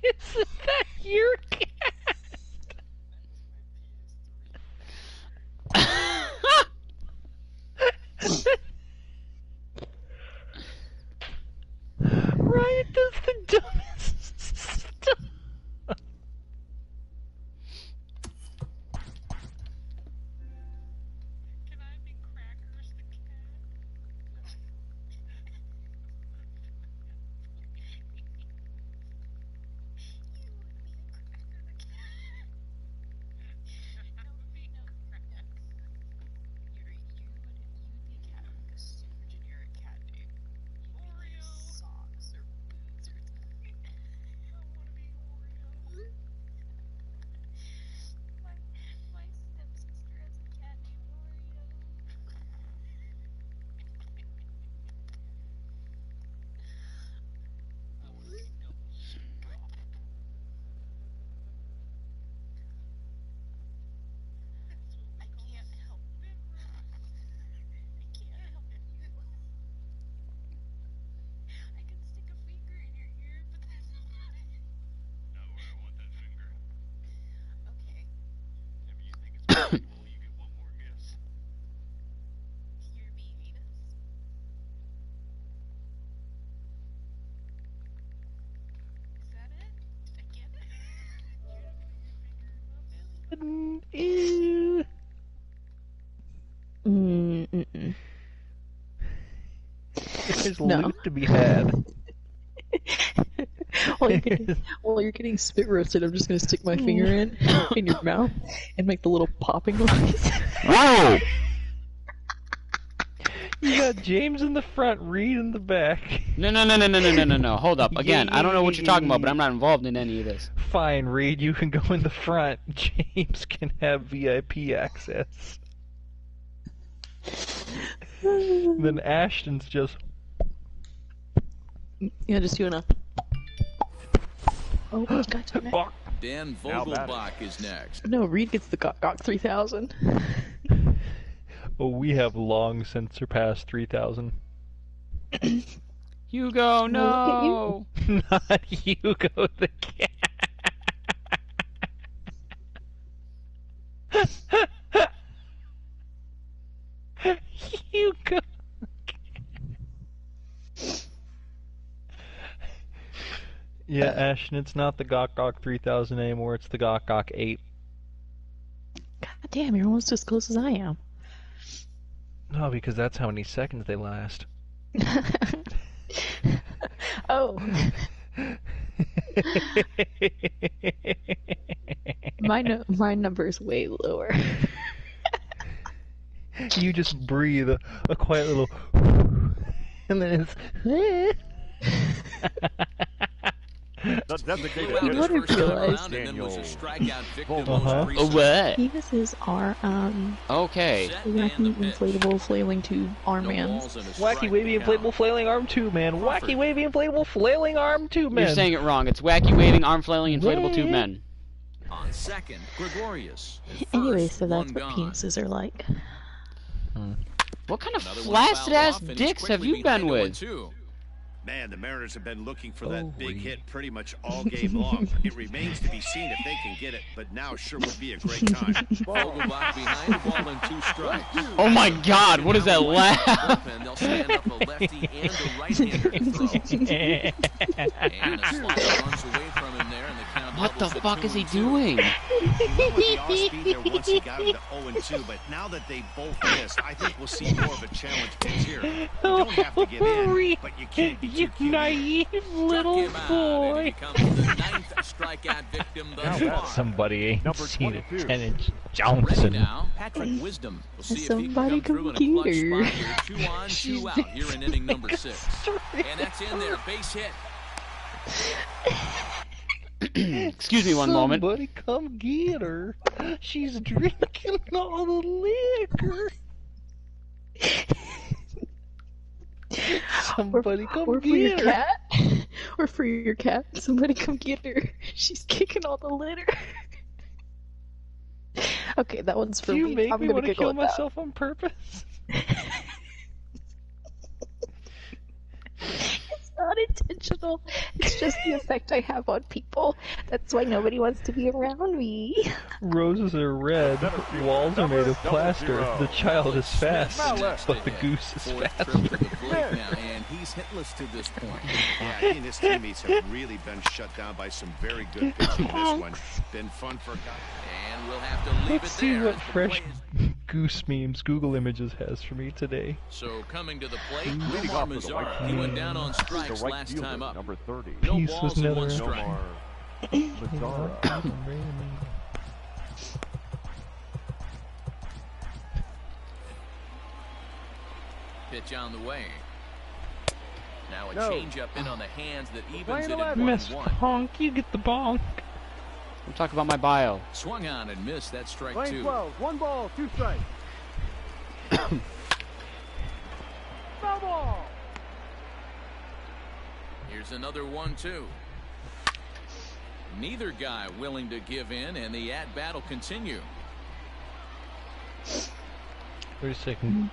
Isn't that your cat? Ryan does the dumbest stuff. Can I be Crackers the cat? Ew. There's No. loot to be had. While you're getting spit roasted, I'm just gonna stick my finger in your mouth and make the little popping noise. Whoa! You got James in the front, Reed in the back. No. Hold up. Again, I don't know what you're talking about, but I'm not involved in any of this. Fine, Reed, you can go in the front. James can have VIP access. Then Ashton's just... Yeah, just you and a... Oh, God damn it. Dan Vogelbach is next. No, Reed gets the Gok 3000. Oh, we have long since surpassed 3,000. Hugo, no! Not Hugo the cat. Hugo. Yeah, Ashton, it's not the Gok 3000 anymore, it's the Gok 8. God damn, you're almost as close as I am. No, because that's how many seconds they last. Oh. My number is way lower. You just breathe a quiet little... and then it's... The designated You know what I realized? What? He was our, Okay. wacky inflatable flailing tube arm man. Wacky wavy inflatable flailing arm tube man. Wacky wavy inflatable flailing arm tube man. You're saying it wrong. It's wacky waving, arm flailing, inflatable tube men. On second, Gregorius. Anyway, so that's what penises are like. What kind of flaccid ass dicks have you been with? Man, the Mariners have been looking for that big hit pretty much all game long. It remains to be seen if they can get it, but now sure would be a great time. Vogelbach behind the ball and 2 strikes. Oh my God! What is that laugh? They'll stand up a lefty and a right-hander to throw. And a slider runs away from him there, and the count What the doubles to fuck is he 2-2. doing? He went with the off-speed there once he got him to 0-2, but now that they both missed, I think we'll see more of a challenge pitch here. You don't have to give in, but you can't be You too cute. naive little boy. Now that's Somebody ain't Number seen a 22. 10-inch Ready Johnson. now, Patrick Wisdom. We'll see if he Somebody can come through in a clutch computer. spot here. 2 on, 2 out here in inning number 6. And that's in there, base hit. Excuse me one moment. Somebody come get her. She's drinking all the liquor. Somebody come Or for your get her. cat. Or for your cat. Somebody come get her. She's kicking all the litter. Okay, that one's for Do you me. make I'm me gonna want to giggle kill at that. myself on purpose? It's not not intentional. It's just the effect I have on people. That's why nobody wants to be around me. Roses are red, walls are made of plaster. The child is fast, but the goose is faster. And he's hitless to this point. Yeah, he and his teammates have really been shut down by some very good pitching in this one. Been fun for a guy. And we'll have to leave Let's it see there. what fresh goose memes Google Images has for me today. So coming to the plate, Nomar Mazara. He went down on strikes last time up. Number 30. No Peace balls was and one never- strike. Mazara. Pitch on the way. Now a No. changeup in on the hands that evens it at Mr. 1-1. Honk, you get the bonk. I'm talking about my bio. Swung on and missed. That strike Lane two. 12. 1 ball, 2 strikes. Foul ball. Here's another 1-2. Neither guy willing to give in, and the at-bat will continue. Wait a second.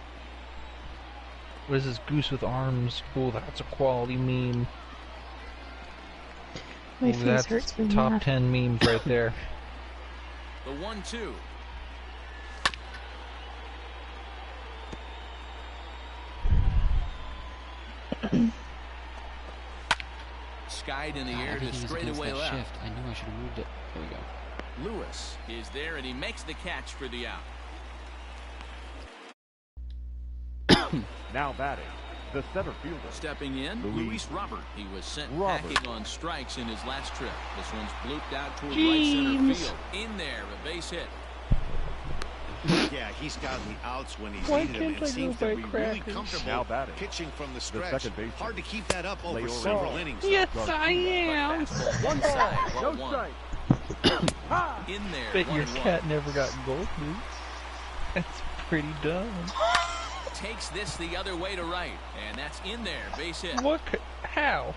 What is this goose with arms? Oh, that's a quality meme. My Ooh, face that's hurts from top that. 10 memes right there. The 1-2. Skied in the God, I air think to he was against straightaway that left. shift. I knew I should have moved it. There we go. Lewis is there, and he makes the catch for the out. Now batting, the center fielder. Stepping in, Luis Robert. He was sent Robert. packing on strikes in his last trip. This one's blooped out toward right center field. In there, a base hit. Yeah, he's gotten the outs when he's Why needed them can't and I seems go to by be really crackers? comfortable Now batting. pitching from the stretch. second baseman. Hard to keep that up over Leo several Ross. innings. Yes, I am. One ball, no 1-1. strike. In there, Bet your 1-1. cat never got gold boots. That's pretty dumb. Takes this the other way to right, and that's in there, base hit. What? How?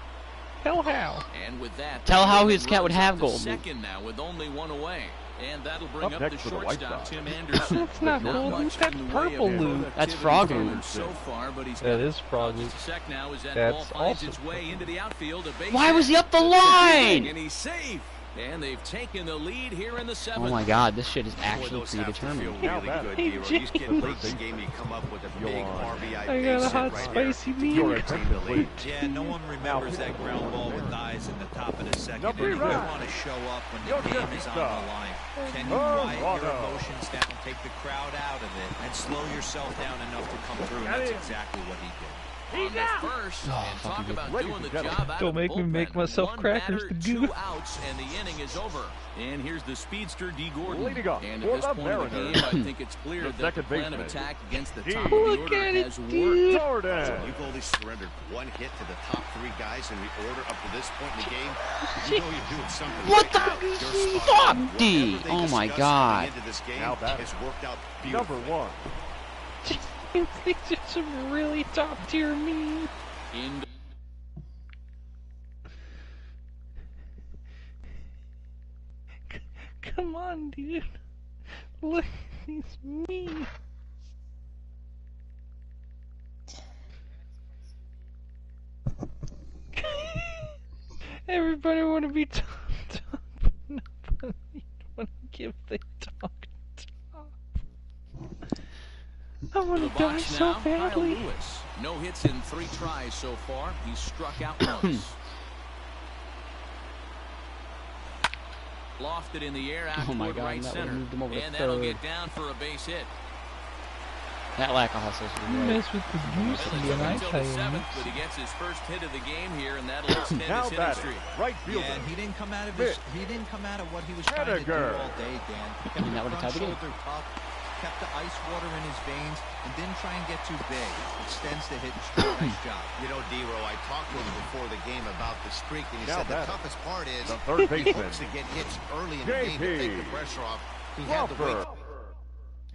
Hell how? And with that, Tell how Jordan his cat would runs have up to gold. second now with only one away. And that'll bring Up up the next for the White shortstop, Sox. Tim Anderson. That's not gold much loot, that's in the way of purple loot. productivity That's frog for him loot. so far, but he's That got is frog loot. just a sec now as that That's ball finds also its way into the outfield. A base Why hit. was he up the line? And he's safe. And they've taken the lead here in the seventh. Oh my god, this shit is Boy, actually those have to feel predetermined. Now really batting. good, Hey, D-Roy. You get late in the James. game, you come up with a You're big on. RBI I got base a hit hot right spicy there. meal. You're Team to lead. Yeah, no one remembers that ground ball with eyes in the top of the second Number inning. You nine. want to show up when Yo, the game is on Jessica. the line. Can you Oh, quiet your bravo. emotions down, take the crowd out of it, and slow yourself down enough to come through? And Got that's him. exactly what he did. On the first, Oh, and fucking talk good. about Ladies doing the and gentlemen. job out Don't of the make me make bullpen. myself One crackers batter, to two goo. outs, and the inning is over. And here's the speedster D. Gordon. Leading off And for at this the point of the Mariners. game, I think it's clear The that the second plan of baseman. attack against the D. top of the Look order at it, has worked. dude. Jordan. You've only surrendered one hit to the top three guys in the order up to this point in the game. You know you're doing something What right. the You're spot on. fuck, D? Whatever they Oh my discussed god. going into this game Now batting. has worked out Number beautifully. 1. These are some really top tier memes. In Come on, dude. Look at these memes. Everybody want to be top. Nobody want to give the top. I want the to die box so now, Kyle badly. Lewis. No hits in 3 tries so far. He's struck out once. Lofted in the air out Oh my toward God, right that would've center. moved him over to And that'll third. get down for a base hit. That lack of hustle is You right. mess with the goose Well, and it took I until tell the you. 7th, but he gets his first hit of the game here, and that'll extend Now his hitting batting. streak. Right Yeah, fielder. and he didn't come out of Mitch. what he was trying to do Henniger. all day, Dan. He I mean, that kept would've the tied the front game. shoulder tucked, kept the ice water in his veins, and didn't try and get too big. Extends the hitting streak. Nice job. You know, D-Row, I talked to him before the game about the streak, and he Now said the batting. toughest part is The third he baseman. hopes to get hits early in the game to take the pressure off. He had to wait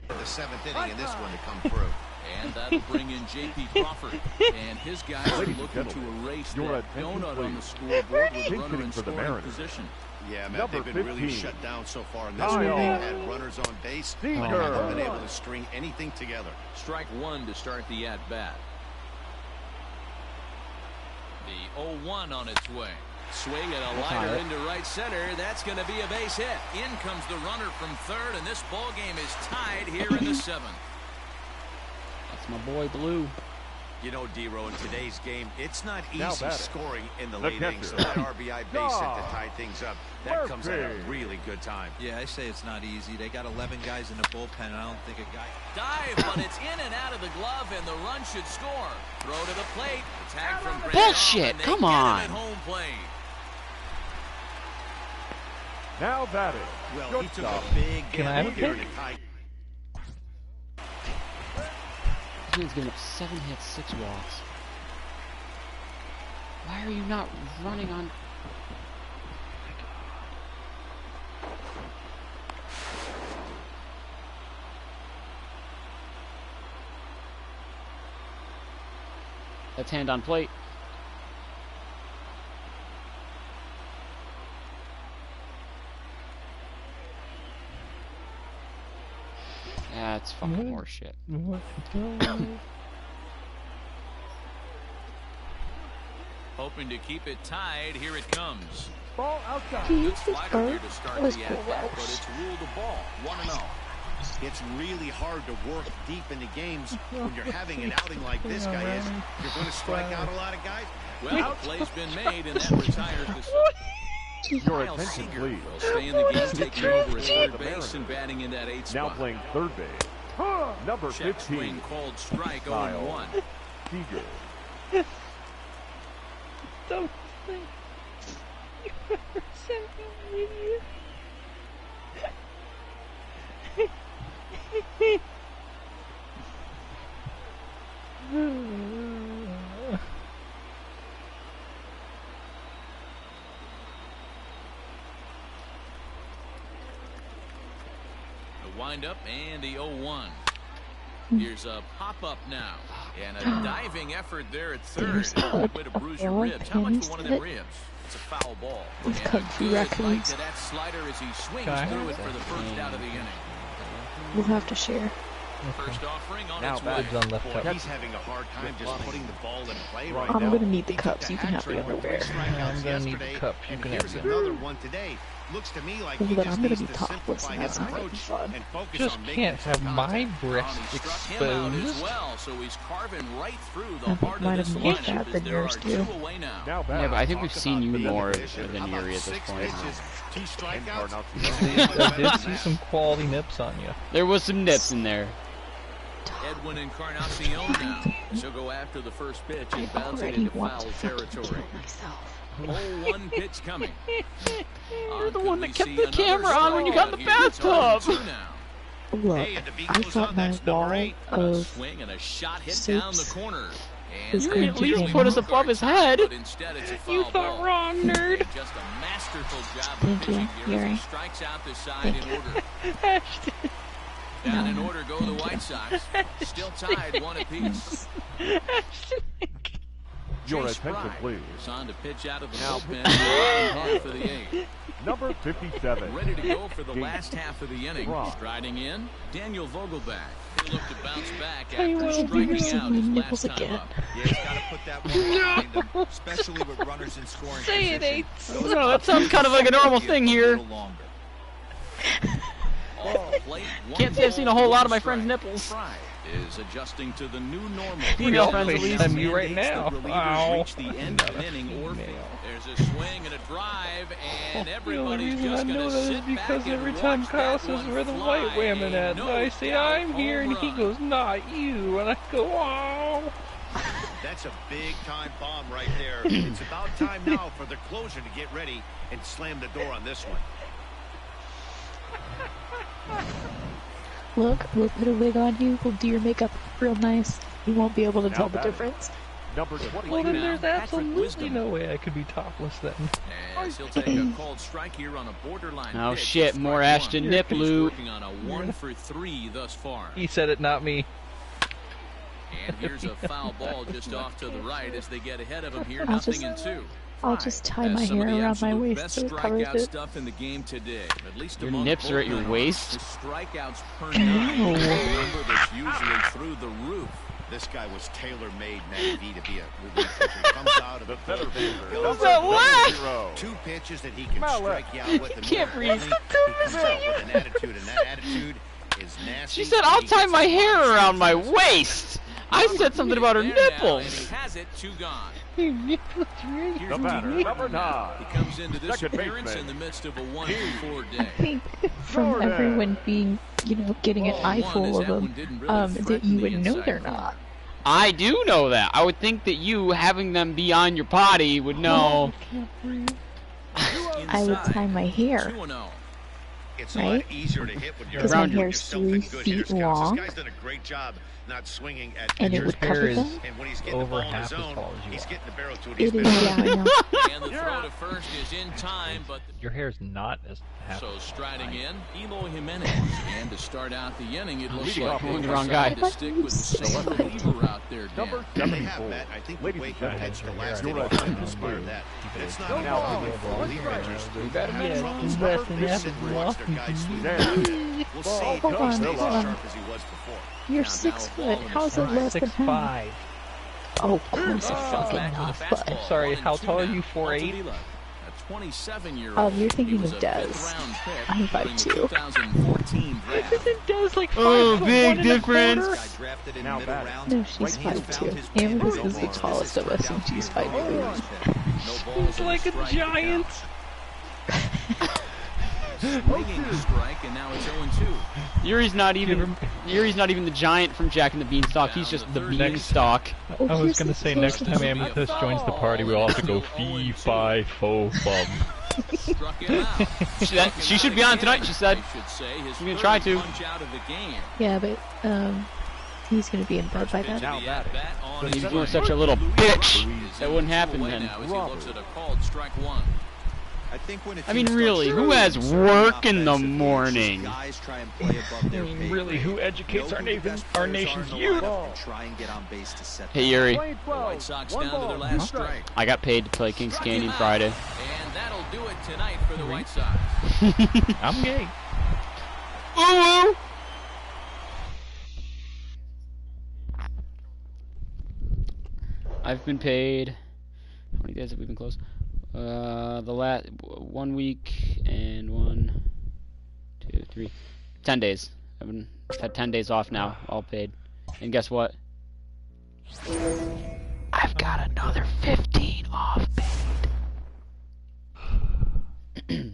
for the 7th inning in this one to come through. And that'll bring in J.P. Crawford. And his guys are Ladies and looking to gentlemen, erase your that attention, donut on the please. scoreboard with Pinch a runner hitting in for the scoring Mariners. position. Yeah, man, Number they've been really 15. shut down so far in this Kyle. one. They've had runners on base. Seeger. Haven't been able to string anything together. Strike one to start the at-bat. The 0-1 on its way. Swing and a liner into right center. That's going to be a base hit. In comes the runner from third, and this ball game is tied here in the 7th. That's my boy Blue. You know, D-Row, in today's game, it's not easy scoring in the The late innings. So that RBI base hit to tie things up, that comes at a really good time. Yeah, I say it's not easy. They got 11 guys in the bullpen, and I don't think a guy... Dive, but it's in and out of the glove, and the run should score. Throw to the plate. Tag from Grant. Bullshit! Come on. At home plate. Now batting. Well, he took a big Can I have a here pick? to tie. He's giving up 7 hits, 6 walks. Why are you not running on? That's hand on plate. That's fucking horseshit. Hoping to keep it tied. Here it comes. Ball outside. Good slider here to start the at-bat, but it's ruled a ball. 1-0. It's really hard to work deep into games when you're having an outing like this guy is. You're going to strike out a lot of guys. Well, the play's been made, and that retires the... Your Kyle attention, Seager please. will stay in the game, taking over at third base and batting in that 8th Now spot. playing third base. Number Check 15. swing called strike. Kyle 0-1. Seager. Don't think you're such an idiot. The windup and the 0-1. Here's a pop-up now. And a diving effort there at third. Way to bruise your ribs. How much for one of them ribs? It's a foul ball. And a good bite to that slider as he swings through it for the first out of the inning. We'll have to share. First offering on Now its way. Dibs on left cup. He's having a hard time just putting the ball in play right I'm now. gonna need the cups. You can have the other bear. I'm gonna need the cups. You And can here's have the another one today. Looks to me like Well, he then just I'm gonna needs be to topless, simplify and his that's not gonna be approach fun. and focus Just on making can't have some my contact. breasts Struck him out as exposed. well, so he's carving right through the I think heart of mine this is more lineup fat as than there yours, are too. 2 away now. Now Yeah, batting. but I think we've Talk seen about you being more efficient. than How about Yuri at this 6 point. pitches, 2 And strikeouts? Carnell. I did see some quality nips on you. There was some nips in there. Edwin Encarnacion now. She'll go after the first pitch I and bounce it already into want foul to fucking territory. kill myself. 0-1 pitch coming. You're the one that kept the Another camera on when you got in the strikeout here. It's bathtub. 0-2 now. Look, Hey, and the beat I goes thought on. my That's number wall 8. A of swing and a shot hit down the soups corner. is And going at to least be put us enough. above his head. But instead it's a foul You thought ball. wrong, nerd. And just a masterful job Thank of you, pitching here as Yuri. he strikes out this side in order. Down in order go the White Sox. Still tied 1 apiece. Your Chase attention, Fry please. is on to pitch out of the Now bullpen in the half of the 8th. Number 57. Ready to go for the last half of the inning. Fry. Striding in, Daniel Vogelback. He'll look to bounce back I after want to striking see out my his nipples last time again. up. Yeah, he's got to put that one behind him, especially with runners in scoring Say it, position. Ates. Those No, that sounds kind of like a normal thing a here. little longer. Off the plate, Can't say I've seen a whole lot of my friend's strike. nipples. Fry is adjusting to the new normal. Female friends, at least. I'm you right Mandates now. the relievers Ow. reach the end of an inning or fail. There's a swing and a drive, and The only everybody's reason I just know going to that is sit because back and every time watch Kyle that says one where the fly. white women at, No and I say doubt I'm here, home and he run. goes, not you, and I go, oh. That's a big-time bomb right there. It's about time now for the closer to get ready and slam the door on this one. Look, we'll put a wig on you. We'll do your makeup real nice. You won't be able to Now tell the batting. difference. Number 22. Well, then there's Patrick absolutely Wisdom. no way I could be topless then. As he'll take a called strike here on a borderline Oh pitch. shit, Strike more one. Ashton Nip He's loot. working on a 1 for 3 thus far. He said it, not me. And here's a foul ball just off to the right as they get ahead of him here, I'll nothing just- in 2. I'll just tie Has my some of hair the around my absolute waist best so it covers strikeout it. stuff in the game today. At least Your among nips are at your bullpen waist? arms. His strikeouts per 9. Ow. A number that's usually through the roof. This guy was tailor-made, Matty V, to be a relief pitcher. Comes out of the bullpen, goes What's that laugh? 2 pitches that he can strike you out with. You can't breathe. He comes out with an attitude, and that attitude is nasty. She said, "I'll tie my hair around my waist." I said something about her And nipples. he has it, 2 gone. The batter, number 9. He comes into this Second appearance baseman. in the midst of a 1-4 I day. think from everyone being, getting an eyeful of them, that you would know they're not. I do know that. I would think that you, having them be on your body, would know. I would tie my hair. 2-0. It's a Right? lot easier to hit when you're Because my around hair's yourself in 3 good feet hitters' counts. long. This guy's done a great job not swinging at And it pitchers. would Hair cover is them. And when he's getting the over ball in half his as zone, tall as you he's are. getting the barrel to it. It He's is, been yeah, I know. And the throw to first is in time, but Your hair is not as half. so striding in, Eloy Jimenez. And to start out the inning, it looks Leading like off they with the wrong guy. decided to stick with the same reliever out there, Dan. Number They have, 74. Matt. I think the Ladies way and he gentlemen, pitched the last your inning right kind of hand inspired is that. But it's not Now, uncommon for relief pitchers to got a have minute. trouble He's spotting less than their half sit as and watch long. their guys swing. There. We'll see if hold he on, stays hold as on. sharp as he was before. You're Now 6 a foot. ball in How's it less than half? 6'5". Oh, close Back fucking with a enough. fastball. But Sorry, 1-2 how tall are now. you, 4'8"? Altavilla, a 27-year-old. You're thinking He was of a Dez. fifth-round pick I'm during the 5'2". 2014 draft. Isn't Dez like 5'1" Oh, big and a difference. quarter? Guy drafted in Now middle batting. rounds. no, she's Right hand 5'2". found his way Amber's into is the the ball. tallest of us, and she's 5'3". No balls He's in like the a strike to giant. count. Swinging strike, and now it's 0-2. Yuri's not even the giant from Jack and the Beanstalk. He's just the Beanstalk. Oh, I was here's gonna the say thing. next time Amethyst joins the party, we'll all have to go fee, fi, fo, fum. Struck him out. She should be on tonight, she said. I should say his She's gonna try to. punch out of the game. Yeah, but he's gonna be in bed by then. Now batting. He's doing such a little bitch. That wouldn't happen then. Now as he looks at a called strike 1. I think when a I mean, team really, starts who has showing work in the offensively, morning? guys try and play above their pay Really, grade. who educates Know our who the nation's best players are nation's in the youth? lineup and try and get on base to set Hey them Yuri, Playing The 12. White Sox One down to ball, their two last strikes. strike. I got paid to play Kings Struck Canyon him out. Friday. And that'll do it tonight for the White Sox. I'm gay. Ooh! I've been paid. How many days have we been closed? The last 1 week and 1, 2, 3, 10 days. I've had 10 days off now, all paid. And guess what? I've got another 15 off paid.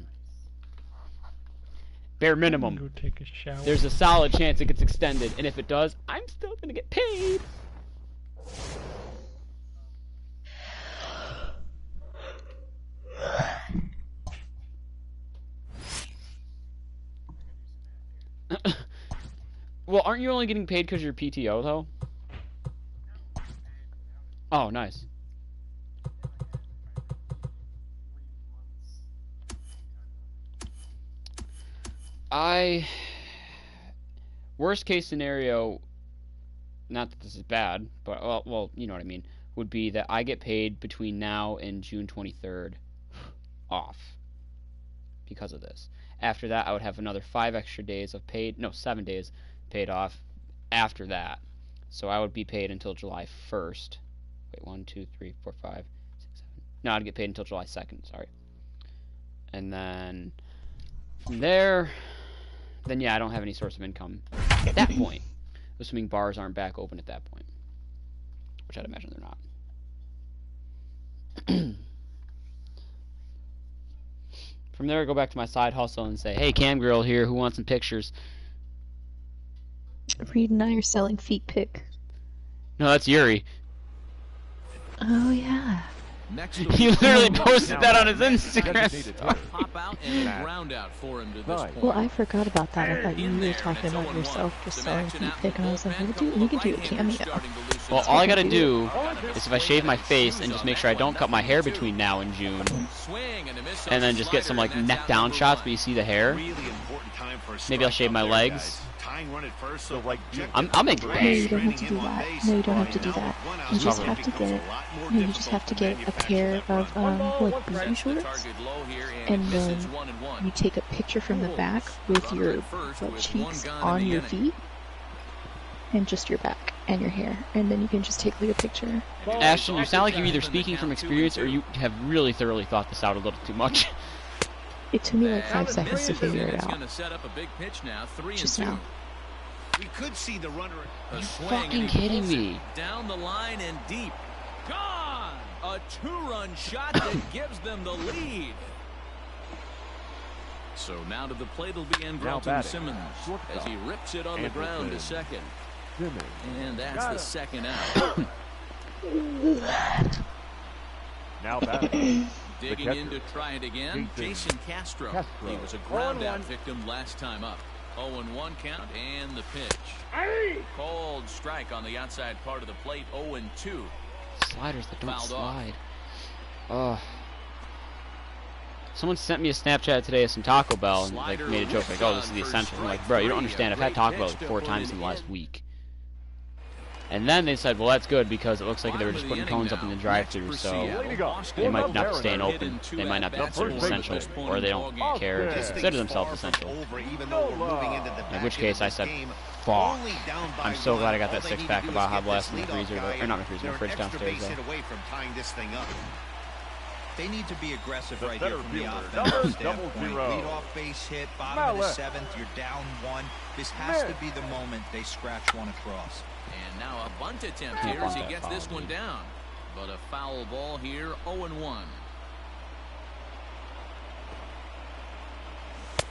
Bare minimum. Go take a shower. There's a solid chance it gets extended, and if it does, I'm still gonna get paid. Well, aren't you only getting paid because you're PTO, though? Oh, nice. Worst case scenario, not that this is bad, but, well, you know what I mean, would be that I get paid between now and June 23rd off because of this. After that, I would have another 5 extra days of paid, no, 7 days paid off after that. So I would be paid until July 1st. Wait, 1, 2, 3, 4, 5, 6, 7. No, I'd get paid until July 2nd, sorry. And then from there, then yeah, I don't have any source of income at that point. Assuming bars aren't back open at that point. Which I'd imagine they're not. From there, I go back to my side hustle and say, hey, Cam Girl here, who wants some pictures? Reed and I are selling feet pic. No, that's Yuri. Oh yeah. Next He literally posted that on his Instagram. Designated hitter. pop out and a ground out for him to this Nice. point. Well, I forgot about that. I thought you In were there, talking and it's about 0-1. yourself just Some selling action feet out in pic, the and I was like, bullpen. we can do a Right-handers cameo. starting to loosen Well, up. all I gotta do Got is if I shave my face and just make sure I don't cut my hair between now and June, Swing and a miss on and then the just get some slider, like and neck that's down out shots number where you see the hair. Really important time for a Maybe I'll strike shave out my there, legs. guys. Tying run at first, So, like, check I'm- the I'll make number No, bank. you don't have to do Training in on that. base. No, you don't have to Now do with that. one out, You just it have to becomes get a lot more no, you just have to difficult get a manufacture pair that run. of like booty Sets the shorts, target low here, and it misses then 1-1. you take a picture from the back with Runner your at first butt with cheeks one gun in on the your inning. feet, and just your back. and your hair, and then you can just take like a picture. Ashton, you sound like you're either speaking from experience or you have really thoroughly thought this out a little too much. It took me like 5 seconds to figure it out. Just now. We could see the runner. Are you fucking kidding me? Down the line and deep. Gone! A 2-run shot that gives them the lead. So now to the plate will be Andrelton Simmons as he rips it on the ground to second. And that's the second out. Now batting. Digging in to try it again, Jason Castro. He was a ground-out victim last time up. 0-1 count and the pitch. Cold strike on the outside part of the plate. 0-2. Sliders that don't slide. Oh. Someone sent me a Snapchat today of some Taco Bell and like made a joke like, "Oh, this is the essential." I'm like, bro, you don't understand. I've had Taco Bell like 4 times in the last week. And then they said, well, that's good because it looks like they were just putting cones up in the drive-thru, so they might not be staying open. They might not be considered essential, or they don't care to consider themselves essential. In which case, I said, fuck. I'm so glad I got that 6-pack of Baja Blast in the freezer, or not my freezer, my fridge downstairs, though. They need to be aggressive right here from the offensive standpoint. Lead-off base hit, bottom of the 7th, you're down 1. This has to be the moment they scratch one across. And now a bunt attempt here as he gets this one down. But a foul ball here, 0-1.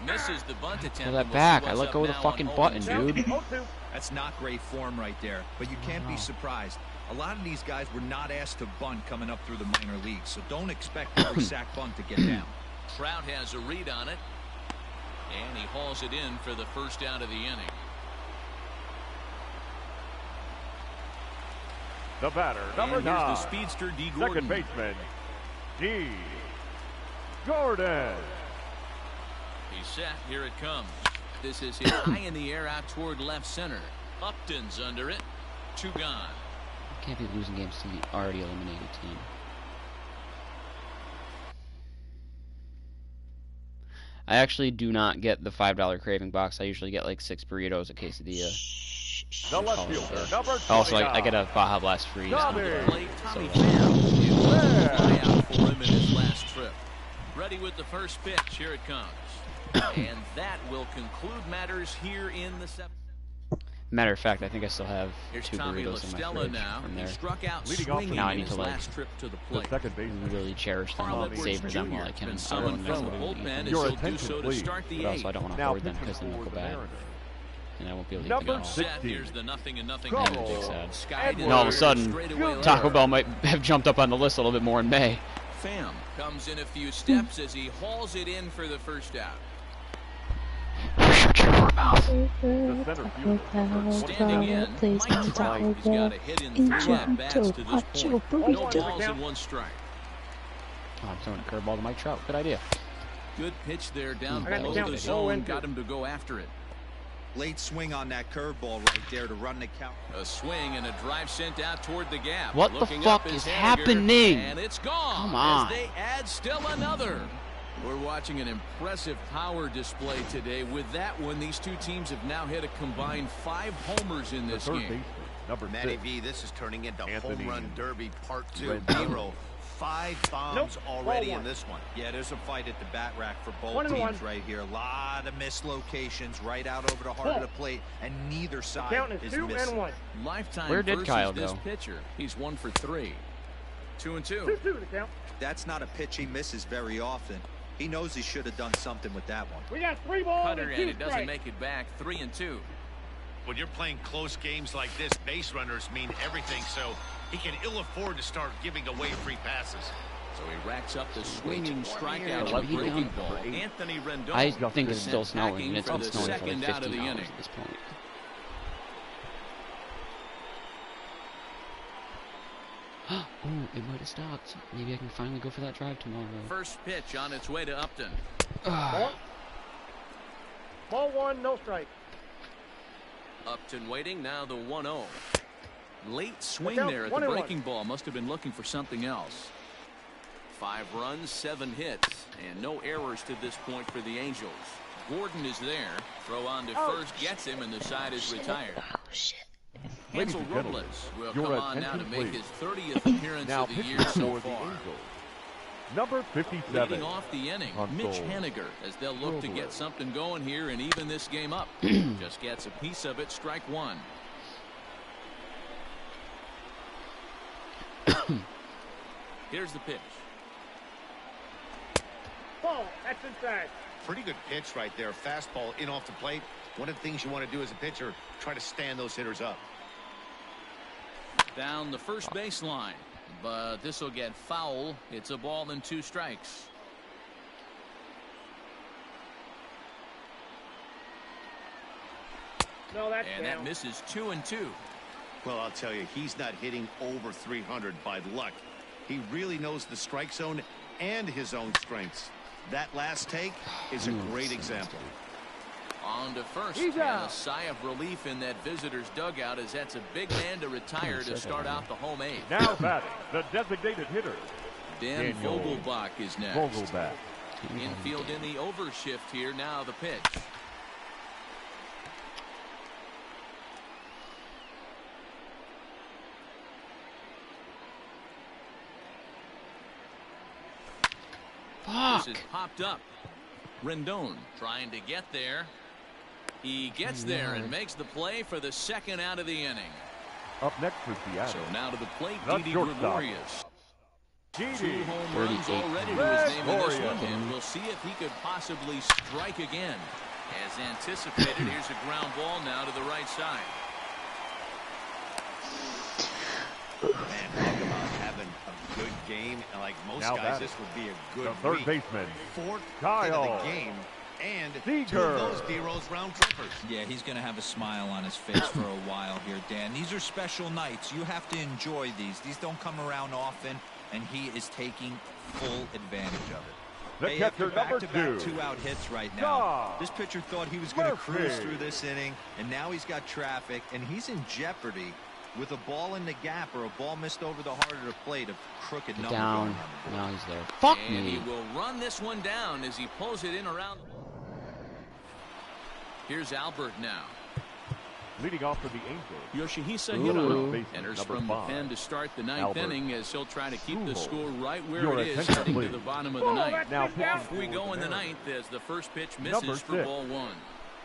Misses the bunt attempt. Pull that back. I let go of the fucking button, dude. That's not great form right there, but you can't be surprised. A lot of these guys were not asked to bunt coming up through the minor leagues, so don't expect every sack bunt to get down. Trout has a read on it, and he hauls it in for the first out of the inning. The batter, number 9. Here's the speedster, D. Gordon. Second baseman, D. Gordon. He's set. Here it comes. This is hit high in the air out toward left center. Upton's under it. 2 gone. Can't be losing games to the already eliminated team. I actually do not get the $5 craving box. I usually get like 6 burritos, a quesadilla. The left fielder, number 29. Also, I get a Baja Blast free. Tommy Pham. It was a fly out for him in his last trip. Ready with the first pitch. Here it comes. And that will conclude matters here in the 7th. Matter of fact, I think I still have Here's 2 Tommy burritos in my LaStella fridge now. from He there. struck out Leading off swinging now I in need his to, like, last trip to the The plate. second baseman. Really cherish them Carl and savor them while I can. been I summoned don't from the know bullpen, and Your he'll do attention, so to please. start the But also, I 8th. don't want to Now hoard them pitching because then they'll for go the bad. Mariners. And I won't be able to Number get them Set. 16. Here's the 0-0 Go. Big pitch. sad. Skied And all of a in sudden, straightaway Taco left. Bell might have jumped up on the list a little bit more in May. Pham comes in a few steps as he hauls it in for the first out. Shut your mouth. The center fielder, Standing in, Mike Trout. He's got a hit in 3 at-bats to this point. No balls and 1 strike. Oh, I'm throwing a curveball to Mike Trout. Good idea. Good pitch there down I got below the the count. zone. Got him to go after it. Late swing on that curveball right there to run the count. A swing and a drive sent out toward the gap. What the Looking fuck up is Haniger, happening? And it's gone. Come on. As they add still another. We're watching an impressive power display today. With that one, these two teams have now hit a combined 5 homers in the this third game. baseman, number Matty 6. V, this is turning into Anthony home run derby part 2. Rendon. Hero. 5 bombs already in this one. Yeah, there's a fight at the bat rack for both teams right here. A lot of missed locations right out over the heart of the plate, and neither side is missing. Lifetime Where did versus Kyle this go? pitcher. He's 1 for 3. 2 and 2. That's not a pitch he misses very often. He knows he should have done something with that one. We got 3 balls Cutter, and 2 and it doesn't strikes. make it back. 3 and 2. When you're playing close games like this, base runners mean everything, so he can ill afford to start giving away free passes. So he racks up the swinging strikeout What with are you breaking doing? ball. Anthony Rendon. I think it's still sent snowing, packing and it's for been the snowing for like second 15 out of the hours inning. at this point. Oh, it might have stopped. Maybe I can finally go for that drive tomorrow. First pitch on its way to Upton. Ball 1, no strike. Upton waiting, now the 1-0. Late swing Look out, there at 1 the and 1. breaking ball. Must have been looking for something else. 5 runs, 7 hits, and no errors to this point for the Angels. Gordon is there. Throw on to first, gets him, and the side is retired. Oh, shit. Hansel and gentlemen, Robles will your come on now to attention, make please. his 30th appearance Now of the pitching year so for the far. Angels, number 57. Leading off the inning, Mitch Hansel Haniger, as they'll look to get Robles. something going here and even this game up. Just gets a piece of it, strike one. Here's the pitch. Ball. That's inside. Pretty good pitch right there. Fastball in off the plate. One of the things you want to do as a pitcher, try to stand those hitters up. Down the first baseline, but this will get foul. It's a ball and 2 strikes. No, that's And down. that misses 2-2. Well, I'll tell you, he's not hitting over 300 by luck. He really knows the strike zone and his own strengths. That last take is a great example. On to first, He's and out. a sigh of relief in that visitor's dugout as that's a big man to retire to start out the home 8th. Now batting, the designated hitter, Dan Daniel Vogelbach is next. Vogelbach. Infield in the overshift here. Now the pitch. Fuck. This is popped up. Rendon trying to get there. He gets there and makes the play for the second out of the inning. Up next for Seattle, So now to the plate, The Didi shortstop. Gregorius. 2 Didi. home runs 38. already to his name in this Gregorius. one, and we'll see if he could possibly strike again. As anticipated, here's a ground ball now to the right side. Man, talk about having a good game. And like most Now guys, batting, this would be a the good third week. baseman, 4th Kyle hit of the game. And 2 Seager. of those D-Rose round trippers. Yeah, he's going to have a smile on his face for a while here, Dan. These are special nights. You have to enjoy these. These don't come around often, and he is taking full advantage of it. the Hey, catcher, after number back-to-back 2. two-out hits right now. Shaw. This pitcher thought he was going to cruise Murphy. through this inning, and now he's got traffic, and he's in jeopardy with a ball in the gap or a ball missed over the heart of the plate, a crooked number Down. going on the board. Now he's there. Fuck And me. he will run this one down as he pulls it in around. Here's Albert now. Leading off for the Angels, Yoshihisa Ooh. Hirano baseman, enters number from 5. the pen to start the 9th Albert. inning as he'll try to keep the Ooh. score right where Your it is attention, heading to please. the bottom of the Ball. 9th. That's Now down. Off we go in the Mariners. 9th as the first pitch misses Number for 6. ball 1.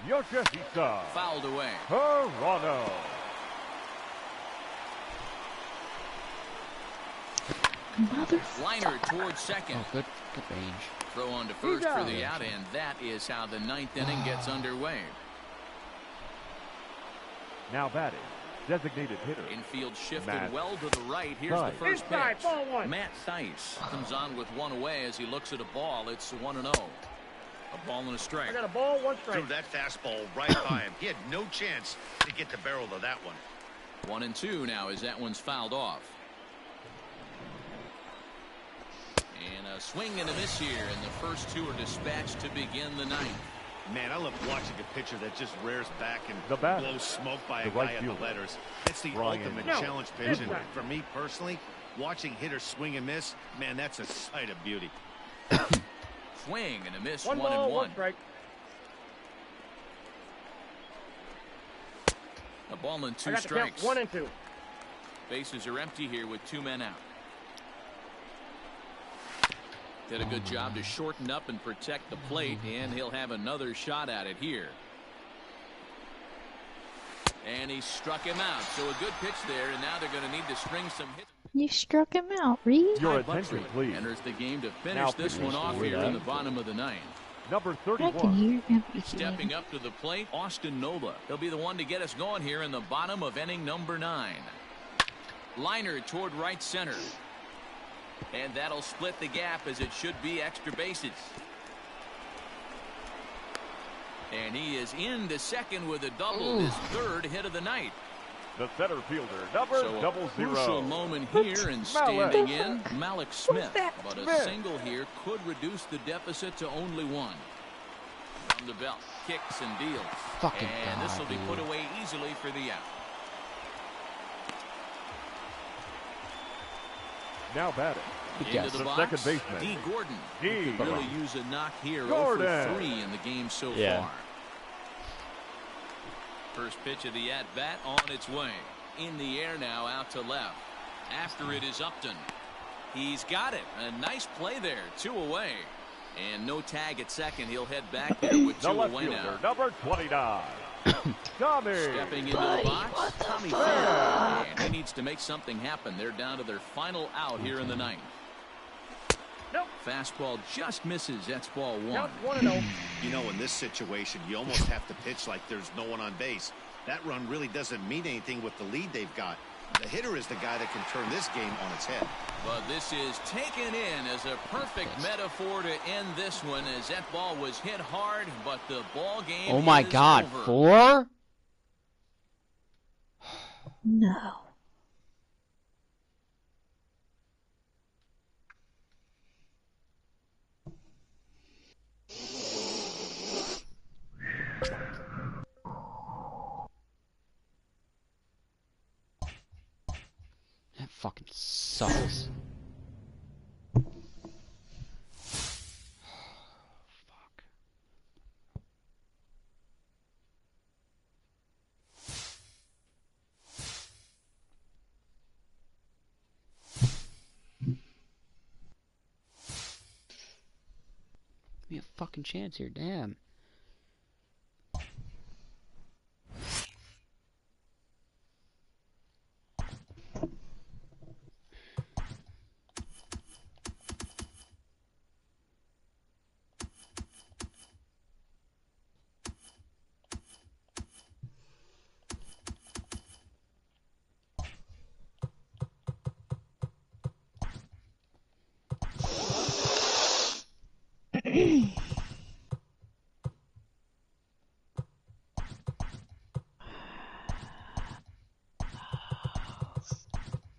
Yoshihisa Fouled away. Hirano. Liner towards second. Oh, good range. Throw on to first for the out, and that is how the 9th inning gets underway. Now batting, designated hitter, Infield shifted Matt well to the right. Here's the Theis. first Inside, pitch. ball 1. Matt Theis comes on with one away as he looks at a ball. It's 1-0. A ball and a strike. I got a ball, 1 strike. Threw that fastball right by him. He had no chance to get the barrel of that one. 1-2 now as that one's fouled off. And a swing and a miss here, and the first 2 are dispatched to begin the 9th. Man, I love watching a pitcher that just rears back and The batter, blows smoke by the a right guy at fielder, the letters. It's the Brian ultimate No. challenge pitch. And Right. for me personally, watching hitters swing and miss, man, that's a sight of beauty. Swing and a miss, 1 ball, 1 1-1. strike. A ball and 2 I got the count, strikes. 1 and 2. Bases are empty here with 2 men out. Did a good job to shorten up and protect the plate, and he'll have another shot at it here. And he struck him out. So a good pitch there, and now they're going to need to string some hits. You struck him out, Reed. Your Ty attention, Buckley please. enters the game to Now finish this pitching one off for here the in the bottom of the 9th. number I can 31, hear him. Stepping up to the plate, Austin Nova. He'll be the one to get us going here in the bottom of inning number 9. Liner toward right center. And that'll split the gap as it should be extra bases. And he is into second with a double, his 3rd hit of the night. the center fielder, number So a 00. crucial moment here, and standing in, Malik Smith. But a Smith. single here could reduce the deficit to only 1. From the belt, kicks and deals. Fucking And this will God, be put dude. away easily for the out. Now batting, Into guess. the The box, second baseman. D. Gordon. D. Could really use a knock here. 0 Gordon. for 3 in the game so Yeah. far. First pitch of the at-bat on its way. in the air now out to left. After it is Upton. He's got it. A nice play there. 2 away. And no tag at second. He'll head back there with 2 The left away fielder, now. number 29. Tommy. Stepping into the box, Tommy Pham. And he needs to make something happen. They're down to their final out here in the ninth. Nope. Fastball just misses. That's ball 1. Just 1-0. You know, in this situation, you almost have to pitch like there's no one on base. That run really doesn't mean anything with the lead they've got. The hitter is the guy that can turn this game on its head. But this is taken in as a perfect metaphor to end this one, as that ball was hit hard, but the ball game Oh my is God, over. 4? No. That fucking sucks. Fuck. Give me a fucking chance here, damn.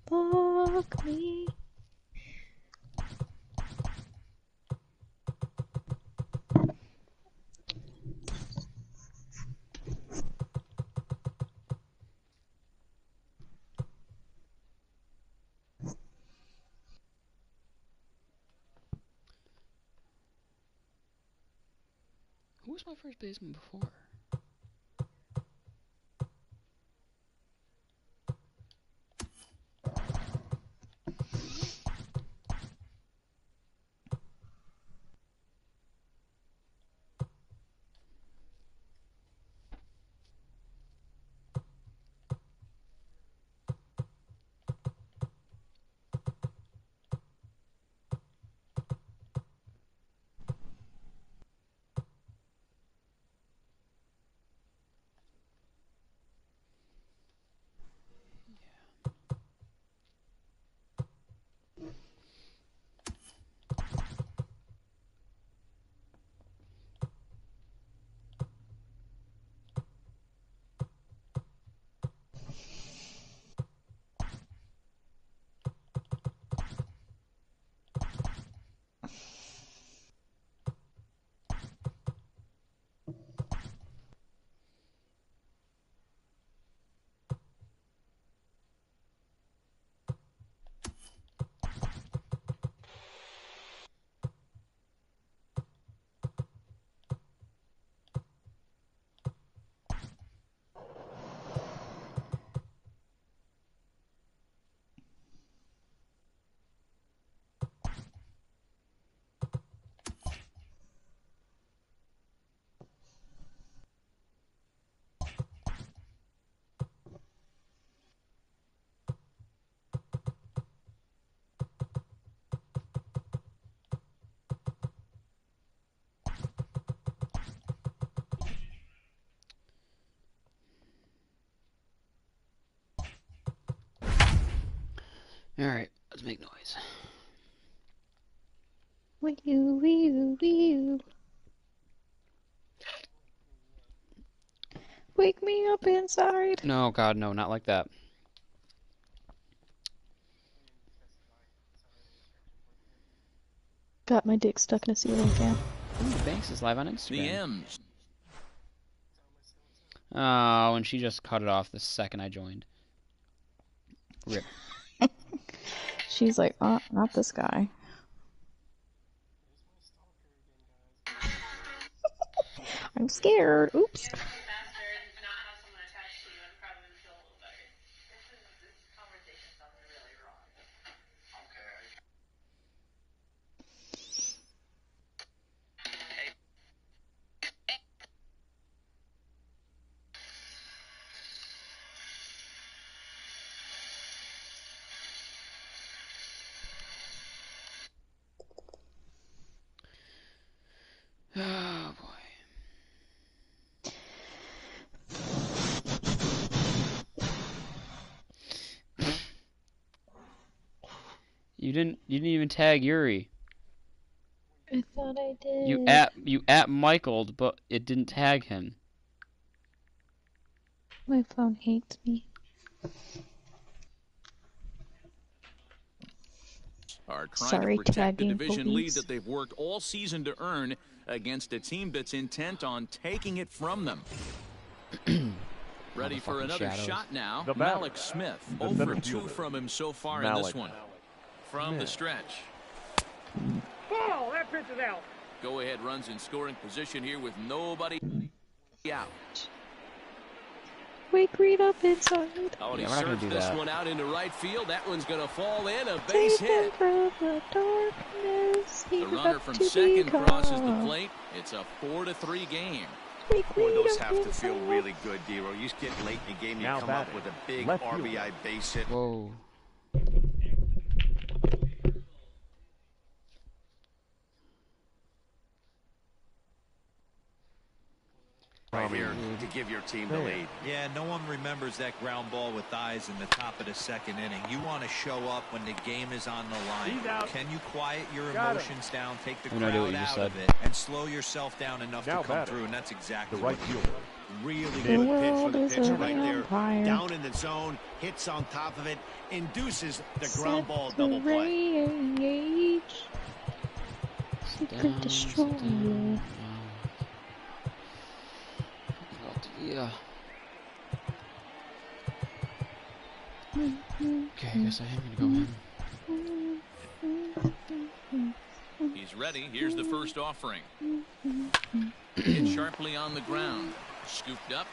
Fuck me. Who was my first baseman before? Alright, let's make noise. Wee you, wee you, wee you. Wake me up inside. No, God, no, not like that. Got my dick stuck in a ceiling fan. Ooh, Banks is live on Instagram. The M's. Oh, and she just cut it off the second I joined. Rip. She's like, oh, not this guy. I'm scared. Oops. You didn't even tag Yuri. I thought I did. You at Michael'd, but it didn't tag him. My phone hates me. Are trying Sorry, to protect the tagging division lead police. that they've worked all season to earn against a team that's intent on taking it from them. Ready for another shot now. Malik Smith. 0 for 2 from him so far in this one. From the stretch. Ball, that pitch is out. Go ahead runs in scoring position here with nobody out. Wake Reed up inside. Oh, and Yeah, he we're not gonna serves do this that. one out into right field. That one's going to fall in. A base Take hit. him from the darkness. The He's runner up from to second crosses the become. plate. It's a 4-3 game. Wake Boy, Reed those up have to feel inside. really good, Dero. You get late in the game, you Now come up batting. with a big Left field. RBI base hit. Whoa. Right here to give your team the lead. Yeah, no one remembers that ground ball with eyes in the top of the second inning. You want to show up when the game is on the line. He's out. Can you quiet your Got him. emotions down, take the I'm gonna do what crowd you just out of said. it, and slow yourself down enough Now to come batting. through, and that's The exactly right what he fielder. did. Really The good pitch world for the is pitcher a right there. vampire. Down in the zone, hits on top of it, induces the ground Set ball the double play. rage. Secret destroyer. Yeah. Okay, I guess I am gonna go in. He's ready. Here's the first offering. Hit sharply on the ground. Scooped up.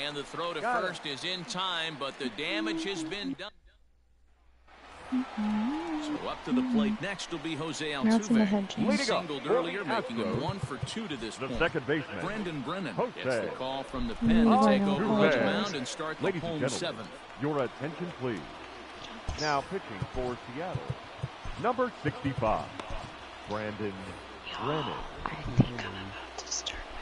And the throw to first is in time, but the damage has been done. So up to the plate next will be Jose That's in the Altuve. head, He James. Leading off singled for the earlier, making him Astros, 1 for 2 to this The point. second baseman. Brendan Brennan Jose. gets the call from the pen to Oh, take no. over on the Altuve. mound and start the Ladies and home gentlemen, seventh. your attention please. Now pitching for Seattle, number 65, Brandon Brennan. I think I'm about to start my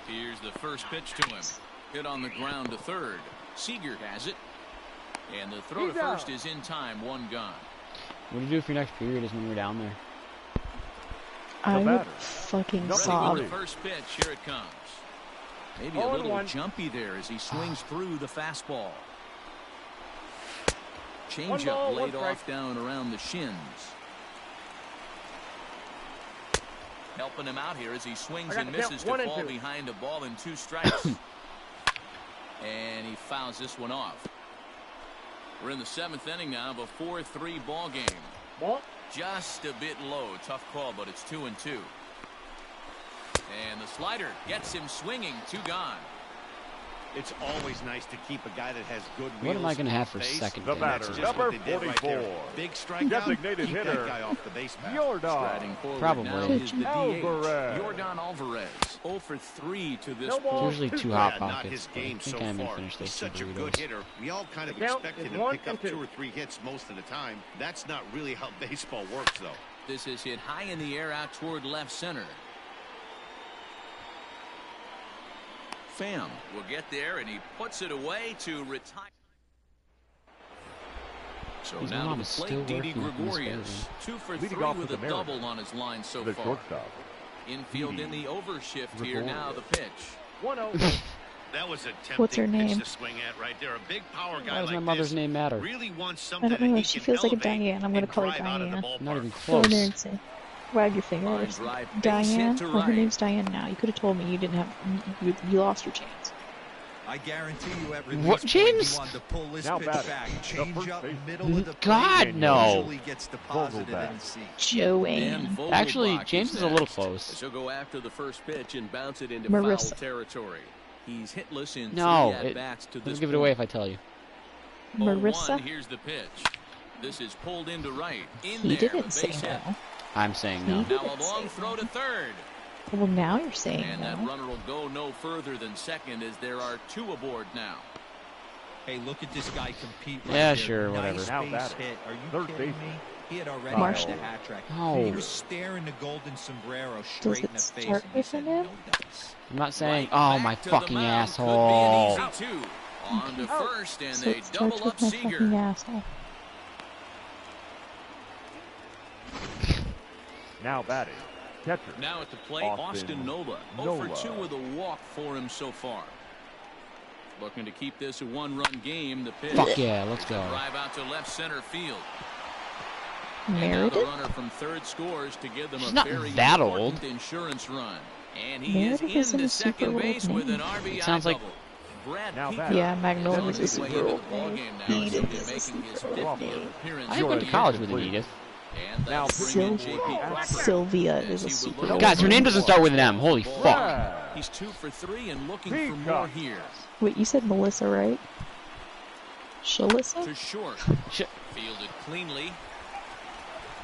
period. Here's the first pitch to him. Hit on the ground to third. Seager has it. And the throw to He's out. first is in time. 1 gone. What do you do if your next period is when we're down there? I would batter. fucking Number Ready sob. with the first pitch. Here it comes. Maybe a 0-1. little jumpy there as he swings through the fastball. One Changeup ball, laid one strike. off down around the shins. Helping him out here as he swings I got and to count misses to 1 and fall 2. behind a ball and 2 strikes. And he fouls this one off. We're in the 7th inning now of a 4-3 ball game. Ball. Just a bit low. Tough call, but it's 2-2. And the slider gets him swinging. 2 gone. It's always nice to keep a guy that has good What wheels am I gonna on have for base. second The base? batter, That's just number what they did right there. 44, Big strikeout. designated Keep hitter, that guy off the base path. Striding Yordar forward Probably. now is the DH. Alvarez. Jordan Alvarez. 0 for 3 to this No ball. point. Usually 2 Yeah, hot not pockets. his But I game think so I'm gonna far. finish He's those 2 such a good burritos. hitter. We all kind of The count expected is him to 1 pick up and 2 2. or 3 hits most of the time. That's not really how baseball works, though. This is hit high in the air out toward left center. Pham will get there, and he puts it away to retire. So His now mom to the is still plate, Didi working on this Gregorius. 2 for Leading 3 off with with a the double Mariners. on his line so the far. shortstop. Infield in the overshift here now. The pitch. 1-0. That was a tempting What's her name? pitch to swing at right there. A big power guy Why does like my mother's this name matter? really wants I something don't that know. he She can feels like a elevate Diane. I'm gonna and call her drive out of the Diane. Not even ballpark. Go in there close. and say, wag your finger. Line It's drive, base Diane. hit to Well, her right. name's Diane now. You could have told me you didn't have. You lost your chance. I guarantee you at release What, point, James? he wanted to pull this Now pitch batting, back. the Change first up baseman. middle of the plate. God, no. Usually gets deposited in Vogelback. the seat. Joanne. Dan Vogelbach Actually, James is a little next. close. He'll go after the first pitch and bounce it into Marissa. foul territory. He's hitless in No, 3 at-bats to Don't this give it point. away if I tell you. 0-1, Marissa. here's the pitch. This is pulled into right. In He there, didn't a say base hit. no. I'm saying no. He Now a didn't long say throw no. to third. Well, now you're saying And that no. runner will go no further than second as there are 2 aboard now. Hey, look at this guy compete right Yeah, there. sure, Nice whatever. Now base batting. hit. Are you Third kidding baseman. me? He had already Marshall. hit the hat trick. No. He was staring the golden sombrero Does straight it in the face. start And he with said, an M? no dice. I'm not saying, Right oh, my back to the fucking mound. asshole. Could be an easy 2. On to first, and So they it starts double up with my Seager. fucking asshole. Now batting, catcher. Now at the plate, Austin Nola. 0 for 2 with a walk for him so far. Looking to keep this a one-run game. The pitch. Fuck yeah, let's go. Drive out to left center field. Meredith? The runner from third scores to give them She's a not very that important old. insurance run. And he Meredith is isn't into a super second old base with an name. RBI It sounds like- double. Brad Now Peacock back. Yeah, Magnolia's is a on his super way old into the ball name. game now. He's Edith is a making his super 50th old name. appearance. I went to college with an Edith. And Now that'll bring in JP Crawford. Sylvia As is a he would super look old Guys, her name. name doesn't start with an M. Holy fuck. Brad. He's 2 for 3 and looking for Peacock. more here. Wait, you said Melissa, right? Shalissa? To short. Sh- Fielded cleanly.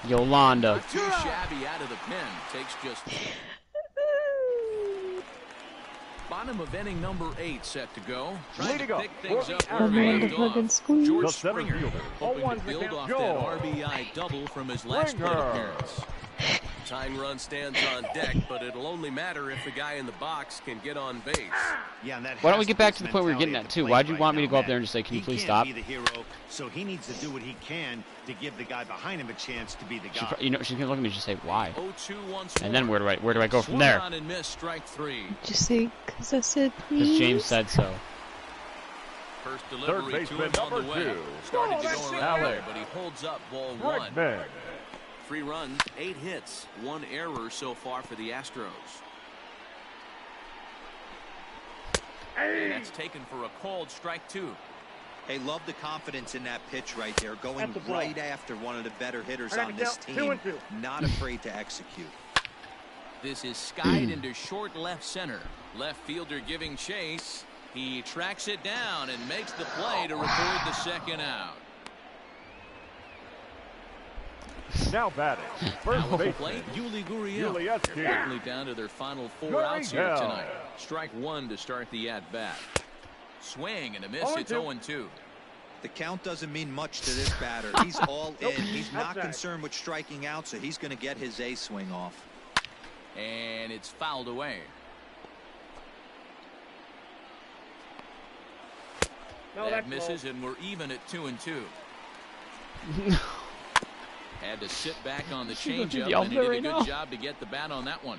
Yolanda. Not too shabby out of the pen. Takes just bottom of inning number 8 set to go. Trying Leading to up pick things for up the where I'm they going to left off. fucking squeeze. George The center Springer fielder. hoping to build off that Go. RBI double from his last plate Springer. appearance. Tying run stands on deck, but it'll only matter if the guy in the box can get on base. Yeah, and that Why don't we has get to back be to the his point we were mentality getting at at the too? plate Why'd you right want me to now, go up Matt. there and just say, can you He please can't stop? be the hero, so he needs to do what he can to give the guy behind him a chance to be the guy. You know, she's gonna look at me and just say, why? 0-2 once And then more. where do I go from Swung there? on and missed, strike 3. Just say, because I said Because please. James said so. First Third delivery to baseman him on the number way. 2. Started to go around Alec. there, but he holds up ball 1. Bregman. 3 runs, 8 hits, 1 error so far for the Astros. And that's taken for a called strike 2. Hey, love the confidence in that pitch right there, going That's a ball. right after one of the better hitters I gotta on this count 2 team. and 2. Not afraid to execute. This is skied into short left center. Left fielder giving chase. He tracks it down and makes the play to record the second out. Now batting, first Now at the plate, baseman. Yuli Gurriel. Gurriel. They're quickly down to their final 4 outs here tonight. Strike 1 to start the at-bat. Swing and a miss. It's 0-2. The count doesn't mean much to this batter. He's all in. He's not concerned with striking out, so he's going to get his A swing off. And it's fouled away. No, That that's misses, low. and we're even at 2-2. Had to sit back on the She's looking changeup, the and he did a right good now. job to get the bat on that one.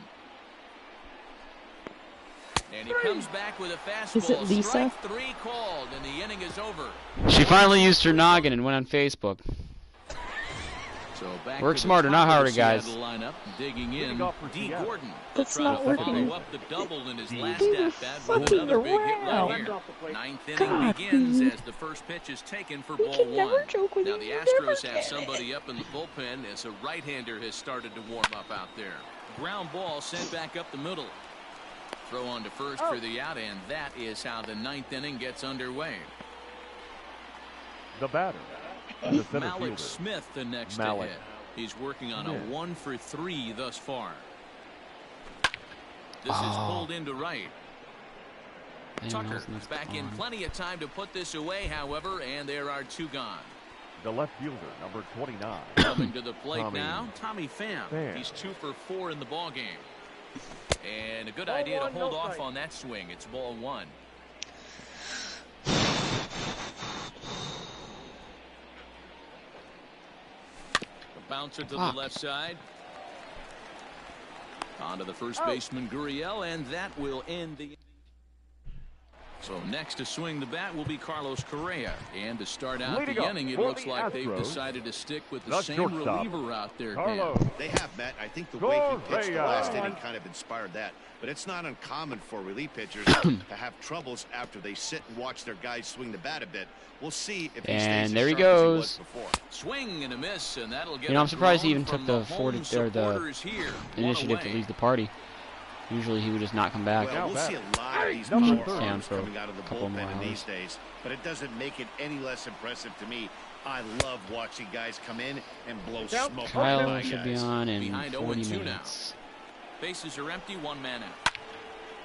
And he comes back with a fastball. Is it Lisa? Strike 3 called, and the inning is over. She finally used her noggin and went on Facebook. So back Work to the smarter, top not of the harder, guys. Seattle lineup, digging in. Leading off for D. Seattle. Gordon. That's Trying not to working. follow up the double in his last Dude, at-bat with fucking another big hit right around. here. Off the plate. 9th inning God, begins dude. as the first pitch is taken for We ball can never 1. joke with Now you. the You Astros never have get somebody up in the bullpen as a right-hander has started to warm up out there. Ground ball sent back up the middle. Throw on to first for the out, and that is how the 9th inning gets underway. The batter, the center Malik fielder. Smith the next Malik. to hit. He's working on a Smith. 1 for 3 thus far. This is Oh. pulled into right. Anyone Tucker else in is this back in pond? plenty of time to put this away, however, and there are 2 gone. The left fielder, number 29. Coming to the plate Tommy now, Tommy Pham. Pham. He's 2 for 4 in the ball game. And a good idea to one, hold no off strike. on that swing. It's ball 1. The bouncer to Fuck. the left side. On to the first baseman, Gurriel, and that will end the... So next to swing the bat will be Carlos Correa. And to start out Leading the up inning, it for looks the like they've Astros, decided to stick with the the same shortstop, reliever out there, Dan. Carlos. They have, Matt. I think the way he pitched the Correa. last inning kind of inspired that. But it's not uncommon for relief pitchers to have troubles after they sit and watch their guys swing the bat a bit. We'll see if he stays And as there he sharp as he was goes. before. Swing and a miss, and that'll get You know, I'm a surprised he groan even took from the home 40 or the supporters here. One initiative to away. leave the party. Usually he would just not come back. Well, we'll Now see a lot of these number power 30. arms For a coming out of the couple more bullpen in hours. these days, but it doesn't make it any less impressive to me. I love watching guys come in and blow Down. smoke. Kyle by should be guys. on in Behind 40 0-2 now. minutes. Bases are empty, 1 man out.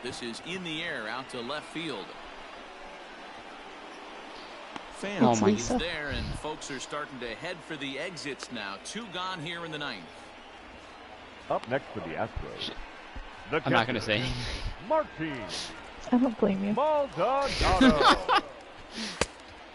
This is in the air out to left field. Pham Oh It's my is Lisa. there, and folks are starting to head for the exits now. 2 gone here in the 9th. Up next for the Astros. The I'm not going to catcher, say anything. Martin I don't blame you. Maldonado.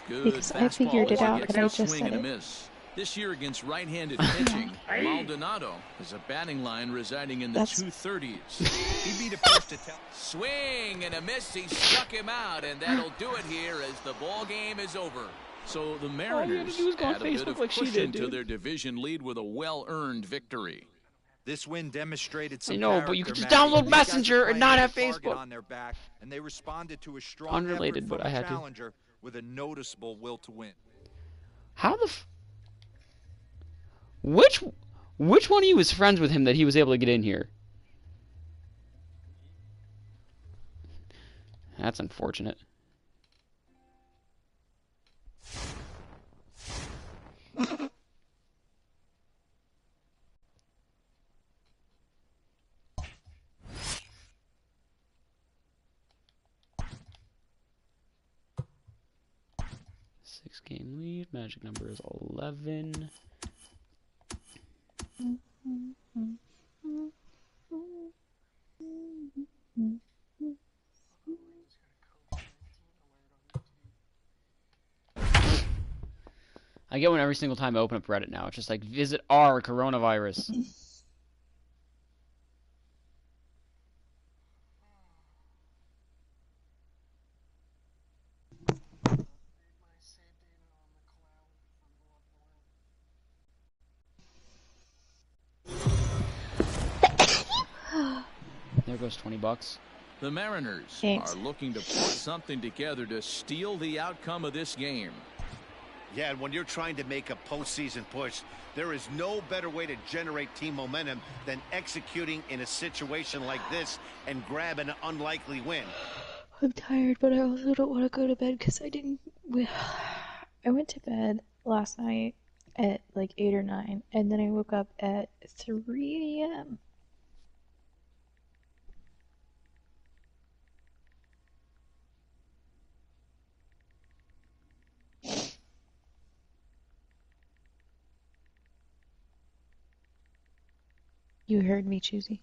Good Because I figured fastball it out, gets and I a just swing said and a it. miss. This year against right-handed pitching, Maldonado has a batting line residing in the That's- 230s. He'd be the first to tell. Swing and a miss. He struck him out, and that'll do it here as the ball game is over. So the Mariners do is go on add a bit Facebook of like she cushion did, to dude. their division lead with a well-earned victory. This win demonstrated some I know, but you character, could just Matty. download These guys are Messenger and playing not with have a target Facebook. on their back, and they responded to a strong Unrelated, effort but from I a had to. challenger with a noticeable will to win. How the which one of you was friends with him that he was able to get in here? That's unfortunate. Six-game lead. Magic number is 11. I get one every single time I open up Reddit now. It's just like, visit our coronavirus. There goes $20. The Mariners Thanks. are looking to put something together to steal the outcome of this game. Yeah, and when you're trying to make a postseason push, there is no better way to generate team momentum than executing in a situation like this and grab an unlikely win. I'm tired, but I also don't want to go to bed because I didn't. I went to bed last night at like 8 or 9, and then I woke up at 3 a.m. You heard me, Choosy.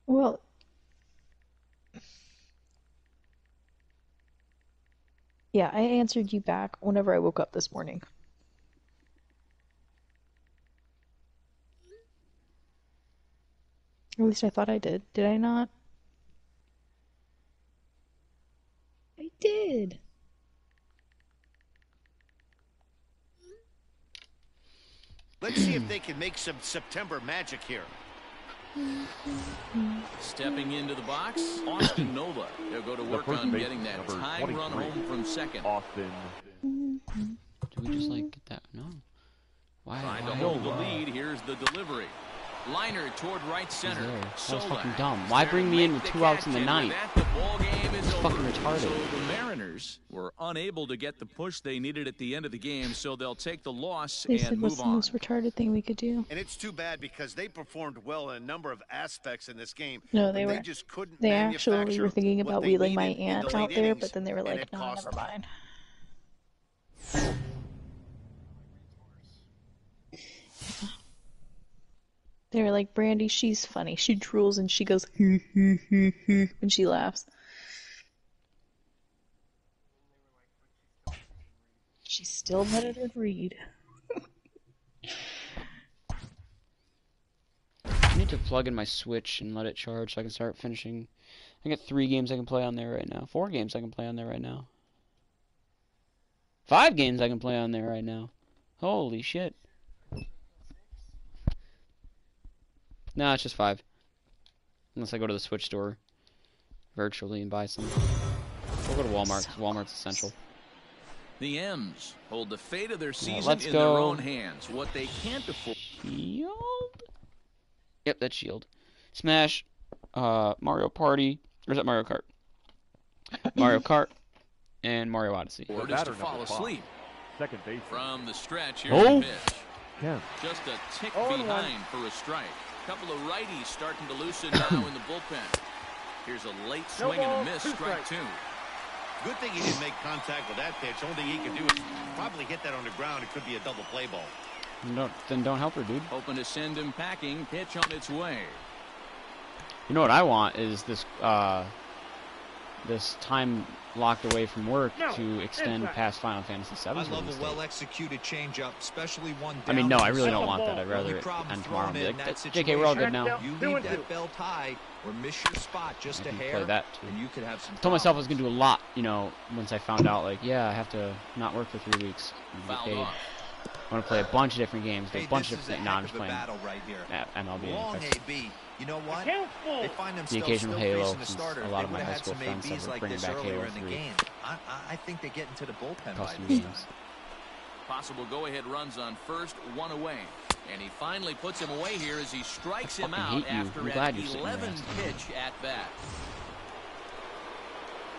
Well, yeah, I answered you back whenever I woke up this morning. At least I thought I did. Did I not? I did. Let's see if they can make some September magic here. Stepping into the box, Austin Nova. They'll go to work first on baseman, getting that number tying run 23. home from second. Austin. Do we just like get that? No. Why? Trying to why? hold the lead. Here's the delivery. Liner toward right He's center. there. That was Solak fucking dumb. is Why there bring to me in make with the 2 outs catch, in the and ninth? with that, the ball game is It's over. fucking retarded. So the Mariners were unable to get the push they needed at the end of the game, so they'll take the loss They and said, what's move the on. most retarded thing we could do? And it's too bad because they performed well in a number of aspects in this game. No, but they were. just couldn't They actually manufacture were thinking what about they wheeling my needed in aunt the out late there, innings, but then they were and like, it no, cost never mind. They were like, Brandy, she's funny. She drools and she goes, when she laughs. She's still better than Reed. I need to plug in my Switch and let it charge so I can start finishing. I got 3 games I can play on there right now. 4 games I can play on there right now. 5 games I can play on there right now. Holy shit. Nah, it's just 5. Unless I go to the Switch store virtually and buy some. We'll go to Walmart, 'cause Walmart's essential. The M's hold the fate of their season let's in go. their own hands. What they can't afford. Shield? Yep, that's Shield. Smash, Mario Party, or is that Mario Kart? Mario Kart, and Mario Odyssey. Or The is to batter, fall number 5. asleep. Second base. From the stretch, here's Oh. the pitch. Kemp. Just a tick 0-1. behind for a strike. Couple of righties starting to loosen now in the bullpen. Here's a late swing and a miss, strike 2. Good thing he didn't make contact with that pitch. Only thing he could do is probably hit that on the ground. It could be a double play ball. Then don't help her, dude. Hoping to send him packing. Pitch on its way. You know what I want is this this time locked away from work to extend past Final Fantasy VII. I love a well-executed changeup, especially one down. I mean, no, I really don't want that. I'd rather end tomorrow and be like, JK, we're all good now. You leave that belt high or miss your spot just a hair, play that too. and you could have some. I told myself I was going to do a lot, you know, once I found out, like, yeah, I have to not work for 3 weeks and get paid. I want to play a bunch of different games, a bunch of different. No, I'm just playing MLB. AB. You know what? They find the occasional Halo, since a lot of my high school friends have bringing back Halo 3. I think they get into the bullpen by Custom this games. time. Possible go-ahead runs on first, 1 away. And he finally puts him away here as he strikes him out after an 11-pitch at-bat.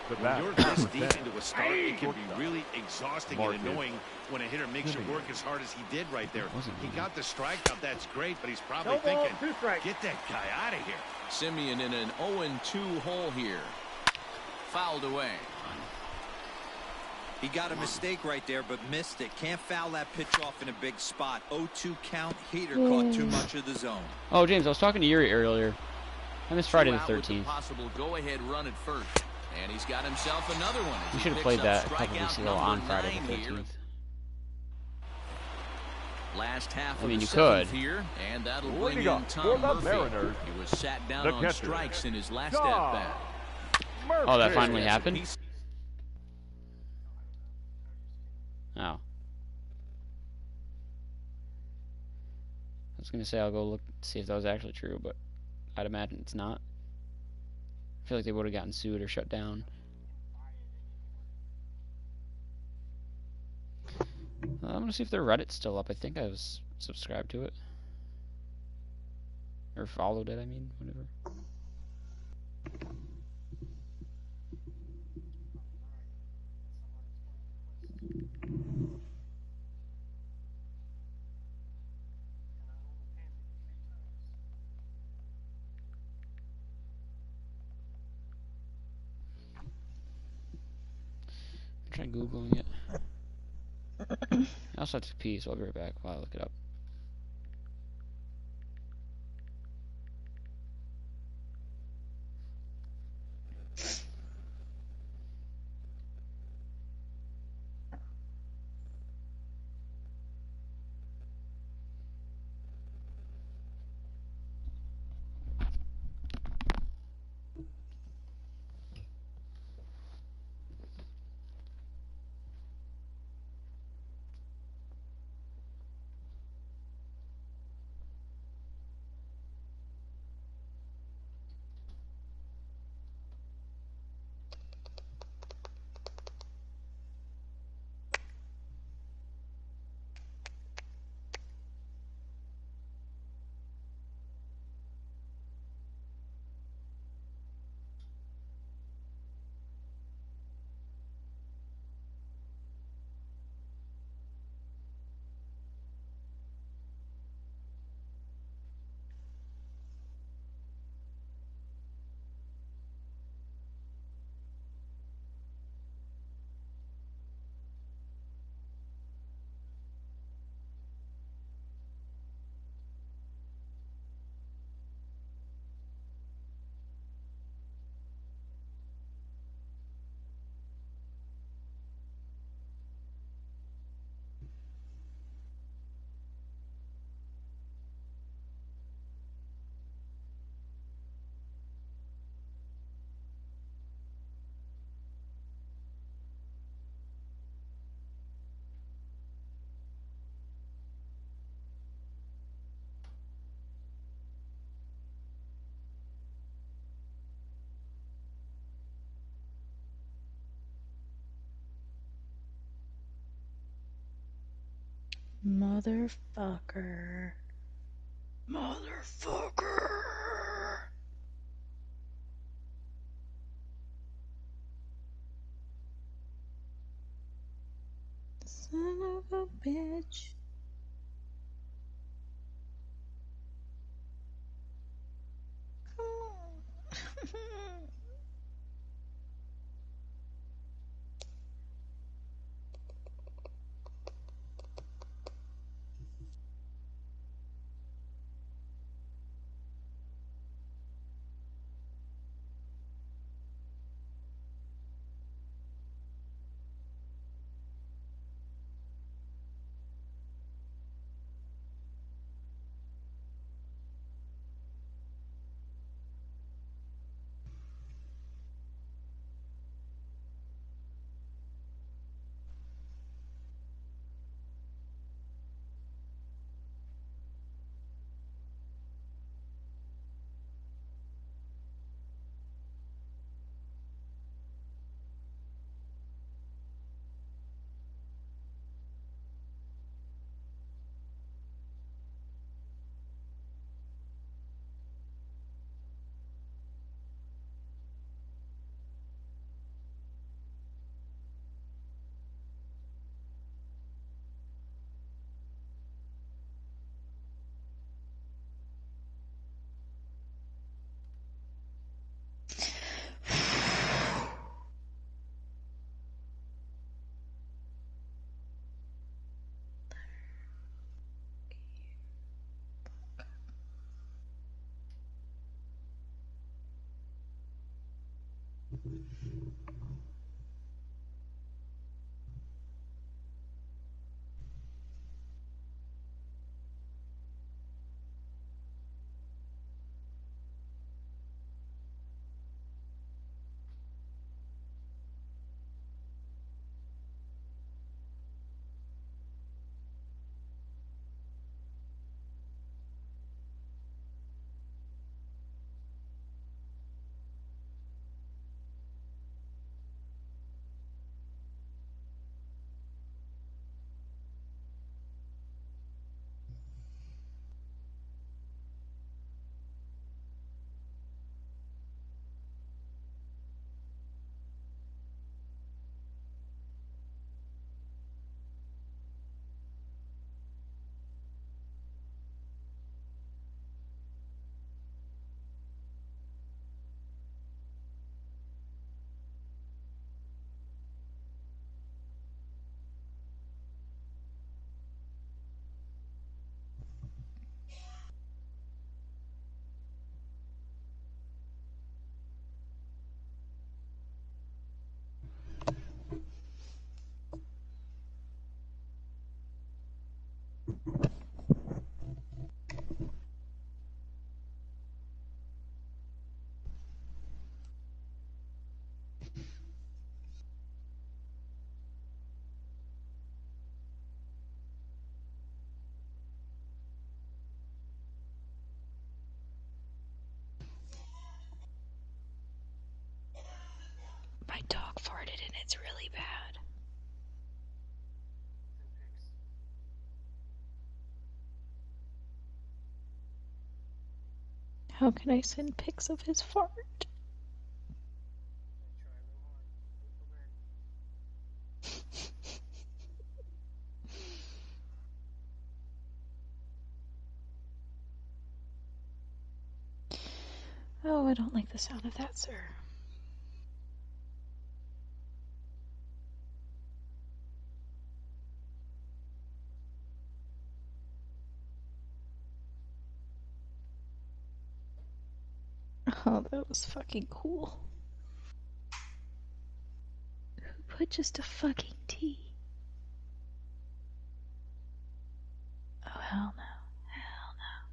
When you're this deep into a start, it can be really exhausting and annoying when a hitter makes you work as hard as he did right there. He got the strikeout, that's great, but he's probably thinking, get that guy out of here. Simeon in an 0-2 hole here. Fouled away. He got a mistake right there, but missed it. Can't foul that pitch off in a big spot. 0-2 count. Hater caught too much of the zone. Oh, James, I was talking to Yuri earlier. I missed Friday the 13th. Possible go-ahead run at first. And he's got himself another one. We should have played that a couple weeks ago on Friday the 13th. Last half I mean, of you the could. Here, and that'll bring in Tom Murphy. He was sat down on strikes in his last at-bat. Oh, that finally happened? Oh. I was going to say I'll go look see if that was actually true, but I'd imagine it's not. I feel like they would have gotten sued or shut down. I'm going to see if their Reddit's still up. I think I was subscribed to it. Or followed it, I mean, whatever. Try Googling it. I also have to pee, so I'll be right back while I look it up. Motherfucker. Motherfucker. Son of a bitch. Come on. My dog farted and it's really bad. How can I send pics of his fart? Oh, I don't like the sound of that, sir. Oh, that was fucking cool. Who put just a fucking T? Oh, hell no. Hell no.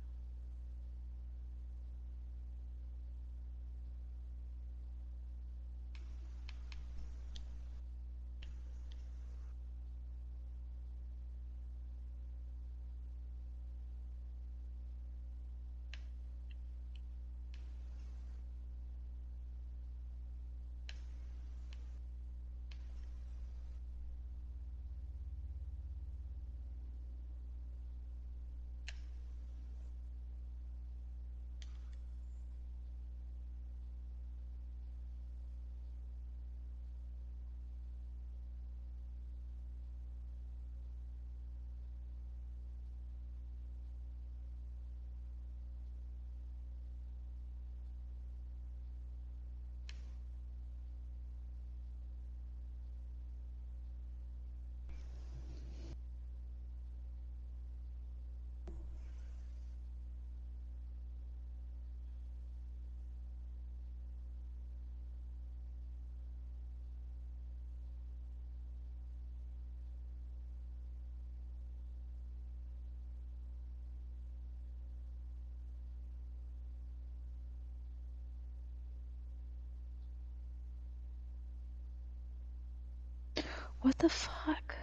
What the fuck?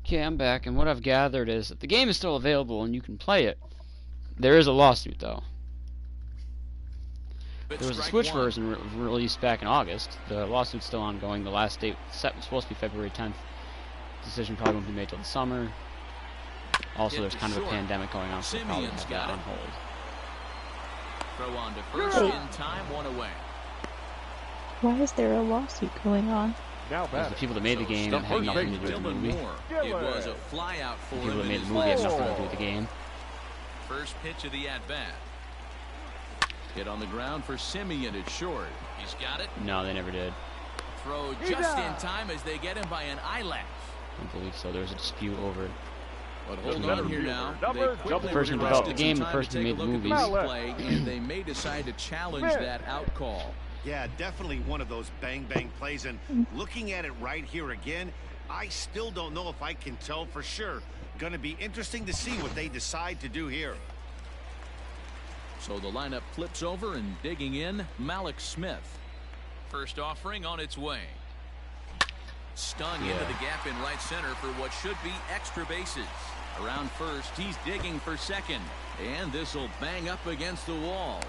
Okay, I'm back, and what I've gathered is that the game is still available and you can play it. There is a lawsuit, though. There was a Switch version released back in August. The lawsuit's still ongoing. The last date set was supposed to be February 10th. decision probably won't be made till the summer. Also, there's kind of a pandemic going on, so we'll probably have that on hold. Throw on to first in time, 1 away. Why is there a lawsuit going on? Because the people that made the game have nothing to do with the movie. It was a fly out for The people him that made in the movie have his nothing to do with the game. first pitch of the at-bat. Hit on the ground for Simeon at short. He's got it. No, they never did. Throw just in time as they get him by an eyelash. I don't believe so. There was a dispute over it. But hold on here now. The person who developed the game, the person who made the movies. Play, and they may decide to challenge that out call. Yeah, definitely one of those bang-bang plays. And looking at it right here again, I still don't know if I can tell for sure. Going to be interesting to see what they decide to do here. So the lineup flips over and digging in, Malik Smith. First offering on its way. Stung into the gap in right center for what should be extra bases. Around first, he's digging for second. And this will bang up against the wall.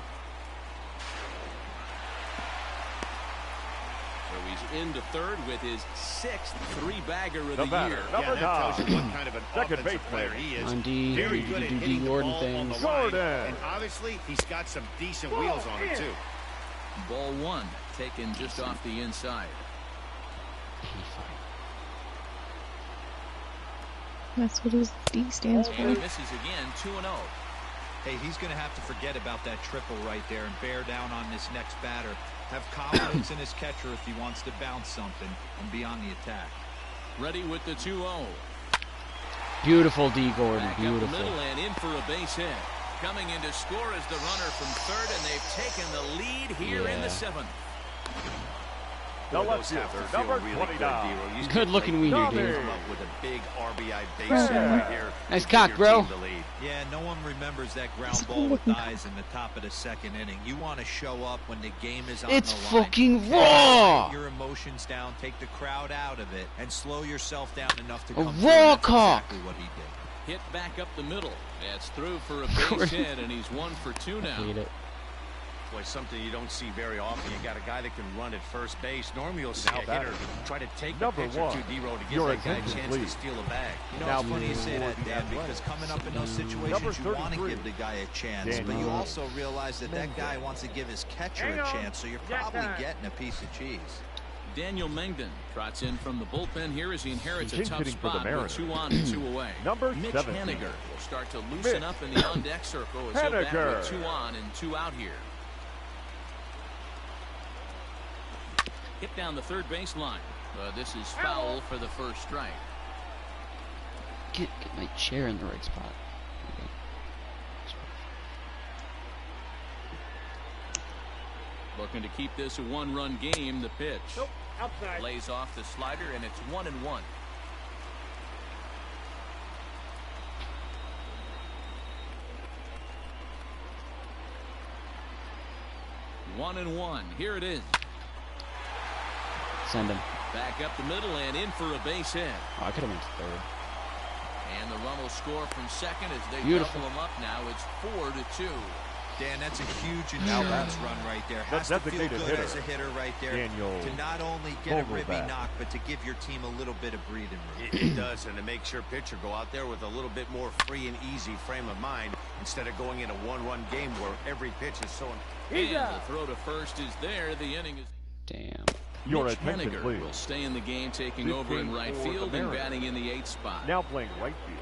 So he's into third with his 6th three-bagger of the year. Yeah, that tells you what kind of an offensive player he is. Very good at hitting the ball on the line. And obviously, he's got some decent wheels on him, too. Ball 1, taken just off the inside. That's what his D stands for. And he misses again, 2-0. Hey, he's going to have to forget about that triple right there and bear down on this next batter. Have confidence in his catcher if he wants to bounce something and be on the attack. Ready with the 2-0. Beautiful D. Gordon, Back beautiful. up the middle and in for a base hit. Coming in to score is the runner from third, and they've taken the lead here in the 7th. The left fielder, number 29. Good-looking wiener, dude. With a big RBI base hit right here. Nice cock, bro. Yeah, no one remembers that ground ball with eyes in the top of the 2nd inning. You want to show up when the game is on It's the line. fucking raw. Take your emotions down, take the crowd out of it, and slow yourself down enough to A come raw through. That's cock. exactly what he did. Hit back up the middle. That's through for a base hit, and he's 1 for 2 now. Hate it. Boy, something you don't see very often. You got a guy that can run at first base. Normally you'll see a hitter try to take the pitch or two D-row to give that guy a chance to steal a bag. You know, it's funny you say that, Dan, because coming up in those situations, you want to give the guy a chance, but you also realize that that guy wants to give his catcher a chance, so you're probably getting a piece of cheese. Daniel Mengden trots in from the bullpen here as he inherits a tough hitting for the spot with 2 on and 2 away. Number Mitch 17. Haniger will start to loosen up in the on-deck circle as he'll bat with 2 on and 2 out here. Hit down the third baseline. This is foul for the first strike. Get my chair in the right spot. Looking to keep this a 1-run game. The pitch. Nope, outside. Lays off the slider, and it's 1-1. 1-1. Here it is. Send him. Back up the middle and in for a base hit. Oh, I could have went to third. And the run will score from second as they Beautiful. double him up now. It's 4-2. Dan, that's a huge insurance run right there. Has to feel good as a hitter right there. To not only get a ribby knock, but to give your team a little bit of breathing room. It does, and it makes your pitcher go out there with a little bit more free and easy frame of mind instead of going in a 1-run game where every pitch is so... And the throw to first is there. The inning is... Damn. Mitch Haniger will stay in the game, taking over in right field and batting in the 8th spot. Now playing right field.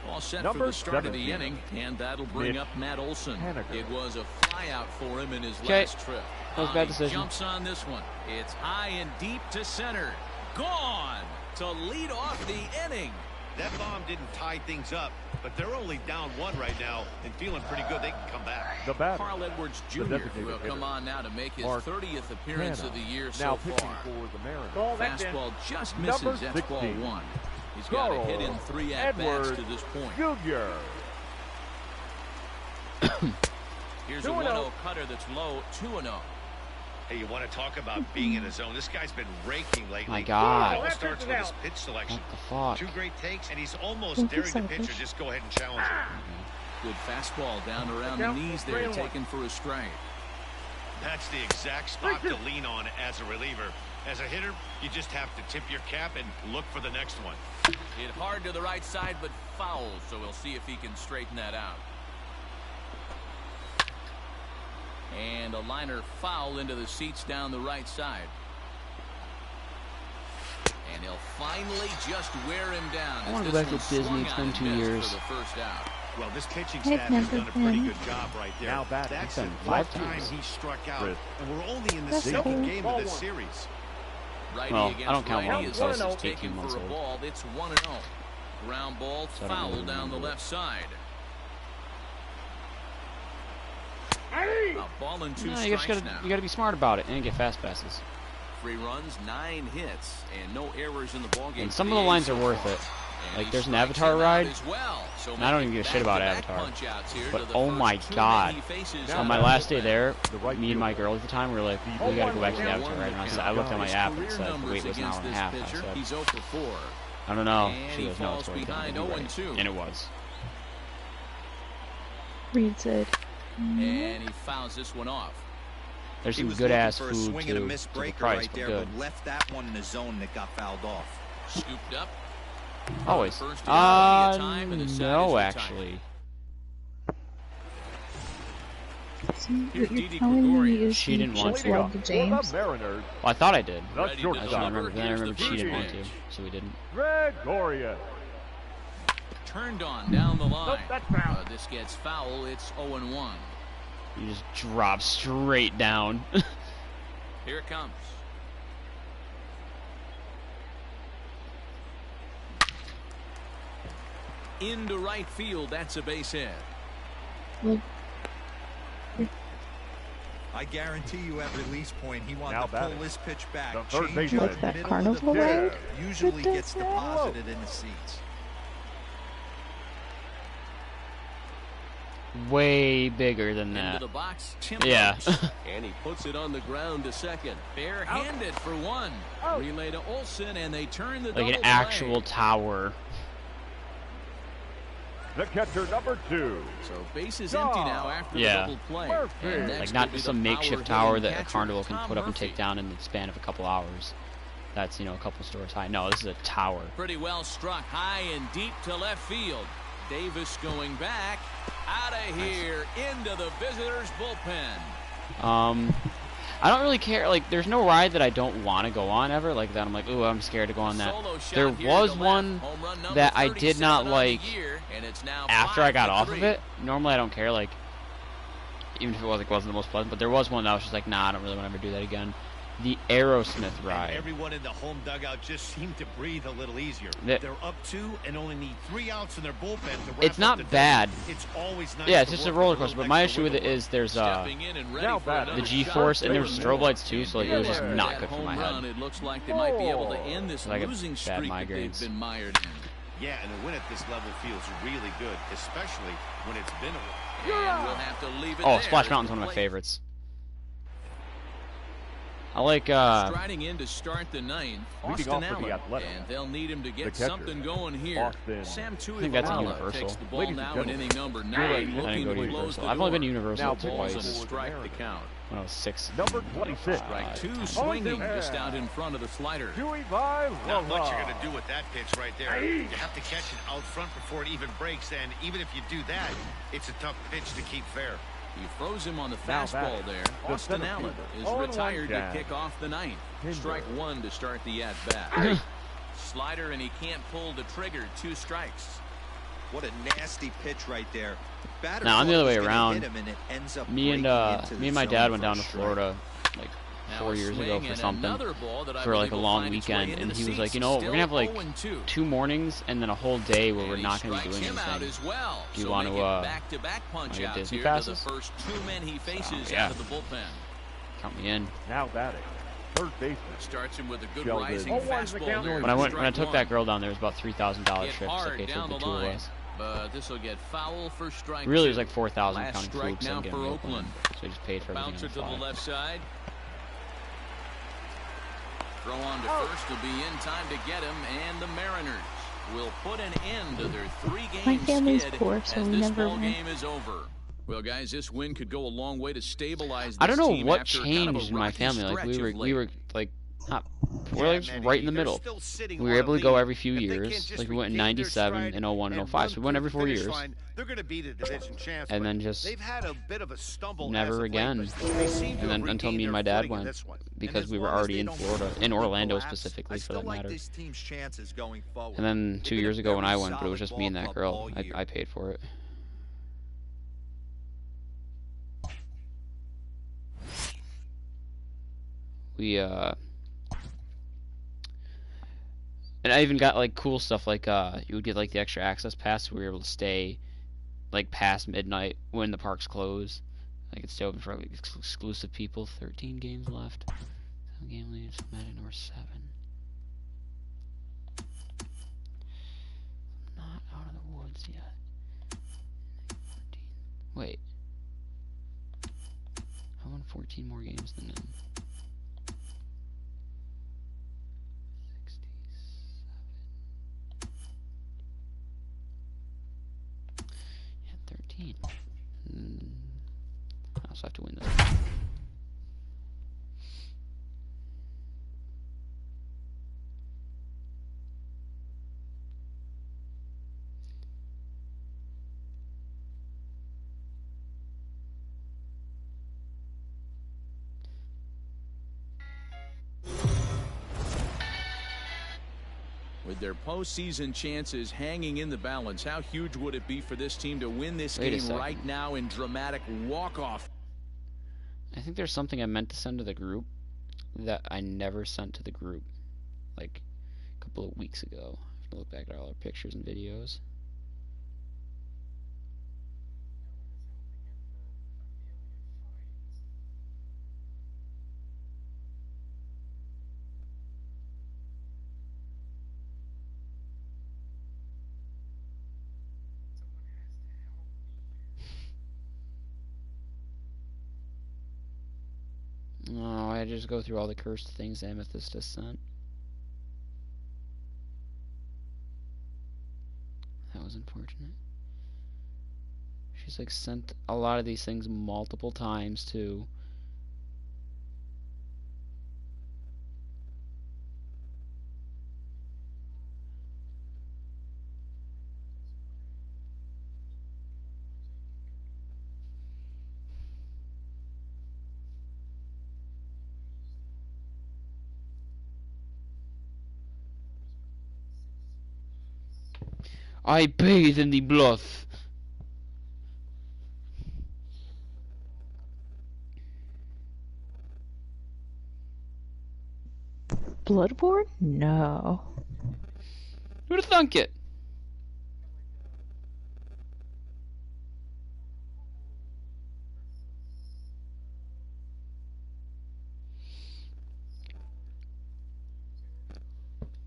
All set for the start of the inning, and that'll bring up Matt Olson. It was a flyout for him in his last trip. That was a bad decision. Jumps on this one. It's high and deep to center. Gone to lead off the inning. That bomb didn't tie things up, but they're only down 1 right now and feeling pretty good they can come back. The batter, Carl Edwards Jr. will come on now to make his 30th appearance of the year so far. For the Mariners. Fastball just misses. That's ball 1. He's got a hit in 3 at-bats to this point. Junior. Here's a 1-0 cutter that's low, 2-0. Hey, you want to talk about being in the zone? This guy's been raking lately. My God. It all starts with his pitch selection. What the fuck? 2 great takes, and he's almost daring the pitcher just go ahead and challenge him. Good fastball down around the knees there, taken for a strike. That's the exact spot to lean on as a reliever. As a hitter, you just have to tip your cap and look for the next one. Hit hard to the right side, but foul, so we'll see if he can straighten that out. And a liner foul into the seats down the right side. And he'll finally just wear him down. I want to go back to Disney. It's been 2 years. For the first out. Well, this pitching staff has done a pretty good job right there. Now batting. That's the the 5 time times he struck out, Chris. and we're only in the second game of this series. Righty Well, against I don't count righty one as because this is it's 18 taken months for a old. ball. It's 1-0. Ground ball, So I don't foul really down the remember left side. Hey! A ball and 2 No, you strikes just now. gotta be smart about it and get fast passes. 3 runs, 9 hits, and no errors in the ballgame. And some of the lines are worth it. Like there's an Avatar ride, and I don't even give a shit about Avatar. But oh my god, on my last day there, me and my girl at the time were like, we gotta go back to the Avatar ride. And I looked at my app and it said the wait was an hour and a half. I said, I don't know. She goes, no, it's worth it. And it was. Reed said. And he fouls this one off. There's He some was good looking ass for a food swing and a too, miss for the breaker price, right but there, good. but left that one in the zone that got fouled off. Scooped up. Always. First out, time, and the side No, is actually. So Here's what you're Didi telling me Gregorius. is She you didn't want just to. love the James? For the Mariners, Well, I thought I did. the Ready to shortstop. I don't remember. Then I Here's remembered the she didn't want first to, pitch. so we didn't. Gregorius. Turned on down the line. that's foul. This gets foul. It's 0-1. You just drop straight down. Here it comes. Into right field. That's a base hit. Well, I guarantee you at release point, he wanted Now to pull batting. this pitch back. The third Change baseman. up like that middle carnival of the ride? field. Usually That gets does that? deposited in the seats. Way bigger than Into that. the box. Yeah. Timbers. And he puts it on the ground to second. Barehanded for one. Relay to Olsen, and they turn the Like double an actual tower. The catcher, number 2. So base is empty now after the Yeah. double play. Murphy. And next Like not will be just the some makeshift power tower hitting that a catcher, carnival can Tom put up and Murphy. take down in the span of a couple hours. That's, you know, a couple stories high. No, this is a tower. Pretty well struck high and deep to left field. Davis going back. Out of here into the visitors' bullpen. I don't really care. Like, there's no ride that I don't want to go on ever. Like that, I'm like, ooh, I'm scared to go on that. Solo shot There here was to one left. Home run number that I did 37 not on the like year, and it's now after I got off of 5-3. it. Normally, I don't care. Like, even if it wasn't the most pleasant, but there was one that I was just like, nah, I don't really want to ever do that again. The Aerosmith And ride. everyone in the home dugout just seemed to breathe a little easier. That- They're up 2 and only need 3 outs in their bullpen to wrap It's up not the third. bad. It's always nice Yeah, it's to just a work roller with coaster. little But my extra issue with it wiggle is there's Stepping in and ready Now for batting. another the shot. G-force and there was strobe lights too, so like it was just And not that good for home my run, head. It looks like they might be able to end this Like a losing bad streak that they've migraines. been mired in. Yeah, and a win at this level feels really good, especially when it's been a while. And we'll have to leave it Oh, there Splash at Mountain's the one of my plate. favorites. I like Striding in to start the ninth, Leading Austin off for the Allen, Athletics. and they'll need him to get catcher, something going here. Austin. Sam I think that's a Tuivalu Universal. takes the ball Ladies and now in gentlemen, inning number 9, I didn't looking go to to close Universal. the I've only door. been to Universal Now Balls and twice strike the count. when I was 6. Number 26. Strike 2 times. swinging just out in front of the slider. Not much you're going to do with that pitch right there. You have to catch it out front before it even breaks, and even if you do that, it's a tough pitch to keep fair. He throws him on the Now fastball batting. there. The Austin center Allen fielder. is 0-1 retired to down. kick off the ninth. Tinder. Strike 1 to start the at-bat. Slider, and he can't pull the trigger. 2 strikes. What a nasty pitch right there. Batter Now, I'm the thought other he way was gonna around. hit him, and it ends up Me and breaking into the my zone dad went for down a to strike. Florida like Now 4 a years swing ago for and something, another ball that I for like a believe will long find its way weekend, into and the he was like, seats. you know, we're Still gonna have like 0-2. 2 mornings and then a whole day where we're And not he gonna be strikes doing him out anything. as well. Do you So want to making back-to-back punch get outs Disney here passes? to the first 2 men he faces yeah. out of the bullpen. Count me in. Now batting. Third baseman. Starts him with a good Sheldon. rising Oh, fastball there. When I Strike took 1. that girl down there, it was about $3,000 Hit trips. hard Like I down took the the 2 of line, us. but this will get foul for strike Really, it 2. was like 4,000 Last counting strike food, so now I'm getting for the Oakland. So I just paid for everything Bouncer on to the the fly. left side. Throw on to first will be in time to get him, and the Mariners will put an end to their 3-game My family's skid poor, so as we this never ball win. game is over. Well, guys, this win could go a long way to stabilize this I don't know team what after changed kind of a in my rocky family. Like stretch of we were late. like not, we're like right in the middle. We were able to go every few years. Like we went in 97 and 01 and 05. So we went every 4 years. They're going to be the division champs, And then just they've had a bit of a stumble never again. And then until me and my dad went, because we were already in Florida, in Orlando specifically for that matter. And then 2 years ago when I went, but it was just me and that girl. I paid for it. We and I even got like cool stuff like you would get like the extra access pass, so we were able to stay like past midnight when the parks close. I could stay open for like, exclusive people. 13 games left. 7 game leads. Madden or 7. I'm not out of the woods yet. 14. Wait. I won 14 more games than them. 13. I also have to win this one. With their postseason chances hanging in the balance, how huge would it be for this team to win this game right now in dramatic walk-off? I think there's something I meant to send to the group that I never sent to the group like a couple of weeks ago. I have to look back at all our pictures and videos. No, I just go through all the cursed things Amethyst has sent. That was unfortunate. She's like sent a lot of these things multiple times too. I bathe in the blood. Bloodborne? No. Who'd have thunk it?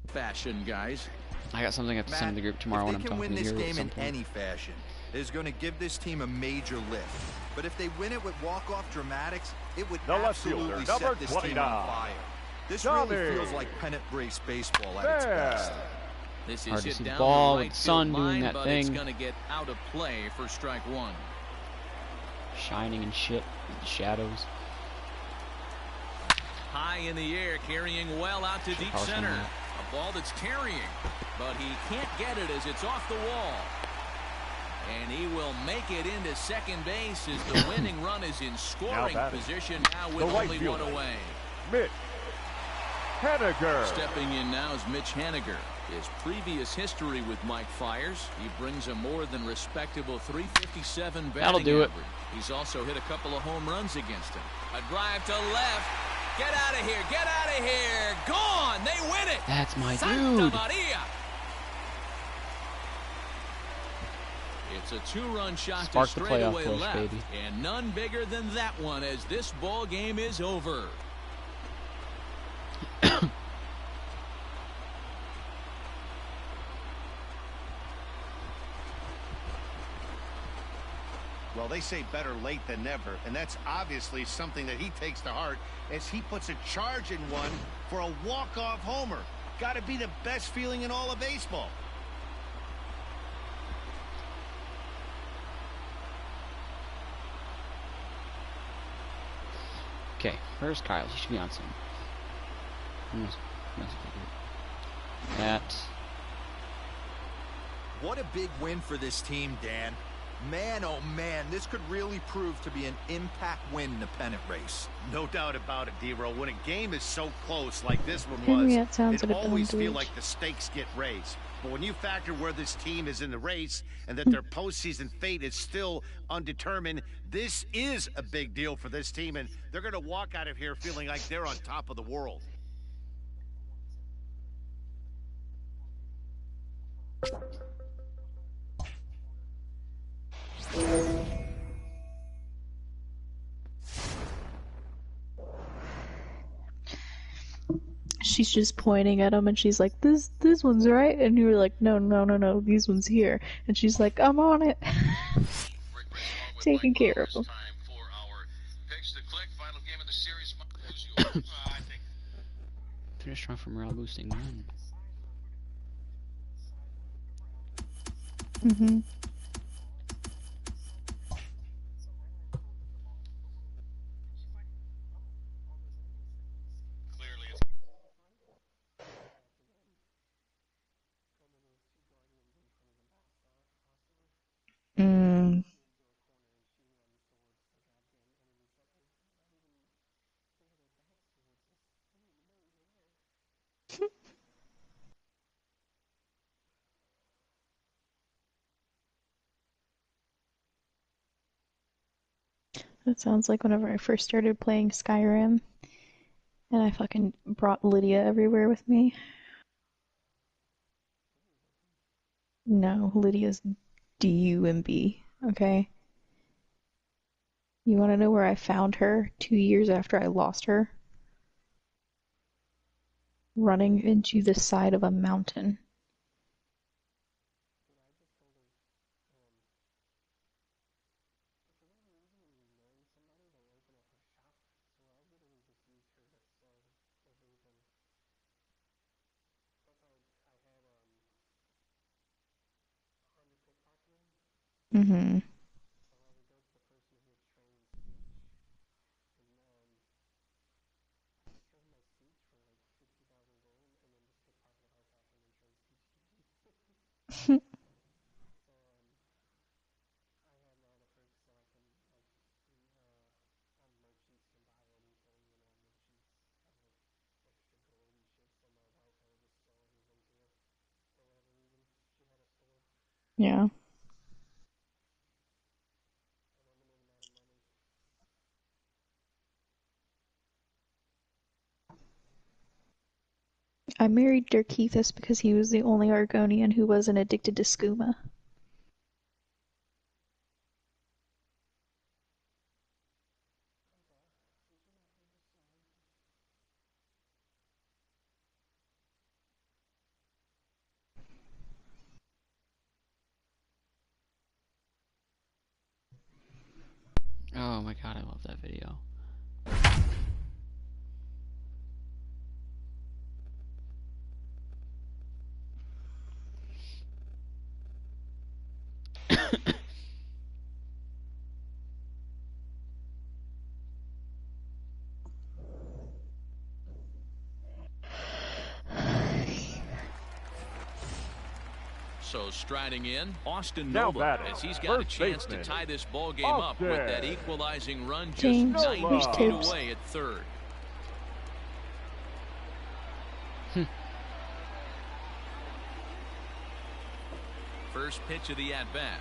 Fashion, guys. I got something I have to send to the group tomorrow when I'm talking to you. If they can win this game in any fashion, it is going to give this team a major lift. But if they win it with walk-off dramatics, it would absolutely set this team on fire. This really feels like pennant race baseball at its best. This Hard is to hit see the down ball the with right the sun field doing line, that but thing. it's going to get out of play for strike one. Shining and shit in the shadows. High in the air, carrying well out to deep center. A ball that's carrying, but he can't get it as it's off the wall. And he will make it into second base as the winning run is in scoring position now with only one away. Mitch Haniger. Stepping in now is Mitch Haniger. His previous history with Mike Fiers, he brings a more than respectable 357 batting That'll do it. average. He's also hit a couple of home runs against him. A drive to left. Get out of here. Get out of here. Gone. They win it. That's my Santa dude. Maria. It's a two-run shot Spark to the playoff straightaway push, left. baby. And none bigger than that one as this ball game is over. Well, they say better late than never, and that's obviously something that he takes to heart as he puts a charge in one for a walk-off homer. Got to be the best feeling in all of baseball. Okay, where's Kyle? He should be on some. That. What a big win for this team, Dan. Man, oh man, this could really prove to be an impact win in the pennant race. No doubt about it, D-Roll. When a game is so close like this one Henry, was, that sounds it like a always dumb feel bitch. like the stakes get raised. But when you factor where this team is in the race and that their postseason fate is still undetermined, this is a big deal for this team, and they're going to walk out of here feeling like they're on top of the world. She's just pointing at him and she's like, this one's right, and you're like, no, these ones here, and she's like, I'm on it. Taking care of them. Finish strong for morale boosting run. Mm-hmm. Mm. That sounds like whenever I first started playing Skyrim and I fucking brought Lydia everywhere with me. No, Lydia's D-U-M-B, okay? You want to know where I found her 2 years after I lost her? Running into the side of a mountain. Mm-hmm. Yeah. I married Dirkethus because he was the only Argonian who wasn't addicted to skooma. Oh my god, I love that video. So striding in, Austin Now Nova, batting, as he's got a first chance baseman, to tie this ball game up with Austin. that equalizing run just James, 90 where's feet Tibbs? away at third. First pitch of the at-bat.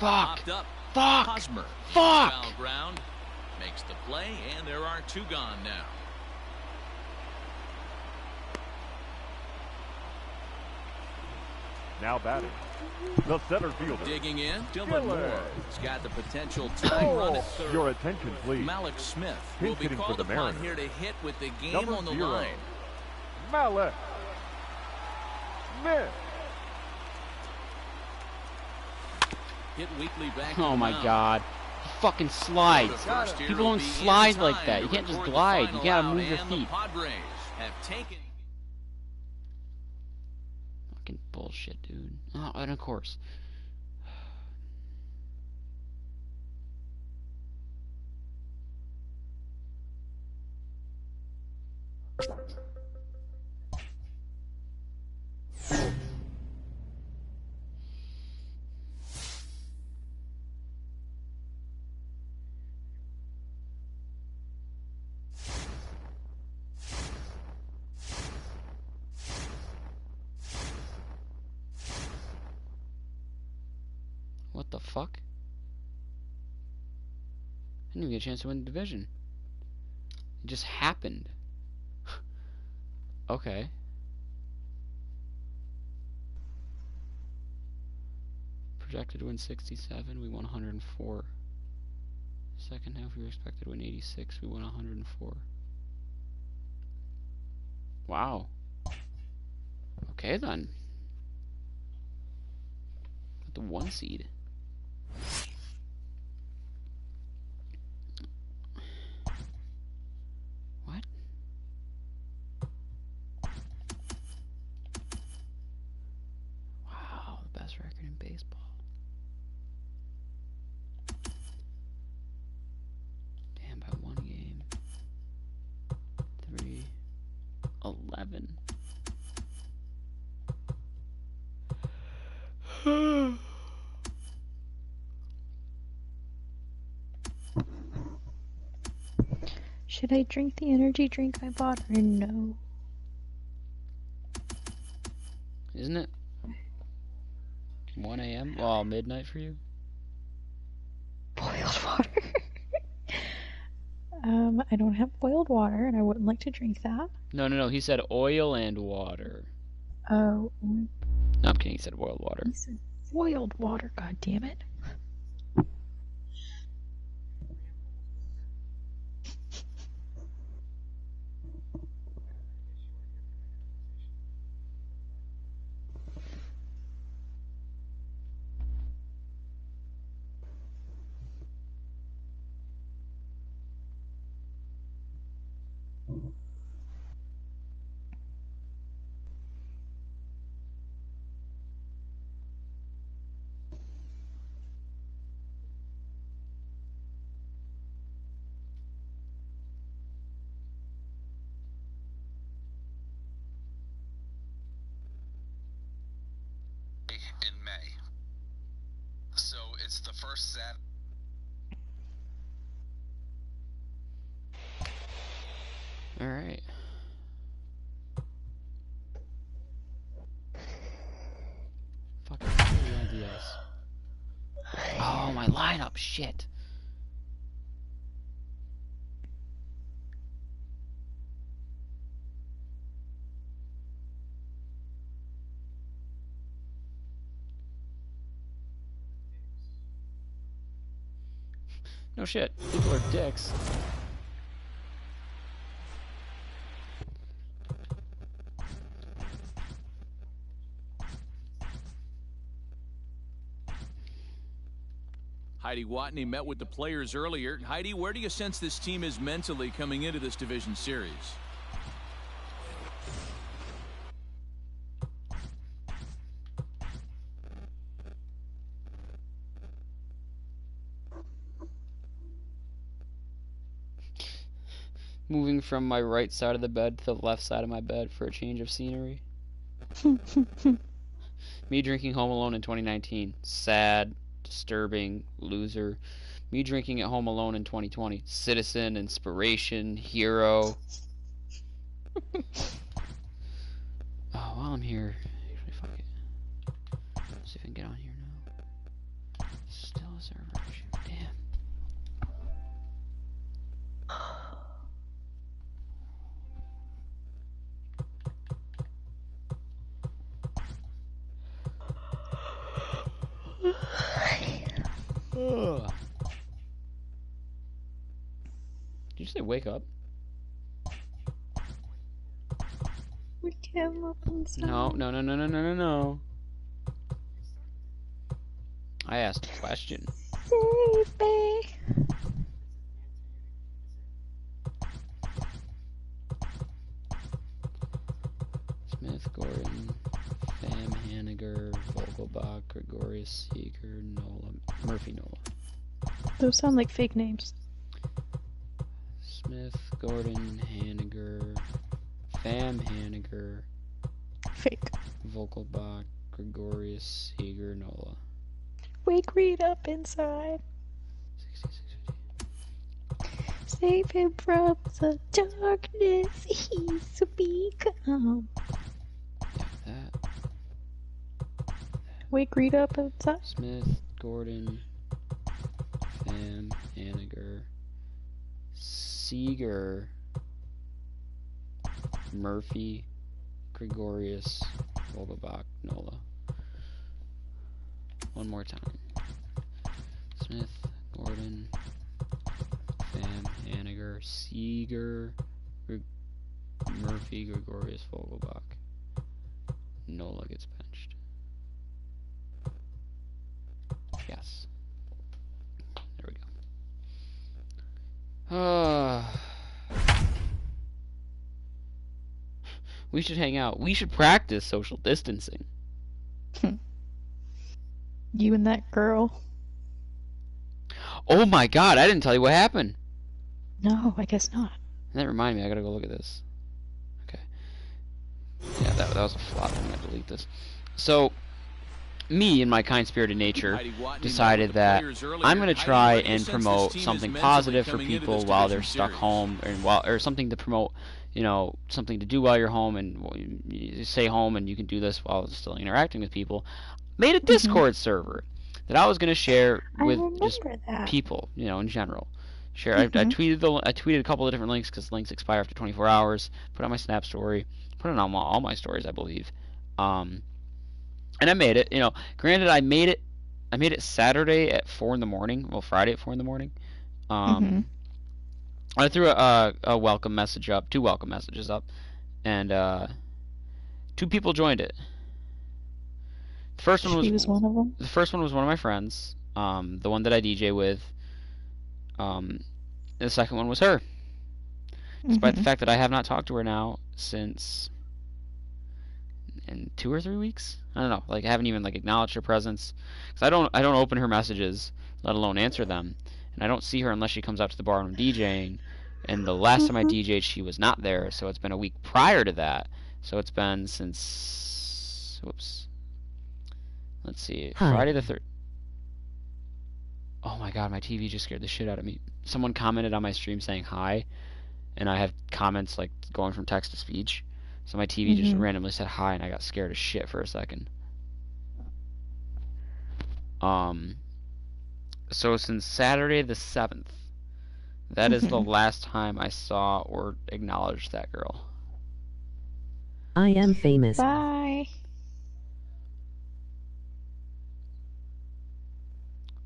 Fuck! Popped up. Fuck! Hosmer. Fuck! Foul ground. Makes the play, and there are two gone now. Now batting, the center fielder. Digging in, Dylan Dylan. Moore. He's got the potential tying run at third. Your attention, please. Malik Smith Pinch will be hitting for called the upon Mariners. here to hit with the game Number on the 0, line. Malik Smith. Hit weekly back. Oh to the my mound. god. He fucking slides. First here People will don't be in slide like time that. You to can't just record the glide. You final gotta out, move your and feet. The Padres have taken. Fucking bullshit, dude. Oh, and of course. What the fuck? I didn't even get a chance to win the division. It just happened. Okay. Projected to win 67, we won 104. Second half, we were expected to win 86, we won 104. Wow. Okay then. Got the 1 seed. What? Wow, the best record in baseball. Damn, by 1 game. 3-11. Should I drink the energy drink I bought or no? Isn't it 1 a.m.? Well, midnight for you? Boiled water. I don't have boiled water and I wouldn't like to drink that. No. He said oil and water. Oh. No, I'm kidding. He said boiled water. He said boiled water, god damn it. In May. So it's the first set. All right. Fucking ideas. Oh, my lineup. Shit. No shit. People are dicks. Heidi Watney met with the players earlier. Heidi, where do you sense this team is mentally coming into this division series? Moving from my right side of the bed to the left side of my bed for a change of scenery. Me drinking Home Alone in 2019. Sad, disturbing, loser. Me drinking at Home Alone in 2020. Citizen, inspiration, hero. Oh, while I'm here, actually, fuck it. Let's see if I can get on here now. Still a server issue. Damn. Did you say wake up? We can't look inside. No. I asked a question. Save me. Smith, Gordon, Pham, Haniger, Vogelbach, Gregorius, Seeger, Nola, Murphy, Nola. Those sound like fake names. Smith, Gordon, Haniger, Fam Haniger. Fake. Vogelbach. Gregorius. Seeger. Nola. Wake Reed up inside. Save him from the darkness he's become. That. Wake Reed up inside. Smith. Gordon. Fam Haniger. Seeger. Murphy. Gregorius. Vogelbach. Nola. One more time. Smith, Gordon, Fam, Haniger, Seeger, Murphy, Gregorius, Vogelbach. Nola gets benched. Yes. There we go. We should hang out. We should practice social distancing. You and that girl. Oh my god, I didn't tell you what happened. No, I guess not. That reminded me, I gotta go look at this. Okay. Yeah, that was a flop. I'm gonna delete this. So, me, in my kind-spirited nature, decided that I'm gonna try and promote something positive for people while they're stuck home, or something to promote, you know, something to do while you're home, and you stay home, and you can do this while still interacting with people. Made a Discord server that I was gonna share with just people, you know, in general. Share. I tweeted a couple of different links because links expire after 24 hours. Put on my Snap story. Put it on all my stories, I believe. And I made it. You know, granted, I made it Saturday at 4 in the morning. Well, Friday at 4 in the morning. I threw a welcome message up, 2 welcome messages up, and 2 people joined it. The first one was one of them. The first one was one of my friends, the one that I DJ with. The second one was her. Despite the fact that I have not talked to her now since in 2 or 3 weeks. I don't know. Like, I haven't even like acknowledged her presence, because I don't open her messages, let alone answer them, and I don't see her unless she comes out to the bar when I'm DJing. And the last time I DJ'd, she was not there, so it's been a week prior to that. So it's been since let's see, Friday the 3rd. Oh my god, my TV just scared the shit out of me. Someone commented on my stream saying hi, and I have comments like going from text to speech. So my TV just randomly said hi, and I got scared as shit for a second. So since Saturday the 7th, that is the last time I saw or acknowledged that girl. I am famous. Bye.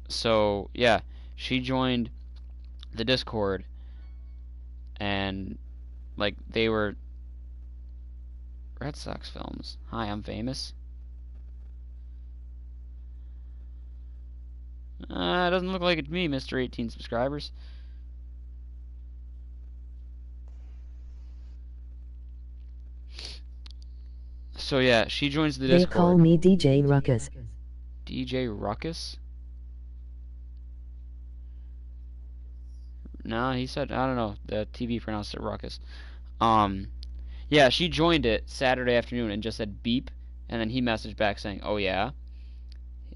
So, yeah, she joined the Discord, and, like, they were Red Sox films. Hi, I'm famous. Doesn't look like it to me, Mr. 18 subscribers. So, yeah, she joins the Discord. They call me DJ Ruckus. DJ Ruckus? No, he said, I don't know, the TV pronounced it Ruckus. Yeah, she joined it Saturday afternoon and just said beep, and then he messaged back saying, oh yeah?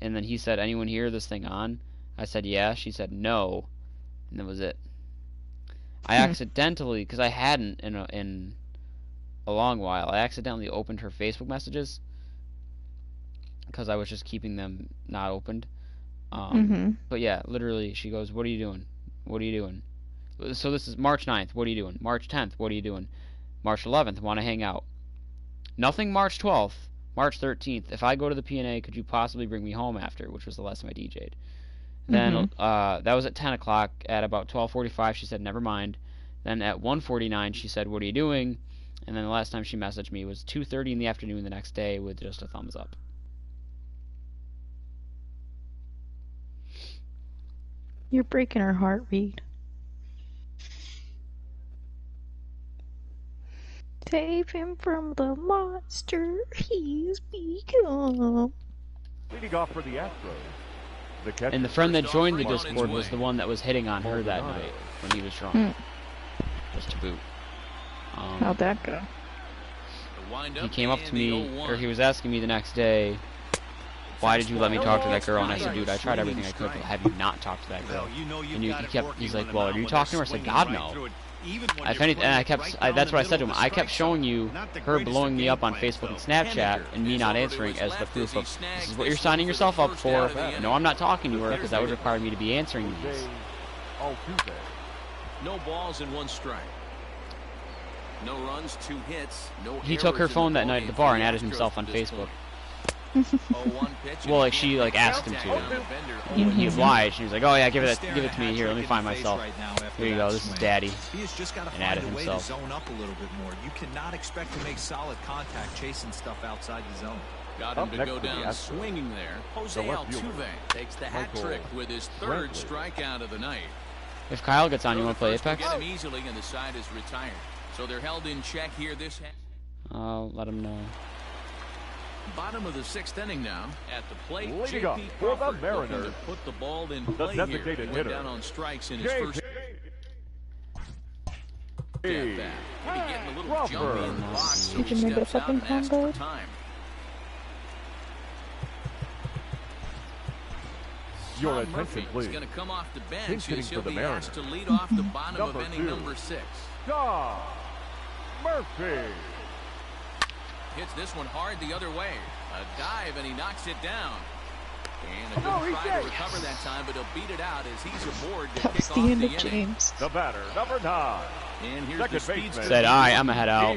And then he said, anyone hear this thing on? I said, yeah. She said, no. And that was it. I accidentally, because I hadn't in a long while, I accidentally opened her Facebook messages because I was just keeping them not opened. But yeah, literally, she goes, what are you doing? What are you doing? So this is March 9th, what are you doing? March 10th, what are you doing? March 11th, want to hang out. Nothing March 12th. March 13th, if I go to the P&A, could you possibly bring me home after? Which was the last time I DJ'd. Then that was at 10 o'clock. At about 12:45, she said, never mind. Then at 1:49, she said, what are you doing? And then the last time she messaged me was 2:30 in the afternoon the next day with just a thumbs up. You're breaking her heart, Reed. Save him from the monster he's become. Leading off for the Astros. And the friend that joined the Discord was the one that was hitting on her that night when he was drunk. Just to boot. How'd that go? he came up to me, or he was asking me the next day, why did you let me talk to that girl? And I said, dude, I tried everything I could, but have you not talked to that girl? And he's like, well, are you talking to her? I said, God, no. If anything, and that's what I said to him. I kept showing you her blowing me up on Facebook and Snapchat and me not answering as the proof of, this is what you're signing yourself up for. No, I'm not talking to her because that would require me to be answering these. No balls and 1 strike. No runs, 2 hits. No. He took her phone that night at the bar and added himself on Facebook. Well, like she asked him to. He obliged. He was like, "Oh yeah, give it to me. Here, let me find myself. Here you go. This is Daddy." And added himself. Zone up a little bit more. You cannot expect to make solid contact chasing stuff outside the zone. Got him to go down swinging there. Jose Altuve takes the hat trick with his 3rd strikeout of the night. If Kyle gets on, you want to play Apex? Get him easily, and the side is retired. So they're held in check here. I'll let him know. Bottom of the 6th inning now. At the plate, leading up for the Mariners, to put the ball in play here. He went down on strikes in his first. Getting a little jumpy in the box, so he steps out and asks for time. Your attention, please. He's going to come off the bench as he'll be asked to lead off the bottom of inning number 6. John Murphy. Hits this one hard the other way. A dive, and he knocks it down. And a good try to recover that time, but he'll beat it out as he's aboard to kick off the inning. James. The batter, number 9. And here's the speed said, all right, I'm going to head out.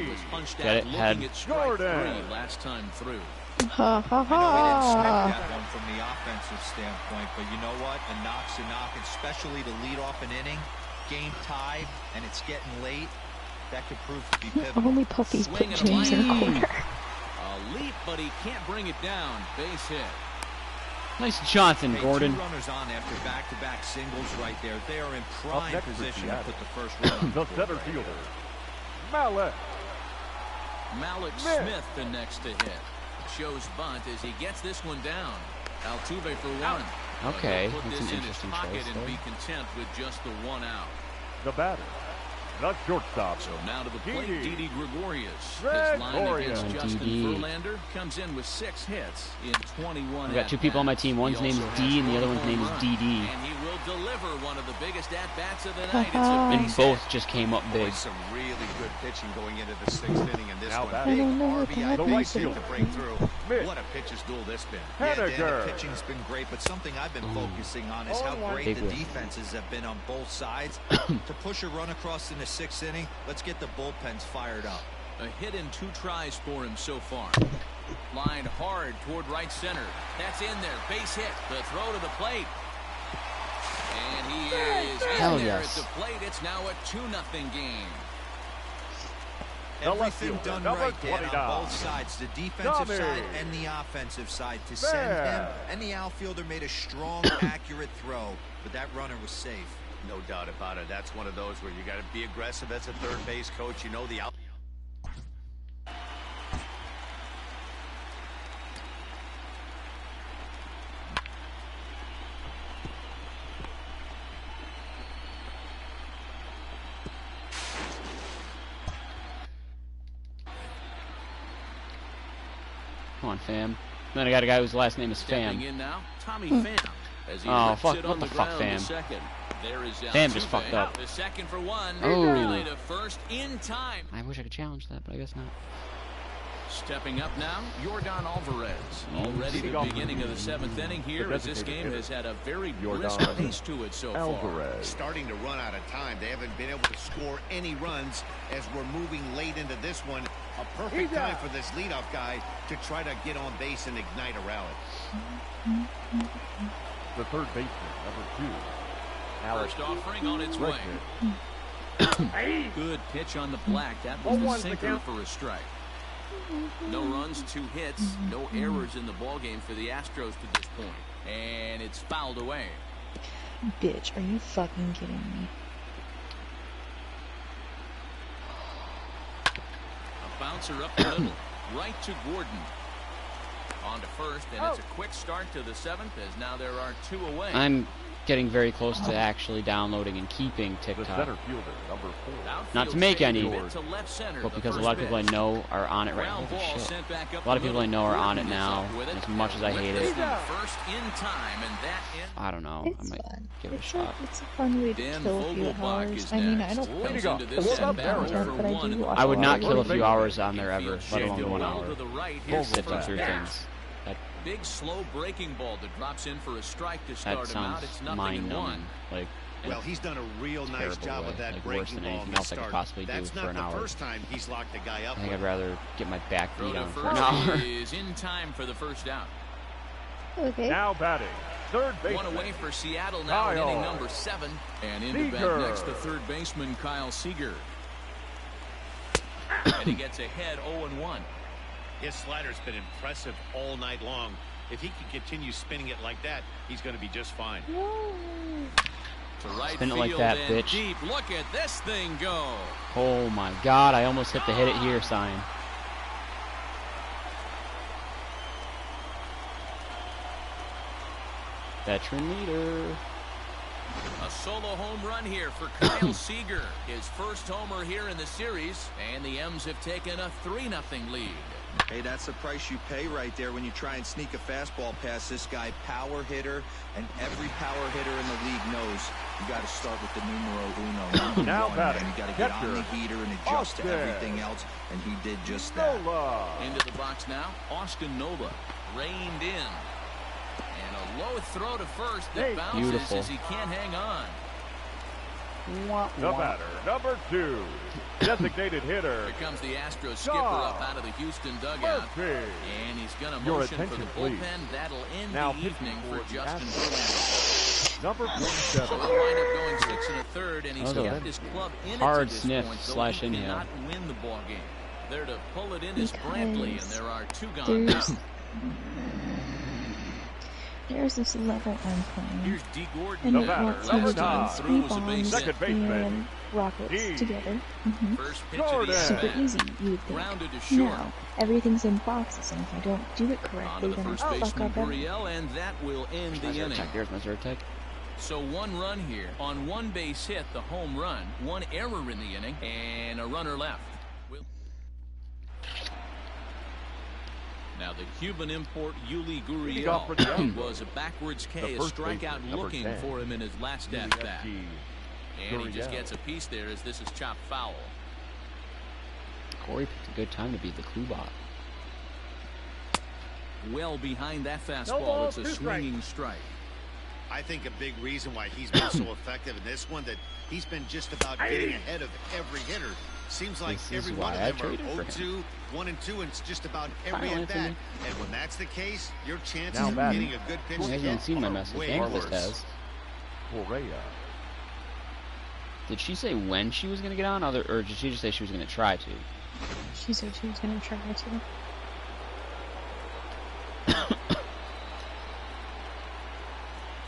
Get it, head. Jordan. Last time through. Ha ha ha. We didn't expect that one from the offensive standpoint, but you know what? A knock's a knock, especially to lead off an inning. Game tied, and it's getting late. That could prove to be pivotal. Only puppies put James in a corner. A leap, but he can't bring it down. Base hit. Nice Johnson, Gordon. 2 runners on after back-to-back singles right there. They are in prime position to put the first run. The center fielder, Malik Smith, the next to hit. Shows bunt as he gets this one down. Altuve for 1. Okay, put that's this an in his interesting pocket choice and be content with just the 1 out. The batter, the shortstop. So now to the plate, Didi Gregorius. Gregorius. His line against Justin Didi. Verlander comes in with 6 hits in 21. I've got 2 people on my team. One's name is D, and the other one's name is DD. And he will deliver one of the biggest at-bats of the night. It's a And base both hit. just came up big. Some really good pitching going into the 6th inning, and this Now one that- big I don't know what RBI that base is. hit to break through. What a pitcher's duel this been. Yeah, Dan, Henniger. the pitching's been great, but something I've been focusing on is how great Big the one. defenses have been on both sides. To push a run across in the 6th inning, let's get the bullpens fired up. A hit in 2 tries for him so far. Line hard toward right center. That's in there. Base hit. The throw to the plate. And he is Hell in there yes. at the plate. It's now a 2-0 game. Everything done right, Dan, on both sides, the defensive side and the offensive side, to send him, and the outfielder made a strong, accurate throw, but that runner was safe. No doubt about it. That's one of those where you got to be aggressive as a third base coach. You know the out. Come on, fam. Then I got a guy whose last name is Stepping Fam. in now, Tommy Pham. As he Oh, lifts fuck, it what on the the fuck, ground to Pham? second. There is Pham just Altuve. fucked up. The second for 1. Oh. Relay to first in time. I wish I could challenge that, but I guess not. Stepping up now, Yordan Alvarez. Already the beginning of the 7th inning here, as this game has had a very brisk pace to it so far. Starting to run out of time. They haven't been able to score any runs as we're moving late into this one. A perfect time for this leadoff guy to try to get on base and ignite a rally. The third baseman, number 2, Alex. First offering on its way. Good pitch on the black. That was the sinker for a strike. No runs, 2 hits, no errors in the ballgame for the Astros to this point. And it's fouled away. Bitch, are you fucking kidding me? A bouncer up the middle, right to Gordon. On to first, and it's a quick start to the 7th, as now there are 2 away. I'm getting very close to actually downloading and keeping The TikTok. center fielder, number 4. Not to make any, but because a lot of people I know are on it right now. Holy shit. A lot of people I know are on it now, and as much as I hate it, I don't know. I might give it a shot. It's a fun way to kill a few hours. I mean, I don't watch content, but I do watch I would a not lot kill a of few videos. hours on there ever, let alone 1 hour. Sifting through things. Big slow breaking ball that drops in for a strike to That start him out. sounds It's nothing in mind-numbing. one. Like, Well, he's done a real nice terrible job way. of that Like, breaking worse than ball anything to else I could start. possibly do That's for not an the hour. first time he's locked the guy up. I think with I'd rather get my back Throw beat to on for an first hour. is in time for the first out. Okay. Now batting, third baseman. One away for Seattle now in inning Kyle number 7. And in to bat Seager. next, the third baseman, Kyle Seager. And he gets ahead 0-1. His slider's been impressive all night long. If he can continue spinning it like that, he's going to be just fine. To right Spin it field like that, and bitch. deep. Look at this thing go. Oh my god, I almost hit the hit it here sign. Veteran leader. A solo home run here for Kyle Seager. His first homer here in the series. And the M's have taken a 3-0 lead. Hey, that's the price you pay right there when you try and sneak a fastball past this guy. Power hitter, and every power hitter in the league knows you got to start with the numero uno. Number Now one, batting, man. You got to get on the catcher, heater and adjust to Austin everything else, and he did just that. Nola. Into the box now, Austin Nola. Reined in. And a low throw to first that bounces Beautiful. as he can't hang on. The batter, number 2. Designated hitter. Here comes the Astros skipper up out of the Houston dugout. Murphy. And he's going to Your motion for attention, the please. bullpen. That'll end Now the pitching evening for for the Justin Astros. Verlander. Number So 47. he'll wind up going 6 1/3, and he's That was a kept his club in hard it to this sniff point, though slash he inhale. cannot win the ball game. There to pull it in is Brantley, and there are 2 gone There's now. there's this level I'm playing, Here's D. Gordon. and The it batter, wants number me to do 9. three Through was a base bombs hit. Second baseman. and rockets D. together. First pitch Jordan. of the Super at-bat. easy, you would think. Grounded to short. No, everything's in boxes, and if I don't do it On to correctly, the then I first fuck baseman, up everything. Gurriel, and that will end the My inning. Zyrtec. There's my Zyrtec. So 1 run here on 1 base hit, the home run, 1 error in the inning, and a runner left. Now the Cuban import Yuli Leading off for the Gurriel Astros. was a backwards K, The a first strikeout baseman, number looking 10. for him in his last at bat. UFG. And he just Gurriel. gets a piece there as this is chopped foul. Corey picked a good time to beat the Klubot. Well behind that No fastball, ball, it's a 2 strikes. swinging strike. I think a big reason why he's been so effective in this one that he's been just about getting ahead of every hitter. Seems like This is every why one I of them are traded for 0-2, 1-2, and it's just about every Kyle at bat. Anthony. And when that's the case, your chances Now of batting. getting a good pitch He to hasn't hit even seen my are message. way Thankless worse. has. Correa. Did she say when she was going to get on, or did she just say she was going to try to? She said she was gonna try to.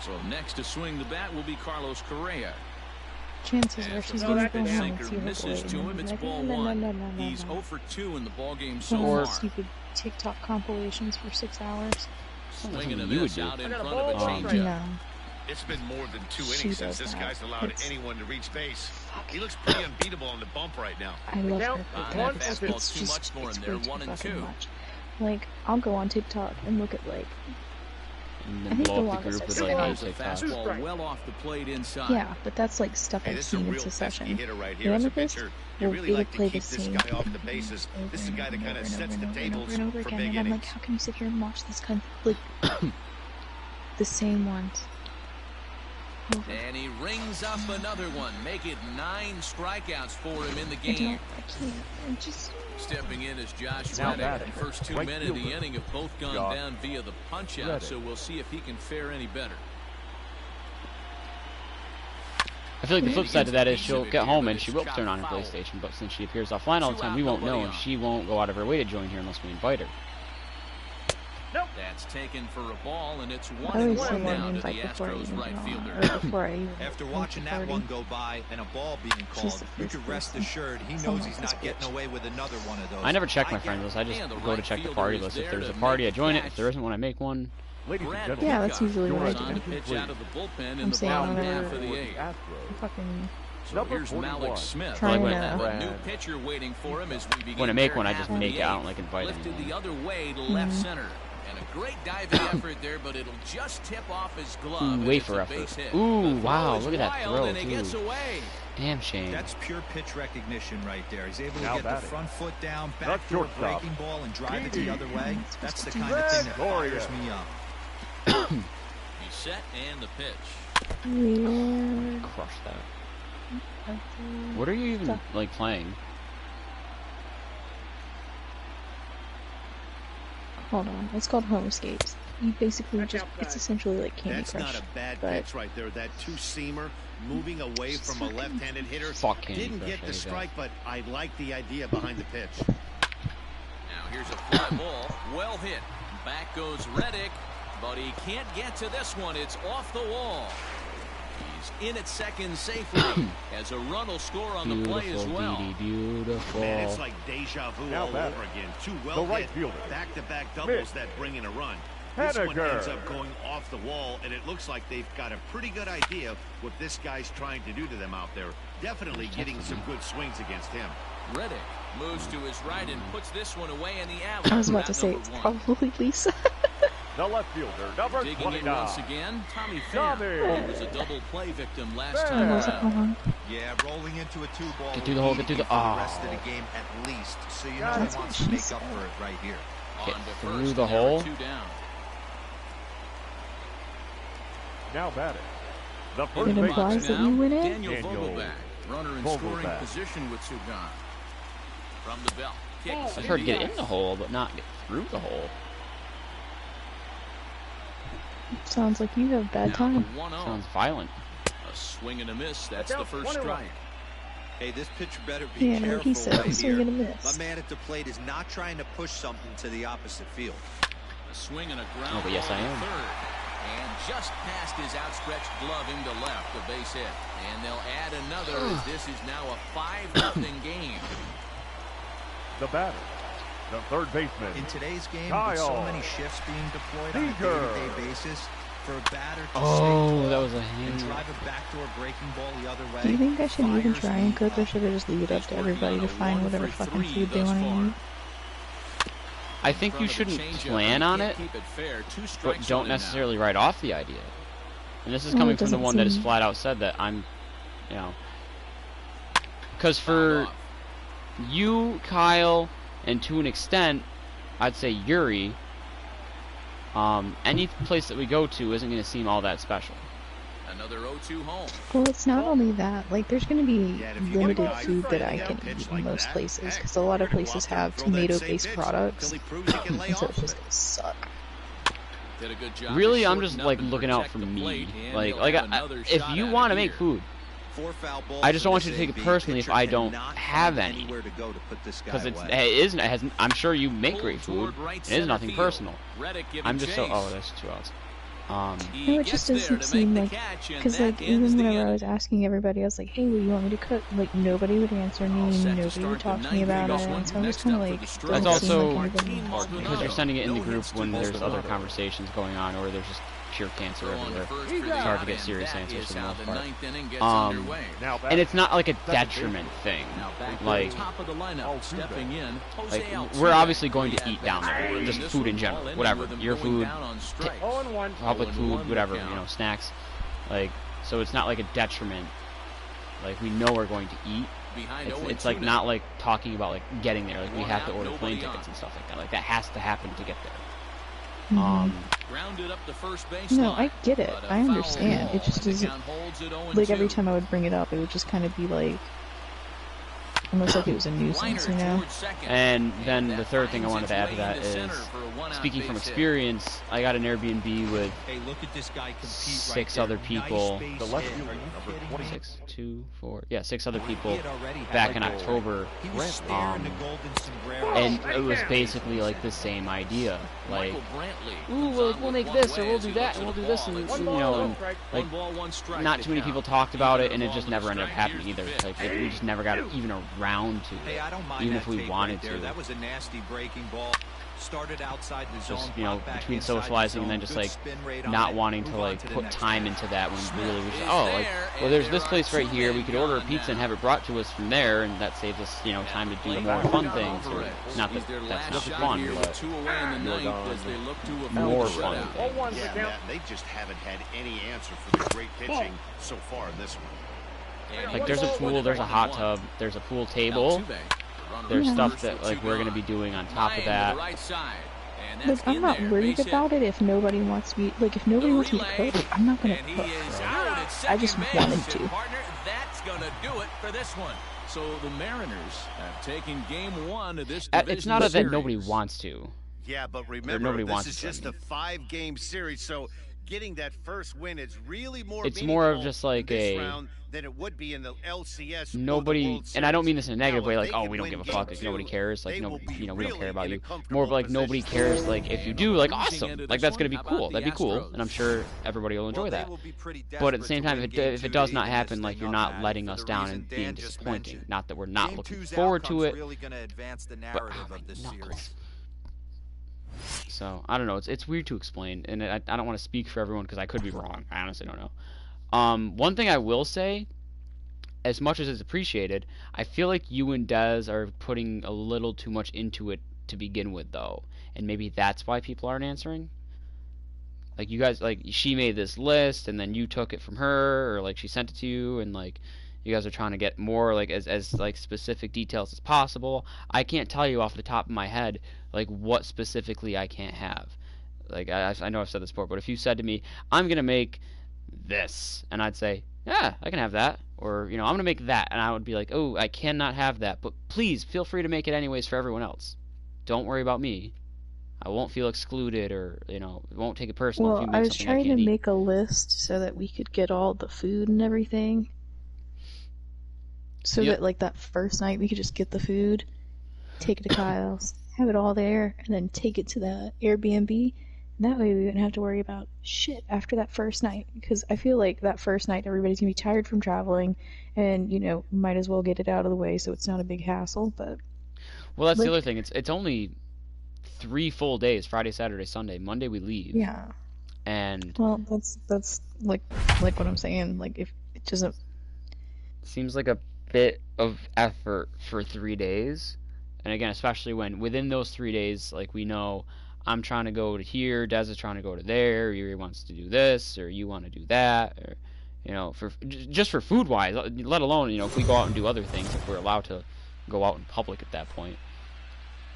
So next to swing the bat will be Carlos Correa. Chances are she's After gonna the go home and sinker see her misses boy, to and him, be it's like, ball no, no, 1. no, no, no, He's no. 0 for 2 in the ball game so Playing far. stupid TikTok compilations for 6 hours. Swinging a You would miss do. out in I got a front of a ball, changeup. No. It's been more than 2 She innings does since this that. guy's allowed It's- anyone to reach base. He looks pretty unbeatable on the bump right now. I love count her. is but one it's, and it's too just, much for it's him there, way too 1 and fucking 2. much. Like, I'll go on TikTok and look at, like, And I then think blow the up the longest group I've with seen like it hate There's a TikTok. fastball well off the plate inside. yeah, but that's, like, stuff Hey, I've this is a seen in real pesky succession. hitter right The here as a amethyst pitcher. You will really either like to play the keep this same guy off the thing bases. over This is the guy that and kind of over and sets over the and over and tables over and over for again, big and I'm like, innings. how can you sit here and watch this kind of, like, the same ones? Over. And he rings up another one. Make it 9 strikeouts for him in the I game. can't, I just... Stepping in is Josh Now Reddick. batting. The first 2 Right men in the fielder. inning have both gone Josh down via the punch-out, Reddick. so we'll see if he can fare any better. I feel like the flip side to that is she'll Piece of it get here, home but and she it's will turn on her chopped foul. PlayStation, but since she appears offline all the time, we won't know, and she won't go out of her way to join here unless we invite her. That's taken for a ball, and it's I always 1-1 send now an to the invite before I Astros even right go on, fielder. or before I even After come watching to that party. one go by and a ball being She's called, the you first can rest person. assured he Someone knows he's this not getting bitch. away with another one of those. I never check my get friends list. I just And the go to right check the fielder party is list. If there there's a to party, I make the join it. catch. If there isn't one, I make one. Ladies and Brad gentlemen, Yeah, that's usually what I is on do. to pitch out of the bullpen in I'm the saying bottom whenever half of the eighth. fucking So Number here's 41. Malik Smith. Trying A new to pitcher waiting for him as we begin. When I make their one, I half just of make the it. I don't eighth. like invite Lifted anyone. the other way to left center. And a great diving effort there, but it'll just tip off his glove. and it's Wafer a effort. base hit. Ooh, The throw wow, is look at that wild, throw, and it gets too. away. Damn shame. That's pure pitch recognition right there. He's able to Now get the batting. front foot down, The backdoor shortstop. breaking ball, and drive it the Speedy. other way. That's the kind of thing that fires me up. He's set and the pitch. weird. Crush that. What are you even like playing? Hold on, it's called Homescapes. You basically just, it's essentially like Candy That's Crush. not a bad but pitch right there. That two-seamer moving away from a left-handed hitter. Fuck Candy Didn't Crush, get there the you go. strike, but I like the idea behind the pitch. Now here's a fly ball. Well hit. Back goes Reddick, but he can't get to this one. It's off the wall. He's in at second safely as a run will score on the play as well. Beautiful. Man, it's like deja vu Now all batter. over again. Two The well right hit fielder. back-to-back doubles Mitt. that bring in a run. This one Henniger. ends up going off the wall, and it looks like they've got a pretty good idea what this guy's trying to do to them out there. Definitely getting some good swings against him. Reddick moves to his right and puts this one away in the alley. I was about to At say number it's one. probably Lisa. The left fielder, number Digging 29. in once again, Tommy Pham. Tommy. He was a double play victim last Pham. time Was it around. wrong? Yeah, rolling into a two-ball. Get through the hole, get through the- for the rest of oh. the game at least. So you know Yeah, he that's wants what to make she up for it right here. Get On to through first, the and there are hole. 2 down. Now batting. The It first implies baseman. that you went in? Daniel Daniel Vogelback, runner in Vogelback. scoring position with Sugan. From the belt. Kicks I've it heard in get the in the hole, but not get through the hole. Sounds like you have bad Now time. the 1-0. Sounds violent. A swing and a miss. That's Look the out, first 21. strike. Hey, this pitcher better be Yeah, like careful he said, right swing here. and a miss. My man at the plate is not trying to push something to the opposite field. A swing and a ground Oh, but yes, ball I to am. third. And just past his outstretched glove into left, a base hit. And they'll add another as this is now a 5-0 game. The batter. The third baseman. In today's game, with so Kyle many shifts being deployed on a Seager. day-to-day basis, for a batter to Oh, stay tall that was a and hand. drive a backdoor breaking ball the other way. Do you think I should even fires try and me cook, or up. should I just leave it up to everybody to find whatever fucking food they want to eat? I think you shouldn't plan on it, but don't necessarily write off the idea. And this is Well, coming it from the doesn't one that has seem- flat out said that I'm, you know. Because for you, Kyle, and to an extent, I'd say Yuri, any place that we go to isn't going to seem all that special. Another 0-2 home. Well, it's not only that. Like, there's going to be Yeah, and if you limited get a guy food that I down can pitch eat like in most that, places, heck, because a lot of you're gonna places go out there have and throw that same tomato-based pitch products, until he proves he can lay and so off it's just of it. going to suck. Did a good job Really, to I'm shorten just up like and looking out protect for the me. plate, and Like, he'll have another if shot you at want to it make here. food, 4 foul balls I just don't for want the you to take it save. personally if Pitcher I don't cannot have find any. anywhere to go to put this guy because it away. isn't. It hasn't. I'm sure you make great Pulled food. toward right It is center nothing field. personal. Reddick giving I'm just so. chase. Oh, that's 2 outs. He No, it gets just there doesn't to seem make like, the catch, and because that like ends even the whenever I inning. was asking everybody, I was like, "Hey, what do you want me to cook?" Like nobody would answer me, All set to nobody start would the talk to me ninth about inning. it, and so I'm Next just kind of up for like, the doesn't Stros. That's seem also like anybody Martin wants me. because you're sending it in the No group hits to when there's other Maldonado. conversations going on, or there's just pure cancer Throw on everywhere. first for It's the hard to out, get and serious that answers is for the how most the part. ninth inning gets Um, underway. Now And it's not like a Second detriment baseman. thing. Now back to Like, the top of the lineup, stepping in. Jose like Altuve. we're obviously going to The eat down there, at-bat. just This food in one, general, all in whatever. with him Your going food, down on strikes. public 0-1 food, whatever, the you know, count. snacks. Like, so it's not like a detriment. Like, we know we're going to eat. Behind It's 0-2 like now. not like talking about like getting there. Like we One have to out, order plane nobody tickets on. and stuff like that. Like that has to happen to get there. Mhm. Grounded up the first base No, line, I get it. but a I foul understand. ball, It just and the doesn't. count holds at 0-2. Like every time I would bring it up, it would just kind of be like almost like it was a nuisance, you know? And then the third thing I wanted to add to that is, speaking from experience, I got an Airbnb with Hey, look at this guy compete 6 right other there. people. Nice The base left hit. fielder, Are you number kidding 20. me? 6, 2, 4, yeah, 6 other people He had already had back in like October. He was staring the golden sombrero. And it was basically like the same idea. Like, Brantley ooh, we'll make this, or we'll do that, and we'll do this, and you know, and like, not too many people talked about it, and it just never ended up happening either. Like, we just never got even around around to Hey, it, I don't mind even that if we take wanted right there. to. That was a nasty breaking ball. Started outside the zone, Just, you know, back between inside the socializing and zone. then just Good like spin rate on not it. wanting to Move on like to the put next time guy. into that when Smith really we just, is oh, like, there, well, and there's there this are place right 2 here. We men could order a gone pizza and now. have it brought to us from there, and that saves us, you know, time to do more fun things. Or, not that He's their that's last not shot fun, here but with 2 away in the ninth as they look to avoid more the fun shutout. things. Yeah, Matt, they just haven't had any answer for the great pitching so far in this one. Like, there's a pool, there's a hot tub, there's a pool table, there's stuff that like we're gonna be doing on top of that. Like, I'm not worried about it if nobody wants me. Like, if nobody wants me to cook, I'm not gonna cook. I just wanted to. That's gonna do it for this one. So the Mariners have taken game 1 of this It's not that series. nobody wants to. Yeah, but nobody remember, wants this is to, just a 5-game series, so getting that first win is really more It's more of meaningful just like in this a round than it would be in the LCS or the nobody, World and I don't Series. mean this in a negative Now, way, if like, they oh, can we don't win give a game fuck, like, 2, nobody cares, like, they will nobody, be you know, we don't really care about in a you. comfortable More of like, nobody position. cares, like, if you do, like, awesome, Into like, this that's gonna one, be how cool, about the that'd be cool, Astros? and I'm sure everybody will enjoy Well, they that. will be pretty But at the desperate same to time, win if game it 2 does to not even happen, this like, thing you're up, not Matt, letting for us the down reason and Dan being just disappointing. mentioned. Not that we're not Game looking 2's forward to outcome's it, really going to advance the but narrative oh, of this my knuckles. series. So I don't know. It's weird to explain, and I don't want to speak for everyone because I could be wrong. I honestly don't know. One thing I will say, as much as it's appreciated, I feel like you and Dez are putting a little too much into it to begin with, though, and maybe that's why people aren't answering. Like, you guys, like, she made this list, and then you took it from her, or like she sent it to you, and like you guys are trying to get more like as like specific details as possible. I can't tell you off the top of my head like what specifically I can't have. Like, I know I've said this before, but if you said to me, I'm gonna make this, and I'd say, yeah, I can have that, or, you know, I'm gonna make that, and I would be like, oh, I cannot have that, but please feel free to make it anyways for everyone else. Don't worry about me. I won't feel excluded, or, you know, won't take it personal if you Well, make I was something I trying to can't eat. make a list so that we could get all the food and everything. So Yep. that, like, that first night we could just get the food, take it to Kyle's, have it all there, and then take it to the Airbnb. And that way we wouldn't have to worry about shit after that first night. Because I feel like that first night everybody's going to be tired from traveling, and, you know, might as well get it out of the way so it's not a big hassle. But Well, that's like, the other thing. It's only 3 full days, Friday, Saturday, Sunday. Monday we leave. yeah. And Well, that's like what I'm saying. Like, if it doesn't. seems like a bit of effort for 3 days. And again, especially when within those 3 days, like, we know I'm trying to go to here, Des is trying to go to there, Yuri wants to do this, or you want to do that, or, you know, for just for food wise, let alone, you know, if we go out and do other things, if we're allowed to go out in public at that point.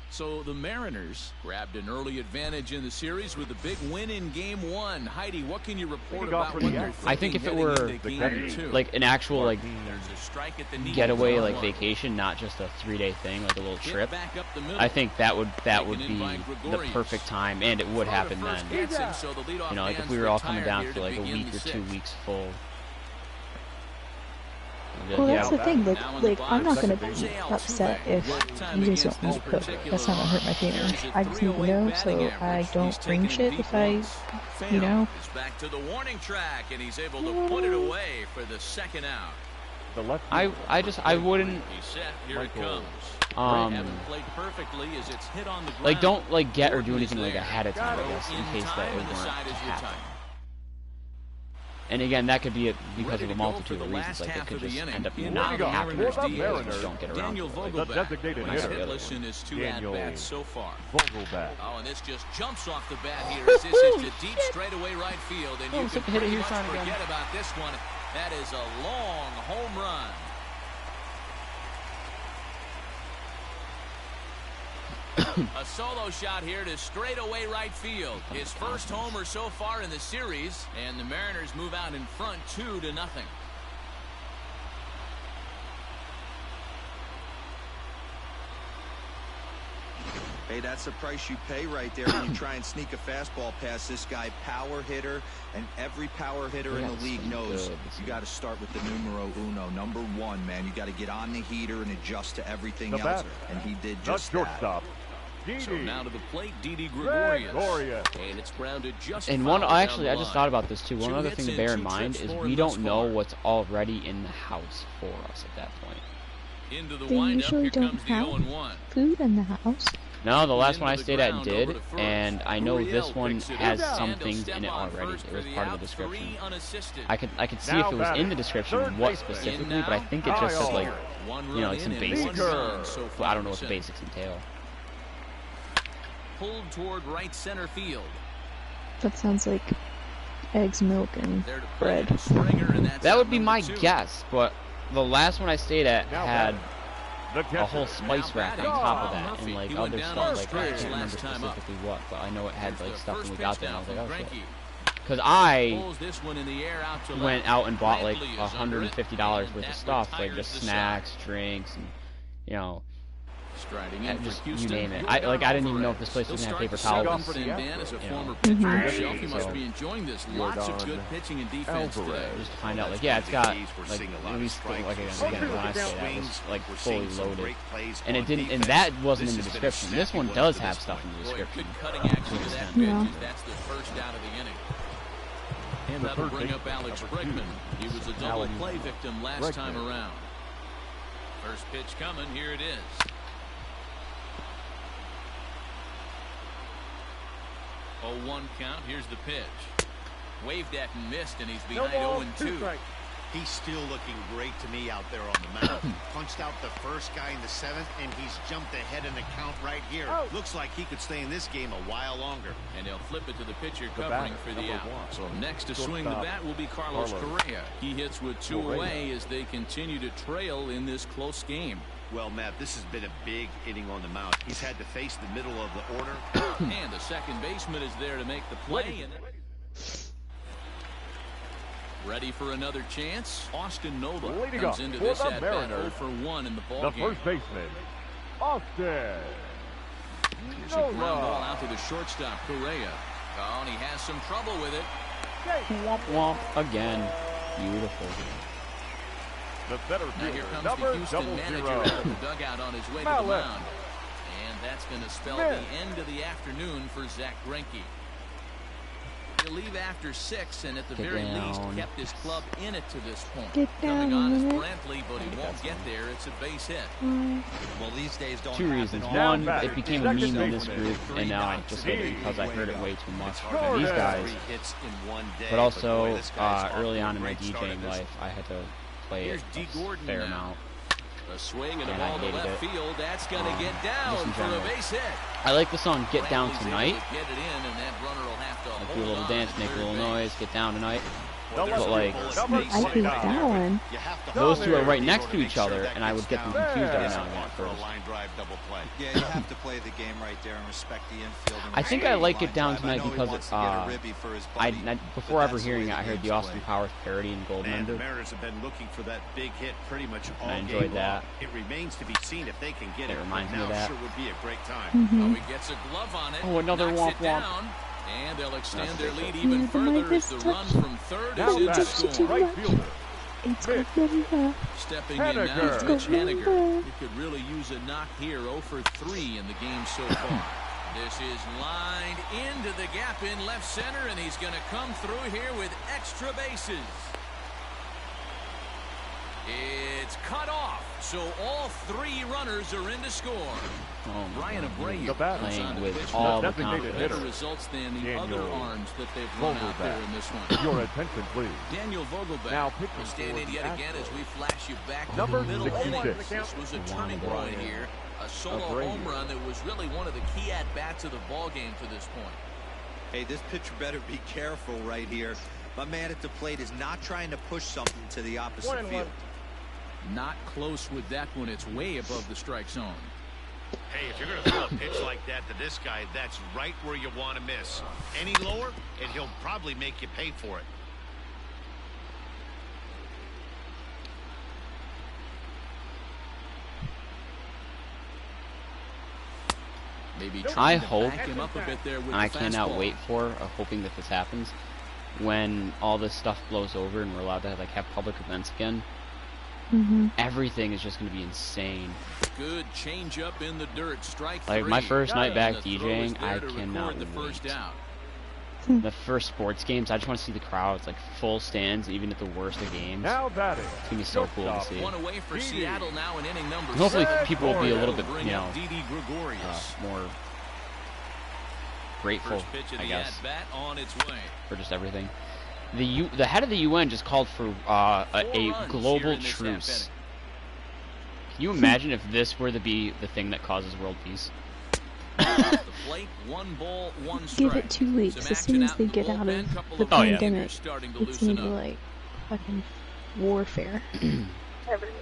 So the Mariners grabbed an early advantage in the series with a big win in Game 1. Heidi, what can you report about what they're thinking? I think if it heading were into Game 2? like an actual like There's a strike at the knee. getaway, like vacation, not just a 3-day thing, like a little trip, Back up the middle. I think that would Taken be in by the Gregorius. perfect time, and it would happen then. Dancing, so the leadoff You know, like if man's we were all coming retired down here for to like a begin week the or 2 sixth. weeks full. Well, that's the thing. Like, Now in the I'm not box, gonna be Jose upset Altuve. if Lifetime you guys against don't this want to cook. particular That's not gonna hurt my feelings. There's a I just need to 308 know batting so I average. don't He's bring taken shit deep if I, ones. you know. Is back to the warning track, and he's able to put it away for the second out. I wouldn't He's set. Here it comes. Haven't played perfectly as it's hit on the ground. like, don't like get or do Gordon is anything like there. ahead of time, I guess, in case that time, it and the weren't side to is happen. retired. And again, that could be because Ready of a to go multitude for of the reasons. last Like, it half could of the just inning. end up In not the happening. Mariners Just DH, don't get around Daniel to it. Vogelback. designated He's hitter. hitless in his 2 Daniel at-bats so far. Vogelback. Oh, and this just jumps off the bat here as this is to deep straightaway right field, and you can hit it pretty here, much trying again. forget about this one. That is a long home run. A solo shot here to straightaway right field. His first homer so far in the series, and the Mariners move out in front 2-0. Hey, that's the price you pay right there when you try and sneak a fastball past this guy. Power hitter, and every power hitter in the league knows you got to start with the numero uno, number 1, man. You got to get on the heater and adjust to everything The else, batter, and he did the just that. shortstop. So now to the plate, Didi Gregorius. Gregorius. And it's grounded just And foul one, down actually, the I just line. thought about this too. One 2 other hits thing to and bear 2 in mind trips is for we him don't thus know far. what's already in the house for us at that point. Into the They windup. usually Here don't comes the have 0-1. food in the house. No, the last Into one I the stayed at ground, did, over to first. and I know this Gurriel one picks it has up, some and he'll things step in it on already. first It for was the part of out, the description. 3 unassisted. I could see Now if it was in batting, the description third what baseman. specifically, but I think it just said like, One you know, run like some in and basics. one run so Well, far I don't know in what the inning. basics entail. Pulled toward right center field. That sounds like eggs, milk, and There to play bread. Springer, and that's That out would be number my 2. guess, but the last one I stayed at Now had The a whole catcher. spice Now rack on batting, top of Bob that, Murphy. and like He went other down stuff. on Like I strikes can't remember last time up. specifically what, but I know it had like The stuff first when we pitch got there, and I down was like, from oh shit. Greinke. Because I Pulls this one in the air out to went left. out and bought like Brantley is under it, $150 and worth of that stuff, like retires just the snacks, drinks, and you know, Striding in just for you Houston. name it. I didn't even know if this place was He'll gonna have start paper the towels. second inning. Dan is a You know. former pitcher Mhm. himself. He must So, be enjoying this. Lots of good pitching and defense today. Just to find out, like, yeah, it's got like at least like again when I say that it was like fully loaded, and it didn't, and that wasn't in the description. This one does have stuff in the Boy, description. good cutting action to that pitch. Yeah. As that's the first out of the inning. And that'll bring up Alex Bregman. He was a double play victim last time around. First pitch coming. Here it is. 0-1 count. Here's the pitch. Waved at and missed, and he's behind 0-2. He's still looking great to me out there on the mound. Punched out the first guy in the 7th, and he's jumped ahead in the count right here. Looks like he could stay in this game a while longer. And they'll flip it to the pitcher The covering batter, for the number out. 1. So next to swing Shortstop, the bat will be Carlos Correa. He hits with 2 Correa. away as they continue to trail in this close game. Well, Matt, this has been a big inning on the mound. He's had to face the middle of the order. And the second baseman is there to make the play. And ready for another chance. Austin Nova Leading comes up into for this the at bat 0 Mariners, for 1 in the ball The game. first baseman, Austin There's a ground ball out to the shortstop, Correa. Oh, and he has some trouble with it. Womp womp again. Beautiful. The center Now here fielder, comes number the Houston manager 00. out of the dugout on his way to the Mallett. mound. And that's going to spell Smith. the end of the afternoon for Zach Greinke. He'll leave after 6, and at the Get very down. least kept his club in it to this point. Get Coming down on is in it. Brantley, but he won't get there. It's a base hit. Well, these days don't Two happen reasons. all Down One, batter, it became a second meme on this baseman. group, and now I just hate it because I heard it way too much It's from hard these to guys. get 3 hits in one day, But also, boy, this guy's off early to a on in my great start DJing in this life, I had to play Here's it D. a Gordon fair now. amount. A swing and a And I ball to hated left it. field. That's going to get Just down in for a general. base hit. I like the song "Get Down Brantley's Tonight." able to get it in, and that runner will have to Like do a hold little on dance, at make a third little base. noise, get down tonight. Well, there's But like, people Number at I think that one. You have to those hold two are there right in next order to make each sure other, that and I gets would get them down. confused every Yeah. now and then at For a first. line drive double play. Yeah, you have to play the game right there and respect the infield. And I think I respect like the It Down line drive. I Tonight know he because wants to get a ribby for his buddy, before but ever that's the hearing way it, I the heard the game's Austin played. Powers parody in Gold Man, the Mender. Mariners have been looking for that big hit pretty much all I game enjoyed that. long. It remains to be seen if they can get It it. reminds me Now of that. sure would be a great time. Oh, he gets a glove on it. Oh, another knocks womp it womp. down, and they'll extend That's their it. lead even Yeah, further the as the Midas run touch. from third Now is in the batting, score. right fielder, It's good enough. Stepping in now is Henniger. Mitch Henniger. He could really use a knock here. 0 for 3 in the game so far. This is lined into the gap in left center, and he's going to come through here with extra bases. It's cut off, so all 3 runners are in to score. Oh, Brian Abreu The batter. comes on playing to with pitch all the designated better confidence. hitter. results than the Daniel other arms that they've run out there in this one. Your attention, please. Daniel Vogelback Now pitching will stand for in the yet again Astros. as we flash you back to Number the middle 66. innings. This was a turning point here. A solo Abreu. home run that was really one of the key at-bats of the ball game to this point. Hey, this pitcher better be careful right here. My man at the plate is not trying to push something to the opposite field. Not close with that one. It's way above the strike zone. Hey, if you're going to throw a pitch like that to this guy, that's right where you want to miss. Any lower, and he'll probably make you pay for it. Maybe I trying to hope, back him up a bit there with and I the cannot fastball. wait for, hoping that this happens, when all this stuff blows over and we're allowed to have public events again. Everything is just going to be insane. Good change up in the dirt. Strike Like 3. my first night back And the throw is DJing, there I to cannot record the wait. first out. The first sports games, I just want to see the crowds, like full stands, even at the worst of games. Now batting. It's gonna be so cool to see. One away for Seattle now in inning number Hopefully, 7. people will be a little bit, Bring you know, out Didi Gregorius. more grateful, First pitch of I the guess, at-bat on its way. for just everything. The head of the UN just called for a global truce. Can you imagine if this were to be the thing that causes world peace? The plate, 1 ball, 1 strike. Give it 2 weeks. As soon as they get out of the pandemic, it's gonna be like fucking warfare everywhere.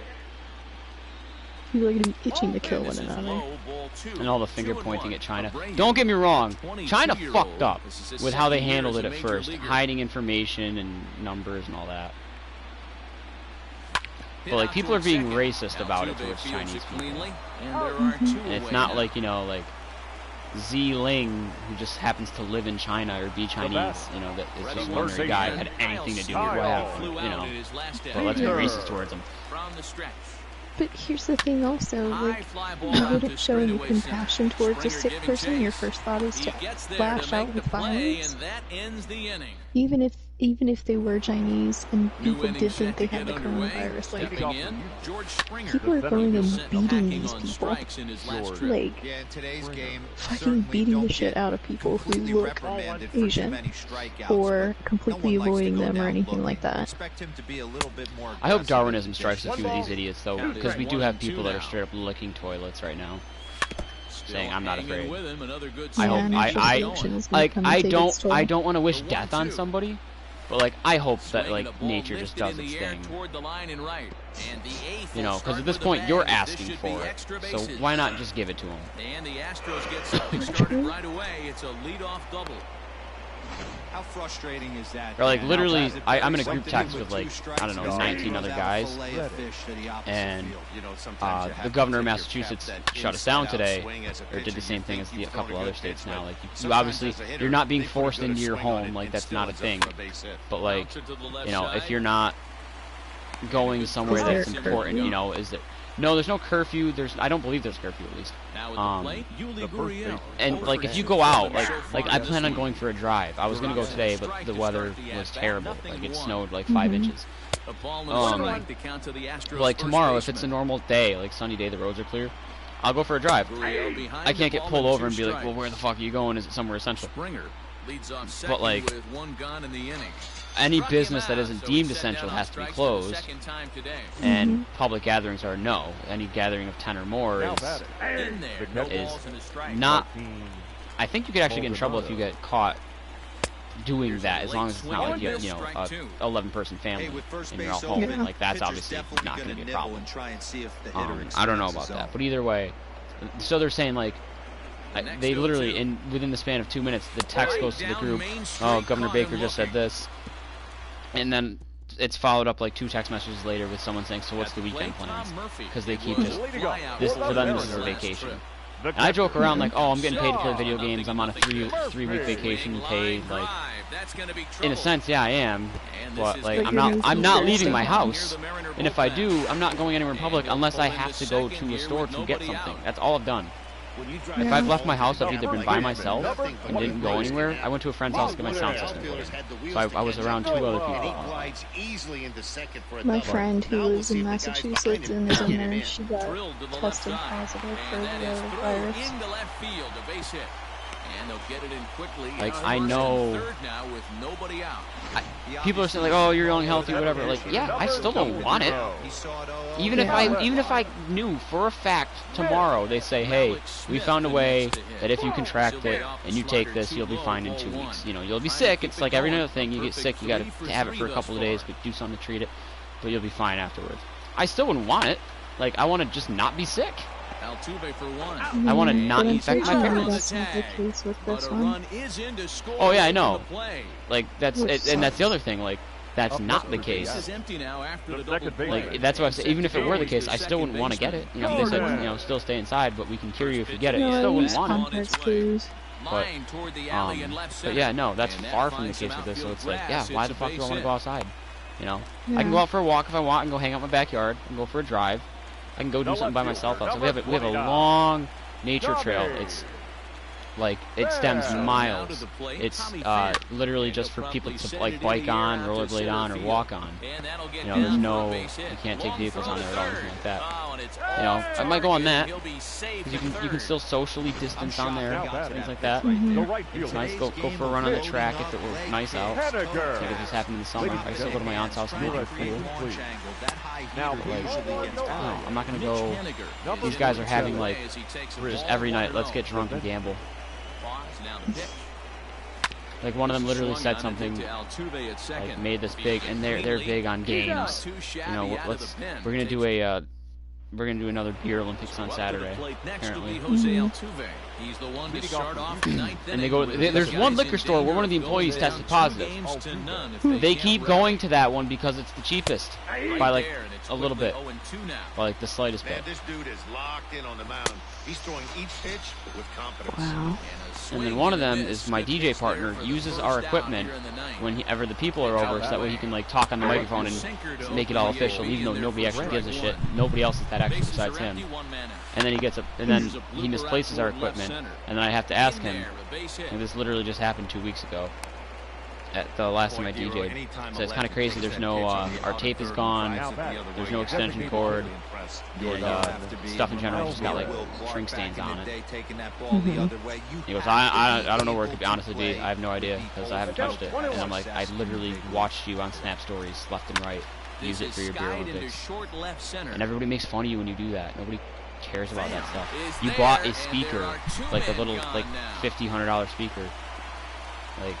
People are gonna be itching to kill one another. And all the finger pointing at China. Don't get me wrong, China fucked up with how they handled it at first, hiding information and numbers and all that. But like, people are being racist about it towards Chinese people. And it's not like, you know, like Z Ling, who just happens to live in China or be Chinese, you know, that is just an ordinary guy, had anything to do with what happened, you know. But let's be racist towards him. But here's the thing also, like, you wouldn't show any compassion towards a sick person, your first thought is to lash out with violence. Even if they were Chinese and people did think they had the coronavirus, like, people are going and beating these people. Like, fucking beating the shit out of people who look Asian, or completely avoiding them or anything like that. I hope Darwinism strikes a few of these idiots, though, because we do have people that are straight up licking toilets right now, saying I'm not afraid. I hope I don't want to wish death on somebody, but like I hope that like nature just does its thing. You know, because at this point you're asking for it, so why not just give it to them? And the Astros get something started right away. It's a leadoff double. How frustrating is that? Or like literally, I'm in a group text with like, I don't know, 19 other guys, and the governor of Massachusetts shut us down today, or did the same thing as a couple other states now. Like, you obviously, you're not being forced into your home, like that's not a thing. But like, you know, if you're not going somewhere that's important, you know, is it? No, there's no curfew. I don't believe there's curfew at least. And like if you go out, like I plan on going for a drive. I was gonna go today, but the weather was terrible. Like it snowed like 5 inches. Like tomorrow, if it's a normal day, like sunny day, the roads are clear, I'll go for a drive. I can't get pulled over and be like, well, where the fuck are you going? Is it somewhere essential? But like, any business that isn't deemed essential has to be closed, and public gatherings are no. Any gathering of 10 or more is not. I think you could actually get in trouble if you get caught doing that, as long as it's not like you know, a 11-person family and you're all home. Like that's obviously not going to be a problem. I don't know about that, but either way, so they're saying like. They literally, within the span of 2 minutes, the text goes to the group, oh, Governor Baker just said this, and then it's followed up like 2 text messages later with someone saying, so what's the weekend plans? Because they keep just, for them this is a vacation. And I joke around like, oh, I'm getting paid to play video games, I'm on a three-week vacation, paid, like, in a sense, yeah, I am, but like, I'm not leaving my house, and if I do, I'm not going anywhere in public unless I have to go to a store to get something. That's all I've done. If I've left my house, I've either been by myself and didn't go anywhere. I went to a friend's house to get my sound system played. So I was around 2 other people. My friend who lives in Massachusetts and is a nurse, she got tested positive for the virus. Like, I know people are saying like, oh, you're young, healthy, whatever. Like, yeah, I still don't want it. Even if I knew for a fact tomorrow they say, hey, we found a way that if you contract it and you take this, you'll be fine in 2 weeks. You know, you'll be sick. It's like every other thing. You get sick, you got to have it for a couple of days, but do something to treat it. But you'll be fine afterwards. I still wouldn't want it. Like, I want to just not be sick. I want to not infect my parents. That's not the case with this one. Oh yeah, I know. Like that's it, and that's the other thing. Like that's not the case. Like that's what I say. Even if it were the case, I still wouldn't want to get it. You know, they said, you know, still stay inside, but we can cure you if you get it. You still wouldn't want it. But yeah, no, that's far from the case with this. So it's like, yeah, why the fuck do I want to go outside? You know, I can go out for a walk if I want, and go hang out in my backyard, and go for a drive. I can go do something by myself outside. We have a long nature trail. Like, it stems miles. It's literally just for people to like bike on, rollerblade on, or walk on. You know, there's no, you can't take vehicles on there at all, anything like that. You know, I might go on that. You can still socially distance on there, things like that. It's nice. Go for a run on the track if it were nice out. Like if this happened in the summer, I still go to my aunt's house and make it cool. But like, no, I'm not gonna go. These guys are having like just every night. Let's get drunk and gamble. Like one of them literally said something, like made this big, and they're big on games. You know, we're gonna do another beer Olympics on Saturday, apparently. And they go. There's one liquor store where one of the employees tested positive. They keep going to that one because it's the cheapest by like a little bit, by like the slightest bit. This dude is locked in on the mound. He's throwing each pitch with confidence. Wow. And then one of them is my DJ partner, uses our equipment whenever the people are over, so that way he can like talk on the microphone and make it all official, even though nobody actually gives a shit. Nobody else is that actually besides him. And then he gets and then he misplaces our equipment, and then I have to ask him. And this literally just happened 2 weeks ago. At the last time I DJ'd. So it's kind of crazy. There's no, our tape is gone. There's no extension cord. And stuff in general just got like shrink stains on it. He goes, I don't know where it could honestly be. I have no idea because I haven't touched it. And I'm like, I literally watched you on Snap Stories left and right. Use it for your beer Olympics. And everybody makes fun of you when you do that. Nobody cares about that stuff. You bought a speaker, like a little like $50-$100 speaker, like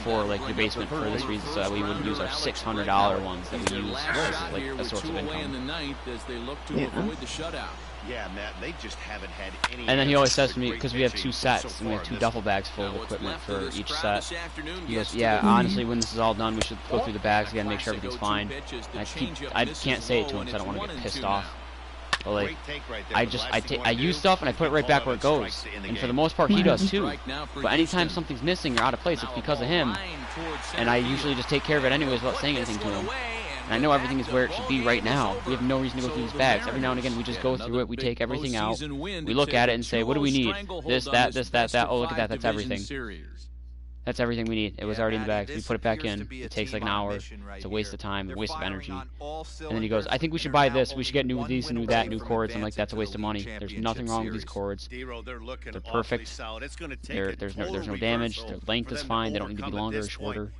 for like your basement for this reason, so that we wouldn't use our $600 ones that we use as like a source of income. Yeah, Matt, they just haven't had any. And then he always says to me, because we have 2 sets and we have 2 duffel bags full of equipment for each set. He goes, "Yeah, honestly, when this is all done, we should go through the bags again, make sure everything's fine." And I can't say it to him because I don't want to get pissed off. But like, I use stuff and I put it right back where it goes. And for the most part, he does too. But anytime something's missing or out of place, it's because of him. And I usually just take care of it anyways without saying anything to him. And I know everything is where it should be right now. We have no reason to go through these bags. Every now and again, we just go through it. We take everything out. We look at it and say, what do we need? This, that, this, that, that. Oh, look at that. That's everything. That's everything we need. It was already in the bags. We put it back in. It takes like an hour. It's a waste of time, a waste of energy. And then he goes, I think we should buy this. We should get new these and new that, new cords. I'm like, that's a waste of money. There's nothing wrong with these cords. They're perfect. There's no damage. Their length is fine. They don't need to be longer or shorter.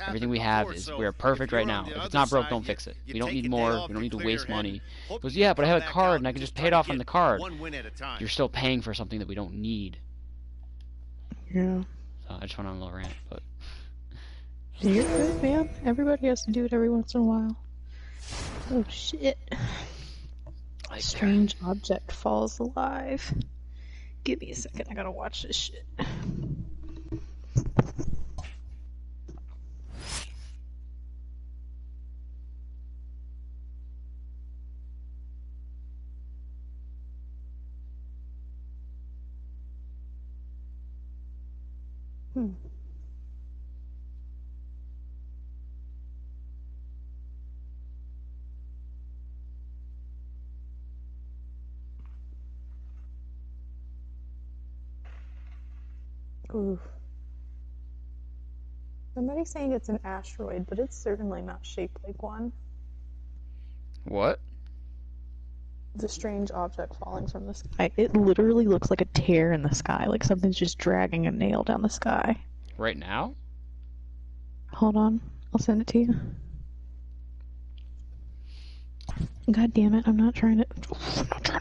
Everything we have is, we're perfect right now. If it's not broke, don't fix it. We don't need more. We don't need to waste money. He goes, yeah, but I have a card and I can just pay it off on the card. You're still paying for something that we don't need. Yeah. I just went on a little rant, but... You're good, man. Everybody has to do it every once in a while. Oh, shit. A strange object falls alive. Give me a second, I gotta watch this shit. Oof. Somebody's saying it's an asteroid, but it's certainly not shaped like one. What? The strange object falling from the sky. It literally looks like a tear in the sky, like something's just dragging a nail down the sky. Right now? Hold on, I'll send it to you. God damn it, I'm not trying to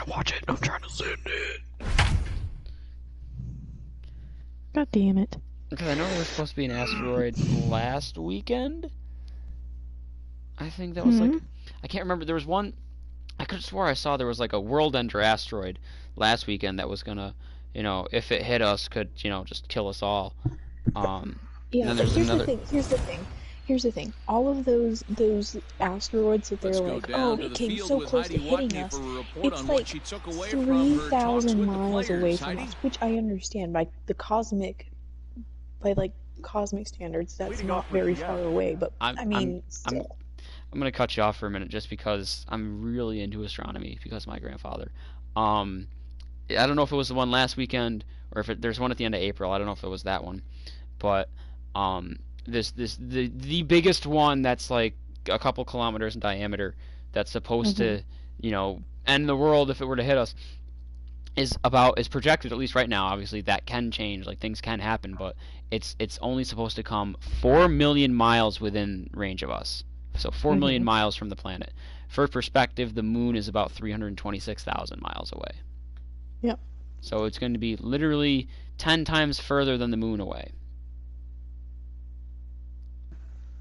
watch it, I'm trying to send it. God damn it. Because I know there was supposed to be an asteroid last weekend. I think that was like... I can't remember, there was one... I could have swore I saw there was like a world-ender asteroid last weekend that was gonna, you know, if it hit us, could, you know, just kill us all. Yeah, but here's the thing. All of those asteroids that they're like, oh, it came so close to hitting us. It's like 3,000 miles away from us, which I understand by cosmic standards. That's not very far away, but I'm gonna cut you off for a minute just because I'm really into astronomy because of my grandfather. I don't know if it was the one last weekend or if there's one at the end of April. I don't know if it was that one, but the biggest one that's like a couple kilometers in diameter that's supposed to, you know, end the world if it were to hit us is projected, at least right now. Obviously that can change, like things can happen, but it's only supposed to come 4 million miles within range of us. So 4 million miles from the planet. For perspective, the moon is about 326,000 miles away. Yep. So it's going to be literally 10 times further than the moon away.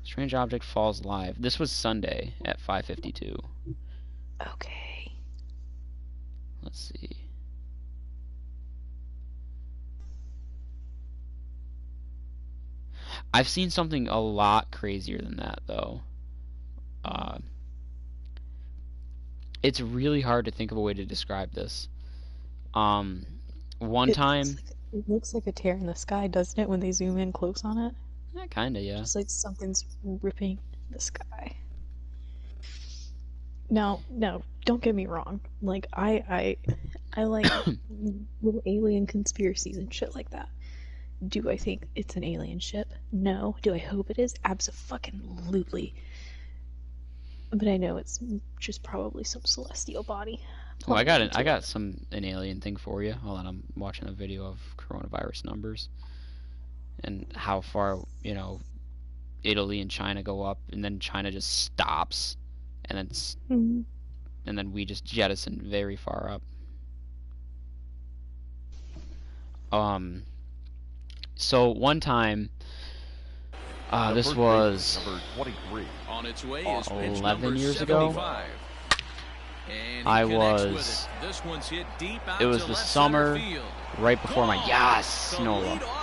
Strange object falls live. This was Sunday at 5:52. Okay. Let's see. I've seen something a lot crazier than that, though. It's really hard to think of a way to describe this. One time... It looks like a tear in the sky, doesn't it, when they zoom in close on it? Yeah, kinda, yeah. Just like something's ripping the sky. Now, don't get me wrong. Like, I like little alien conspiracies and shit like that. Do I think it's an alien ship? No. Do I hope it is? Abso-fucking-lutely. But I know it's just probably some celestial body. Oh, I got an alien thing for you. Hold on, I'm watching a video of coronavirus numbers and how far, you know, Italy and China go up, and then China just stops, and then and then we just jettison very far up. So one time, this was number 23. On its way is 11 years ago. It was the summer right before my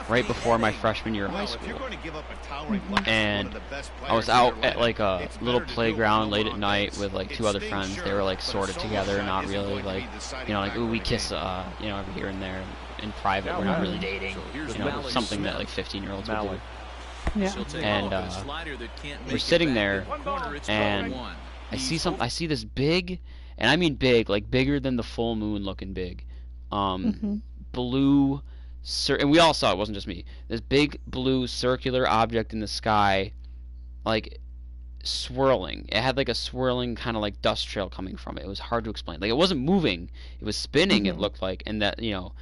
right before my freshman year of high school, and I was out at like a little playground late at night with like 2 other friends. They were like sort of together, not really, like, you know, like, ooh, we kiss, you know, every here and there in private. We're not really dating, you know, something that like 15-year-olds would do. Yeah. And we're sitting there, and I see this big, and I mean big, like bigger than the full moon looking big, blue, and we all saw it, wasn't just me, this big blue circular object in the sky, like swirling. It had like a swirling kind of like dust trail coming from it. It was hard to explain. Like, it wasn't moving, it was spinning, it looked like, and that, you know,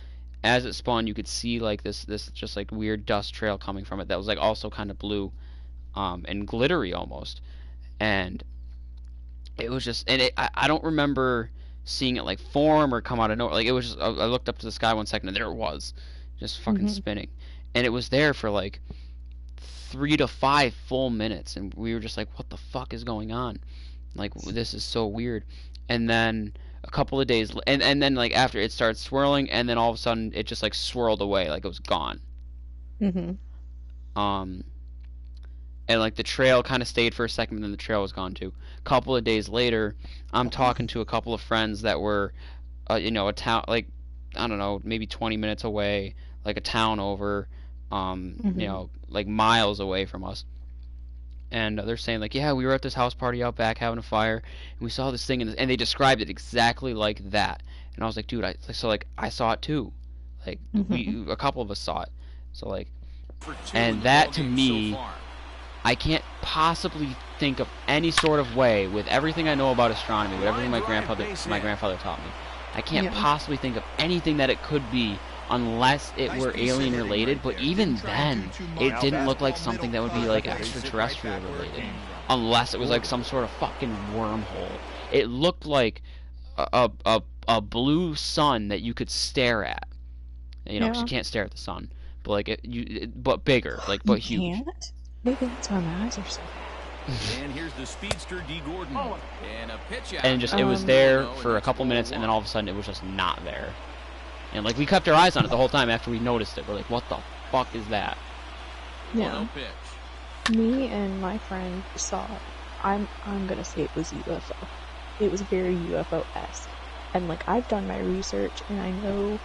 as it spun, you could see like this just like weird dust trail coming from it that was like also kind of blue, and glittery almost. And it was just, and I don't remember seeing it like form or come out of nowhere. Like, it was just, I looked up to the sky one second and there it was, just fucking spinning. And it was there for like 3 to 5 full minutes, and we were just like, what the fuck is going on? Like, this is so weird. And then a couple of days, and then like after, it started swirling, and then all of a sudden it just like swirled away, like it was gone. And like the trail kind of stayed for a second, and then the trail was gone too. A couple of days later, I'm talking to a couple of friends that were, you know, a town, like, I don't know, maybe 20 minutes away, like a town over, you know, like miles away from us. And they're saying like, yeah, we were at this house party out back having a fire, and we saw this thing, and they described it exactly like that. And I was like, dude, I saw it too. Like, a couple of us saw it. So like, and that to me, I can't possibly think of any sort of way, with everything I know about astronomy, with everything my grandfather taught me, I can't possibly think of anything that it could be, unless it were alien related. But even then, it didn't look like something that would be like extraterrestrial related, unless it was like some sort of fucking wormhole. It looked like a blue sun that you could stare at, you know, 'cause you can't stare at the sun, but like but bigger, like, but huge. Can't? Maybe that's why my eyes are so bad. And here's the speedster D. Gordon. And a pitch out. And just, it was there for a couple minutes, and then all of a sudden it was just not there. And like, we kept our eyes on it the whole time after we noticed it. We're like, what the fuck is that? Yeah. Me and my friend saw, I'm gonna say it was UFO. It was very UFO-esque. And like, I've done my research, and I know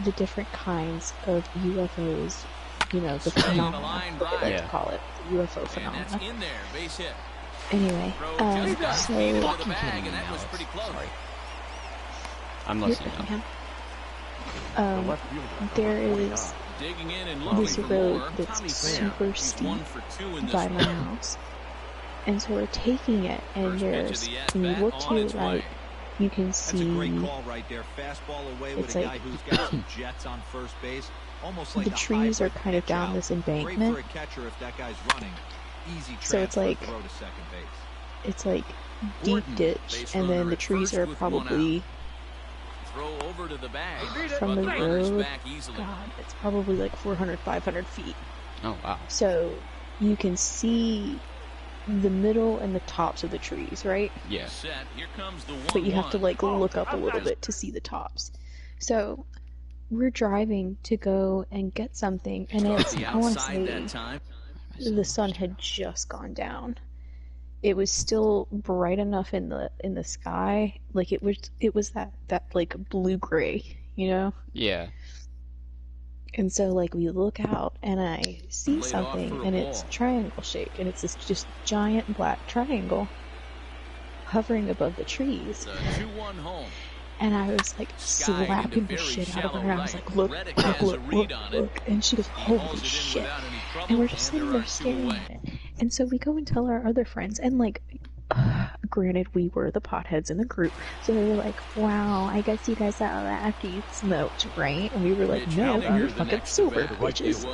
the different kinds of UFOs. You know, the phenomena, what they like to call it, the UFO phenomena. Anyway, so... I'm listening now. there is this road that's super steep by my house. And so we're taking it, and there's, when you look to your right, you can see, that's a great call right there. Fastball away with a guy who's got some jets on first base. Almost like the trees are kind of down this embankment. Great for a catcher if that guy's running. Easy so it's like, throw to second base. It's like deep ditch, and then the trees are probably from the road. God, it's probably like 400, 500 feet. Oh wow! So you can see the middle and the tops of the trees, right? Yeah. But you have to like look up a little bit to see the tops. So we're driving to go and get something, and it's, I want to say, the sun had just gone down. It was still bright enough in the sky, like it was that like blue gray, you know? Yeah. And so like we look out and I see something, and it's triangle shaped, and it's this just giant black triangle hovering above the trees. And I was like slapping the shit out of her. I was like, look. And she goes, holy shit. And we're just sitting there staring at it. And so we go and tell our other friends, and like, granted, we were the potheads in the group, so they were like, wow, I guess you guys saw that after you smoked, right? And we were like, no, you're fucking sober, bitches.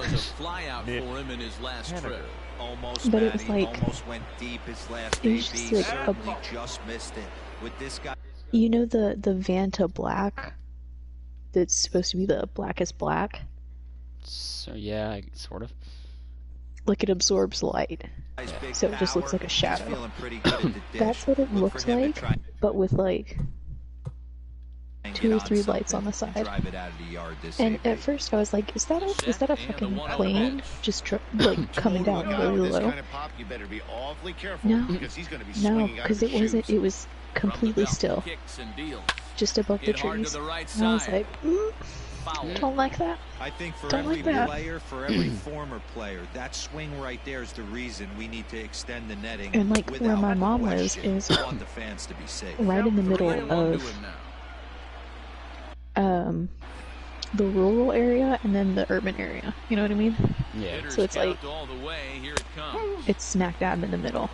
But it was like, almost went deep his last it was just like just missed it with this guy. You know the Vanta Black that's supposed to be the blackest black? So yeah, sort of. Like it absorbs light, so it just looks like a shadow. That's what it looks like, but with like 2 or 3 lights on the side. And at first I was like, is that a fucking plane just like coming down really low? No, because it wasn't. It was completely still, just above the trees. And I was like, don't like that. I think for don't every like that. player, for every former player, that swing right there is the reason we need to extend the netting. And like where my mom lives is want the fans to be safe. right in the middle of the rural area and then the urban area. You know what I mean? Yeah. So it's like it's smack dab in the middle.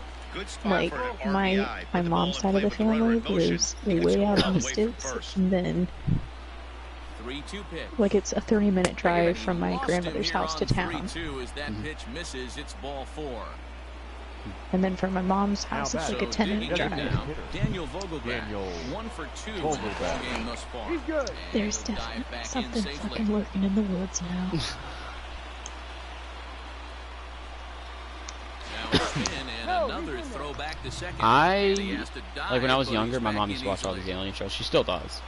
Like my mom's side of the family lives way out in the sticks, and then like it's a 30-minute drive from my grandmother's house to town. And then from my mom's house, it's like a 10-minute drive. Daniel Vogelback, 1 for 2 in the game thus far. There's definitely something fucking lurking in the woods now. Like when I was younger, my mom used to watch all these alien shows. She still does.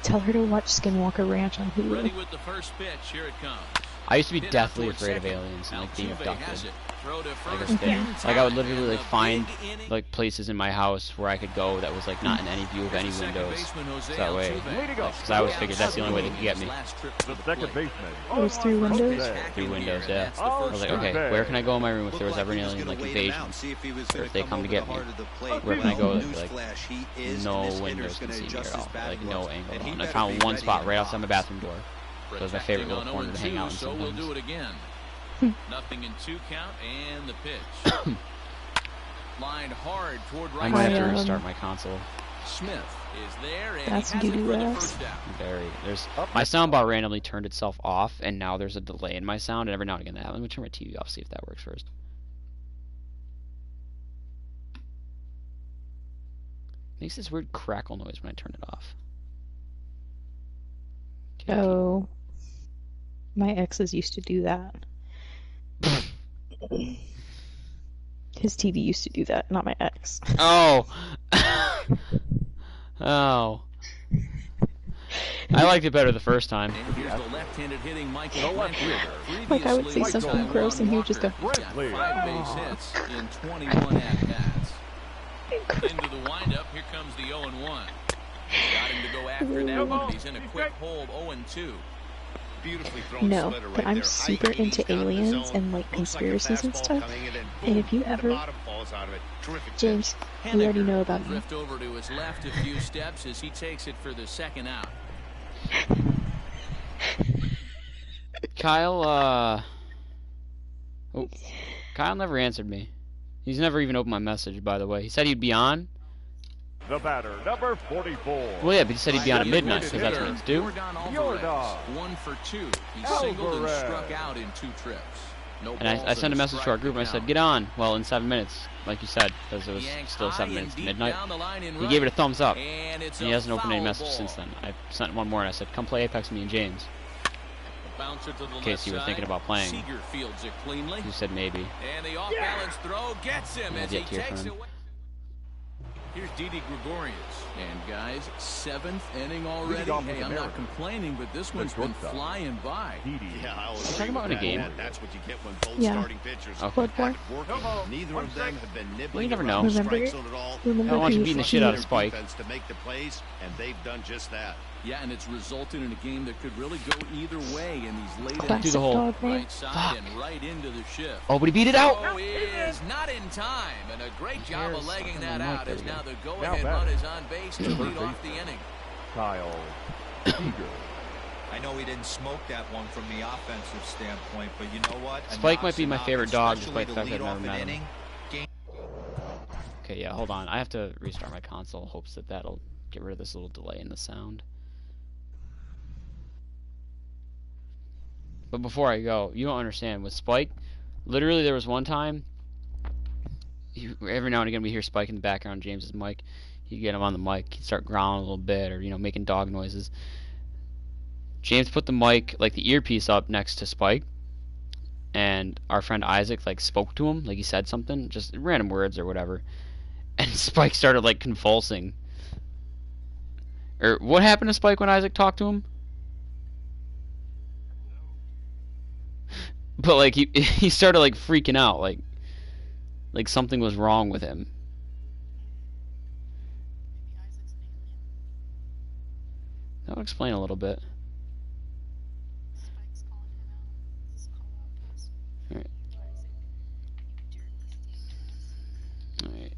Tell her to watch Skinwalker Ranch on Hulu. Ready with the first pitch. Here it comes. I used to be deathly afraid of aliens and like being abducted. Like I would literally like find like places in my house where I could go that was like not in any view of any windows. So that way, because I always figured that's the only way they could get me. The second baseman. It was through windows? Through windows, yeah. I was like, okay, where can I go in my room if there was ever an alien like invasion, or if they come to get me? Where can I go? Like no windows can see me at all, like no angle at all. And I found one spot right outside my bathroom door. So it was my favorite little corner to hang out in sometimes. We'll do it again. Nothing in 2 count, and the pitch. Lined hard toward right. I might have to restart my console. Smith is there, and that's he has it for the first down. There's my soundbar randomly turned itself off, and now there's a delay in my sound, and every now and again that happens. Let me turn my TV off, see if that works first. It makes this weird crackle noise when I turn it off. Oh, my exes used to do that. His TV used to do that, not my ex. Oh. Oh. I liked it better the first time. Like I would say something gross and he would just go. 5 base hits in 21 at-bats. Into the windup, here comes the 0-1. Got him to go after that one. He's in a quick hold, 0-2. beautifully thrown No, splitter but right I'm there. super High into 80s down in the aliens zone. and like Looks like a conspiracies and fastball stuff. coming in, and And boom, if you the ever, bottom falls out of it. Terrific James, pitch. we already Henniger know will about you. drift over to his left a few steps as he takes it for the second out. Kyle, oh, Kyle never answered me. He's never even opened my message, by the way. He said he'd be on. The batter, number 44. Well, yeah, but he said he'd be on at midnight, because that's when it's due. Jordan, 1 for 2. He singled and struck out in 2 trips. No And I sent a message to our group and I said, get on. Well, in 7 minutes, like you said, because it was still 7 minutes to midnight. He gave it a thumbs up. And he hasn't opened any message since then. I sent one more and I said, come play Apex with me and James. In case you were thinking about playing. Seager fields it cleanly. He said maybe. And the off-balance throw gets him as he Yet to hear takes from him. away. Here's Didi Gregorius. And guys, 7th inning already. Hey, I'm not complaining, but this one's been flying by. Yeah, I always talking about in a game. That's what you get when both Yeah. starting pitchers Okay. Bloodborne. working. Neither of them have been nibbling Well, you never around know. the Remember- strike zone at all. I remember don't want you he- beating the shit out of Their Spike. defense to make the plays, and they've done just that. Yeah, and it's resulted in a game that could really go either way in these late Do Classic the whole. dog man. right side and right into the shift. Oh, but he beat it out. Oh, is not in time, and a great job of cares? legging Fucking that mic, out there as we go. now the Now go-ahead back. run is on base to lead off the inning. Kyle Seager. I know he didn't smoke that one from the offensive standpoint, but you know what? A Spike might knocks be my him out, favorite dog, especially despite the to fact that lead I've off never an met him. inning. Okay, yeah, hold on. I have to restart my console. Hopes that that'll get rid of this little delay in the sound. But before I go, you don't understand. With Spike, literally there was one time, every now and again we hear Spike in the background, James's mic. He'd get him on the mic, he'd start growling a little bit, or, you know, making dog noises. James put the mic, like the earpiece up next to Spike, and our friend Isaac, like, spoke to him, like he said something, just random words or whatever. And Spike started, like, convulsing. Or, what happened to Spike when Isaac talked to him? But, like, he started, like, freaking out, like something was wrong with him. That would explain a little bit. Alright. Alright.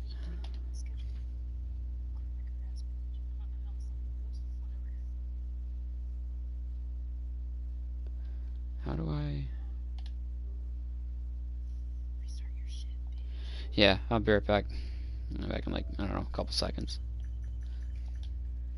How do I... Yeah, I'll be right back. I'll be back in, like, I don't know, a couple seconds.